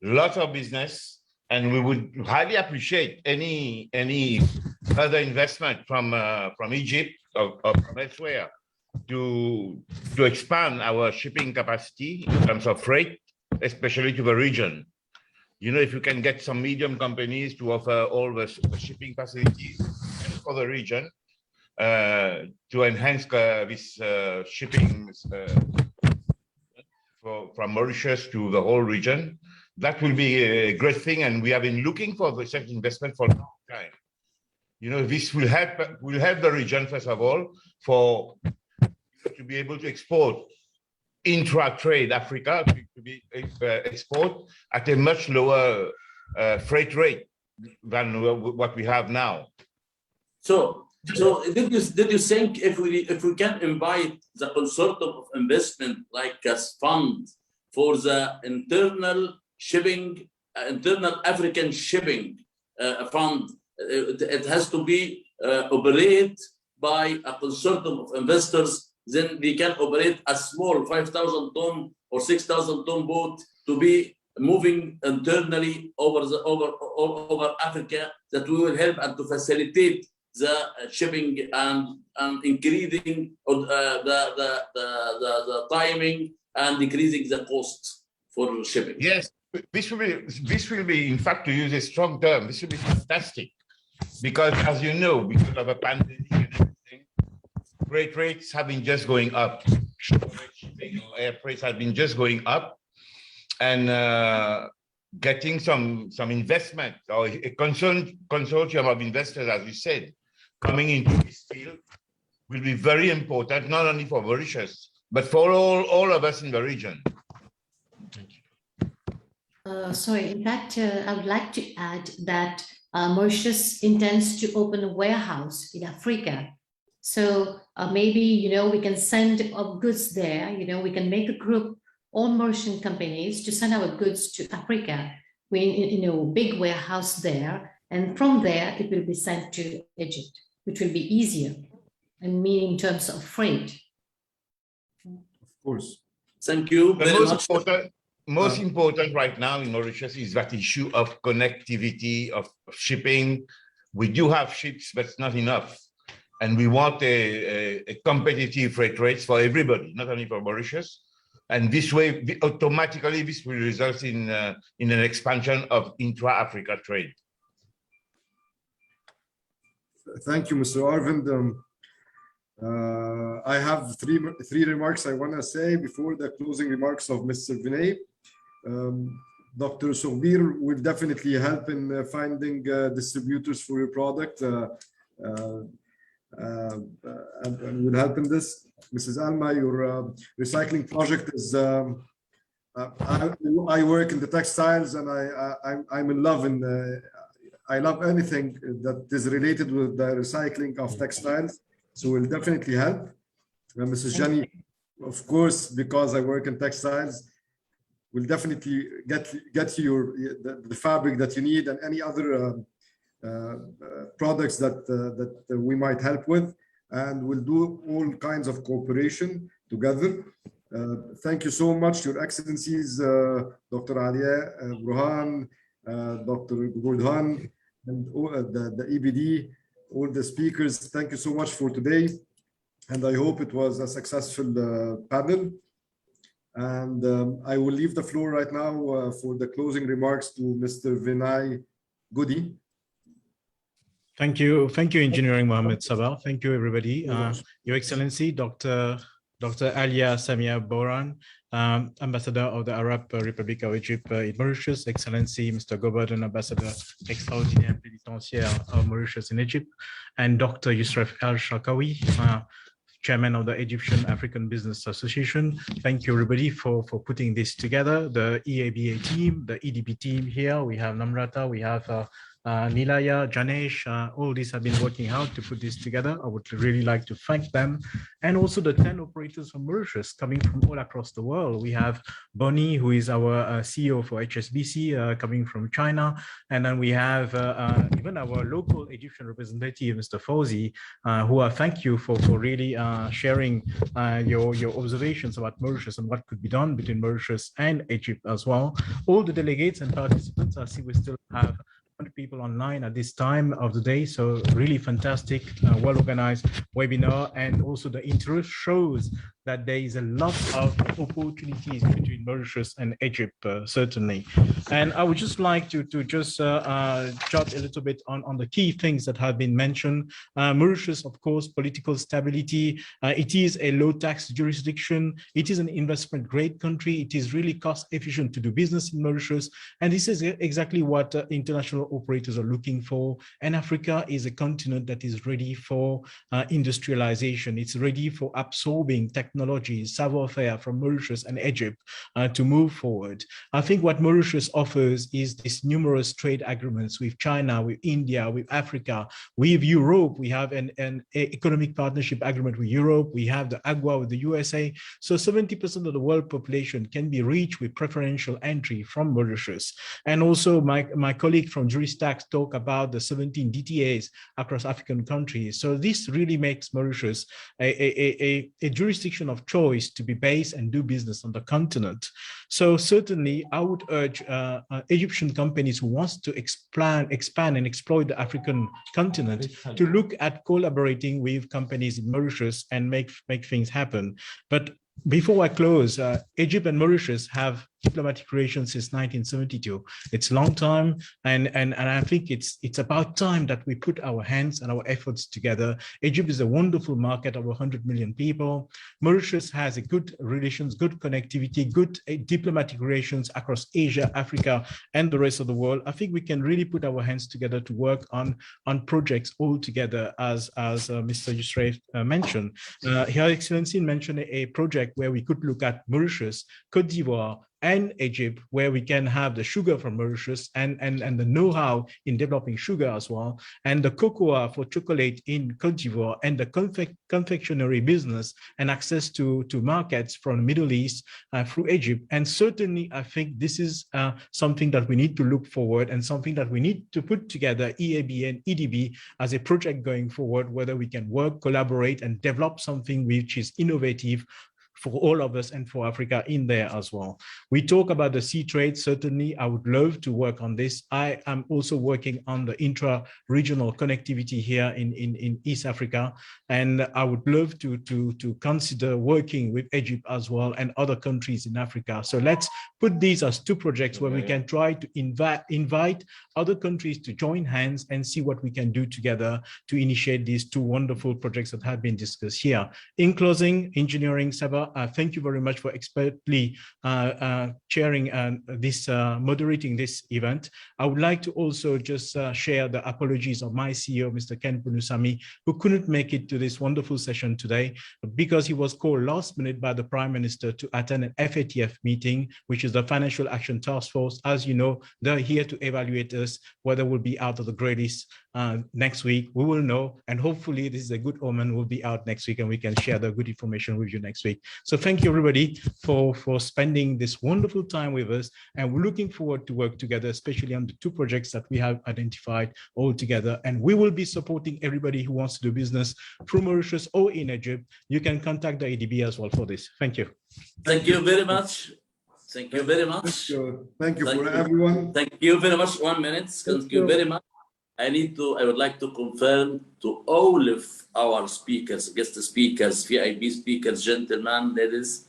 lots of business, and we would highly appreciate any further investment from Egypt or from elsewhere to expand our shipping capacity in terms of freight, especially to the region. You know, if you can get some medium companies to offer all the shipping facilities for the region to enhance this shipping from Mauritius to the whole region, that will be a great thing. And we have been looking for such investment for a long time. You know, this will help the region, first of all, to be able to export intra-trade Africa, to be export at a much lower freight rate than what we have now. So did you think if we can invite the consortium of investment like a fund for the internal shipping, internal African shipping fund, it has to be operated by a consortium of investors, then we can operate a small 5,000 ton or 6,000 ton boat to be moving internally over Africa, that we will help and to facilitate the shipping and increasing the timing and decreasing the cost for shipping. Yes, this will be, in fact, to use a strong term, this will be fantastic, because as you know, because of a pandemic and everything, freight rates have been just going up. Air freights have been just going up, and getting some investment or a consortium of investors, as you said, coming into this field will be very important, not only for Mauritius, but for all of us in the region. Sorry, in fact, I would like to add that Mauritius intends to open a warehouse in Africa. So maybe, we can send our goods there, we can make a group, all Mauritian companies, to send our goods to Africa. We, big warehouse there, And from there, it will be sent to Egypt, which will be easier and mean in terms of freight. Of course. Thank you The very much. most important right now in Mauritius is that issue of connectivity, of shipping. We do have ships, but it's not enough. And we want a competitive freight rates for everybody, not only for Mauritius. And this way, automatically, this will result in an expansion of intra-Africa trade. Thank you, Mr. Arvind. I have three remarks I want to say before the closing remarks of Mr. Vinay. Dr. Sougbir will definitely help in finding distributors for your product and will help in this. Mrs. Alma, your recycling project is, I work in the textiles and I'm in love in, I love anything that is related with the recycling of textiles. So we'll definitely help. And Mrs. Jani, of course, because I work in textiles, will definitely get you the fabric that you need and any other products that we might help with, and we'll do all kinds of cooperation together. Thank you so much, Your Excellencies, Dr. Alia, Burhan, Dr. Gurdhan, and the EBD, all the speakers. Thank you so much for today, and I hope it was a successful panel. And I will leave the floor right now for the closing remarks to Mr. Vinay Goody. Thank you, Engineering Mohammed Sabah. Thank you, everybody. Your Excellency, Dr. Alia Samia Boran, Ambassador of the Arab Republic of Egypt in Mauritius, Excellency Mr. Gobardon, Ambassador Extraordinaire Plénipotentiaire of Mauritius in Egypt, and Dr. Yusref El-Sharkawi, Chairman of the Egyptian African Business Association. Thank you, everybody, for putting this together. The EABA team, the EDB team here, we have Namrata, we have Nilaya, Janesh, all these have been working hard to put this together. I would really like to thank them. And also the 10 operators from Mauritius coming from all across the world. We have Bonnie, who is our CEO for Hsbc, coming from China. And then we have even our local Egyptian representative, Mr. Fauzi, who I thank you for really sharing your observations about Mauritius and what could be done between Mauritius and Egypt as well. All the delegates and participants, I see we still have people online at this time of the day, so really fantastic, well-organized webinar, and also the interest shows that there is a lot of opportunities between Mauritius and Egypt, certainly. And I would just like to just jot a little bit on the key things that have been mentioned. Mauritius, of course, political stability. It is a low-tax jurisdiction. It is an investment-grade country. It is really cost-efficient to do business in Mauritius. And this is exactly what international operators are looking for. And Africa is a continent that is ready for industrialization. It's ready for absorbing technology, savoir-faire from Mauritius and Egypt to move forward. I think what Mauritius offers is these numerous trade agreements with China, with India, with Africa, with Europe. We have an economic partnership agreement with Europe. We have the AGUA with the USA. So 70% of the world population can be reached with preferential entry from Mauritius. And also my colleague from Tertiary Stacks talk about the 17 DTAs across African countries. So this really makes Mauritius a jurisdiction of choice to be based and do business on the continent. So certainly I would urge Egyptian companies who wants to expand and exploit the African continent to look at collaborating with companies in Mauritius and make things happen. But before I close, Egypt and Mauritius have diplomatic relations since 1972. It's a long time, and I think it's about time that we put our hands and our efforts together. Egypt is a wonderful market of 100 million people. Mauritius has a good relations, good connectivity, good diplomatic relations across Asia, Africa, and the rest of the world. I think we can really put our hands together to work on projects all together, as Mr. Yusref mentioned. Her Excellency mentioned a project where we could look at Mauritius, Côte d'Ivoire, and Egypt, where we can have the sugar from Mauritius and the know-how in developing sugar as well, and the cocoa for chocolate in Cote d'Ivoire, and the confectionery business and access to markets from the Middle East through Egypt. And certainly, I think this is something that we need to look forward, and something that we need to put together, EABA and EDB, as a project going forward, whether we can work, collaborate, and develop something which is innovative for all of us and for Africa in there as well. We talk about the sea trade. Certainly, I would love to work on this. I am also working on the intra-regional connectivity here in East Africa, and I would love to consider working with Egypt as well and other countries in Africa. So let's put these as two projects where we can try to invite other countries to join hands and see what we can do together to initiate these two wonderful projects that have been discussed here. In closing, Engineering Sabah, thank you very much for expertly chairing moderating this event. I would like to also just share the apologies of my CEO, Mr. Ken Punusami, who couldn't make it to this wonderful session today because he was called last minute by the Prime Minister to attend an FATF meeting, which is the Financial Action Task Force. As you know, they're here to evaluate us, whether we'll be out of the grey list next week. We will know, and hopefully this is a good omen. We'll be out next week and we can share the good information with you next week. So thank you everybody for spending this wonderful time with us, and we're looking forward to work together, especially on the two projects that we have identified all together. And we will be supporting everybody who wants to do business through Mauritius or in Egypt. You can contact the EDB as well for this. Thank you. Thank you very much. Thank you very much. Thank you for everyone. Thank you very much. 1 minute. Thank you very much. I would like to confirm to all of our speakers, guest speakers, VIP speakers, gentlemen, ladies,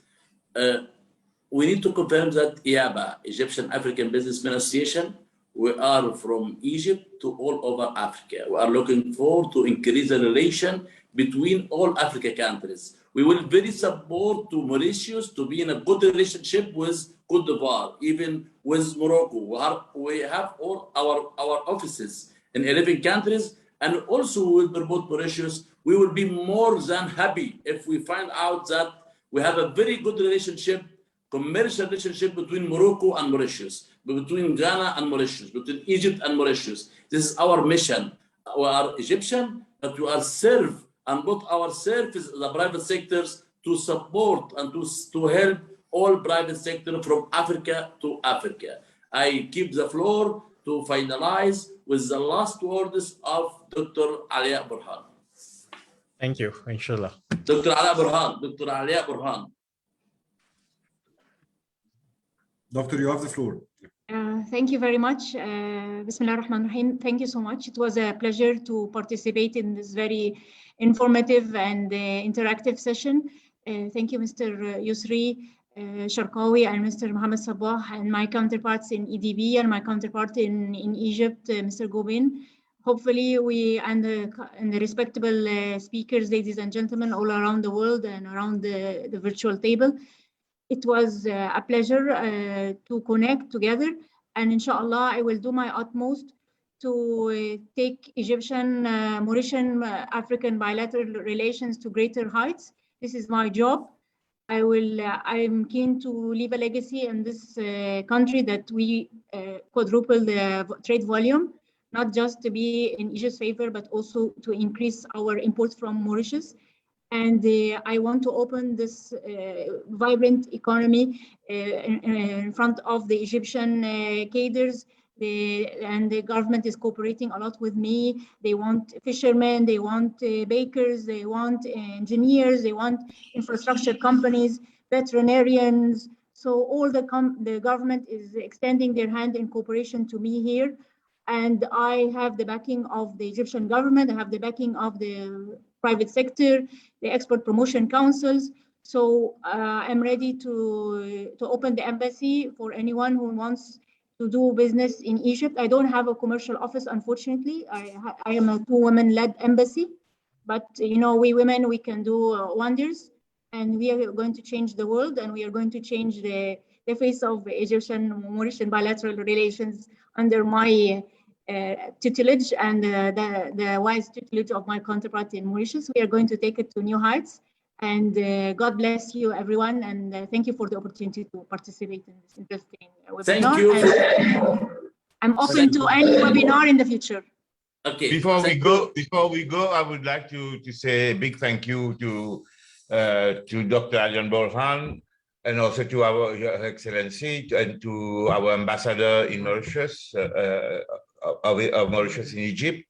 we need to confirm that EABA, Egyptian African Business Association, we are from Egypt to all over Africa. We are looking forward to increase the relation between all Africa countries. We will very support to Mauritius to be in a good relationship with Cote d'Ivoire, even with Morocco. We have all our offices in 11 countries, and also we will promote Mauritius. We will be more than happy if we find out that we have a very good relationship, commercial relationship between Morocco and Mauritius, between Ghana and Mauritius, between Egypt and Mauritius. This is our mission. We are Egyptian, but we are serve and put our service the private sectors to support and to help all private sector from Africa to Africa. I keep the floor to finalize with the last words of Dr. Alia Burhan. Thank you, inshallah. Dr. Alia Burhan, Dr. Alia Burhan. Doctor, you have the floor. Thank you very much. Bismillah ar-Rahman ar-Rahim. Thank you so much. It was a pleasure to participate in this very informative and interactive session. Thank you, Mr. Yusri Sharqawi and Mr. Mohammed Sabah, and my counterparts in EDB and my counterpart in Egypt, Mr. Gobin. Hopefully we and the respectable speakers, ladies and gentlemen, all around the world and around the virtual table. It was a pleasure to connect together, and inshallah I will do my utmost to take Egyptian, Mauritian, African bilateral relations to greater heights. This is my job. I'm keen to leave a legacy in this country that we quadruple the trade volume, not just to be in Egypt's favor, but also to increase our imports from Mauritius. And I want to open this vibrant economy in front of the Egyptian cadres. And the government is cooperating a lot with me. They want fishermen, they want bakers, they want engineers, they want infrastructure companies, veterinarians. So all the government is extending their hand in cooperation to me here. And I have the backing of the Egyptian government. I have the backing of the private sector, the export promotion councils. So I'm ready to open the embassy for anyone who wants to do business in Egypt. I don't have a commercial office, unfortunately. I am a two-women-led embassy, but you know, we women, we can do wonders, and we are going to change the world, and we are going to change the face of Egyptian-Mauritian bilateral relations under my tutelage and the wise tutelage of my counterpart in Mauritius. We are going to take it to new heights, And God bless you, everyone. And thank you for the opportunity to participate in this interesting webinar. Thank you. And I'm open to any webinar in the future. Okay. Before we go, I would like to say a big thank you to Dr. Aljan Borhan, and also to our Your Excellency and to our ambassador in Mauritius, of Mauritius in Egypt,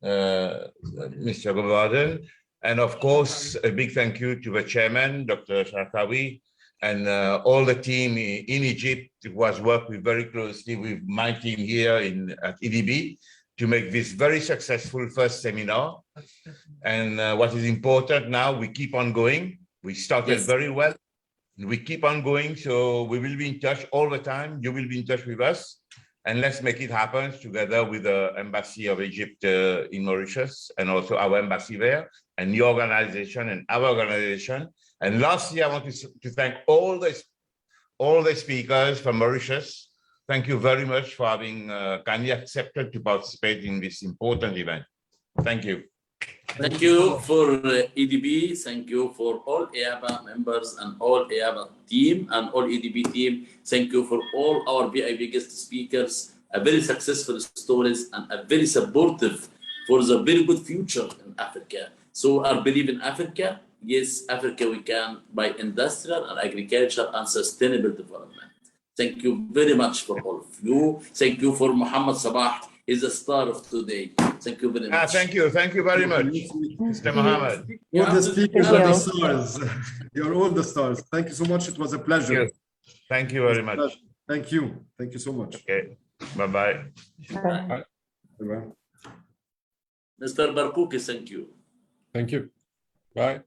Mr. Gordon. And of course, a big thank you to the chairman, Dr. Sharkawi, and all the team in Egypt who has worked very closely with my team here at EDB to make this very successful first seminar. And what is important now, we keep on going. We started very well. We keep on going, so we will be in touch all the time. You will be in touch with us. And let's make it happen together with the Embassy of Egypt in Mauritius, and also our embassy there, and your organization and our organization. And lastly, I want to thank all the speakers from Mauritius. Thank you very much for having kindly accepted to participate in this important event. Thank you. Thank you for EDB. Thank you for all EABA members and all EABA team and all EDB team. Thank you for all our VIP guest speakers, a very successful stories and a very supportive for the very good future in Africa. So I believe in Africa. Yes, Africa we can by industrial and agriculture and sustainable development. Thank you very much for all of you. Thank you for Muhammad Sabah. He's the star of today. Thank you very much. Thank you very much, Mr. Muhammad. All the speakers are the stars. You're all the stars. Thank you so much. It was a pleasure. Thank you very much. Thank you. Thank you so much. Okay. Bye-bye. Bye. Bye-bye. Mr. Barkouki, thank you. Thank you. Bye.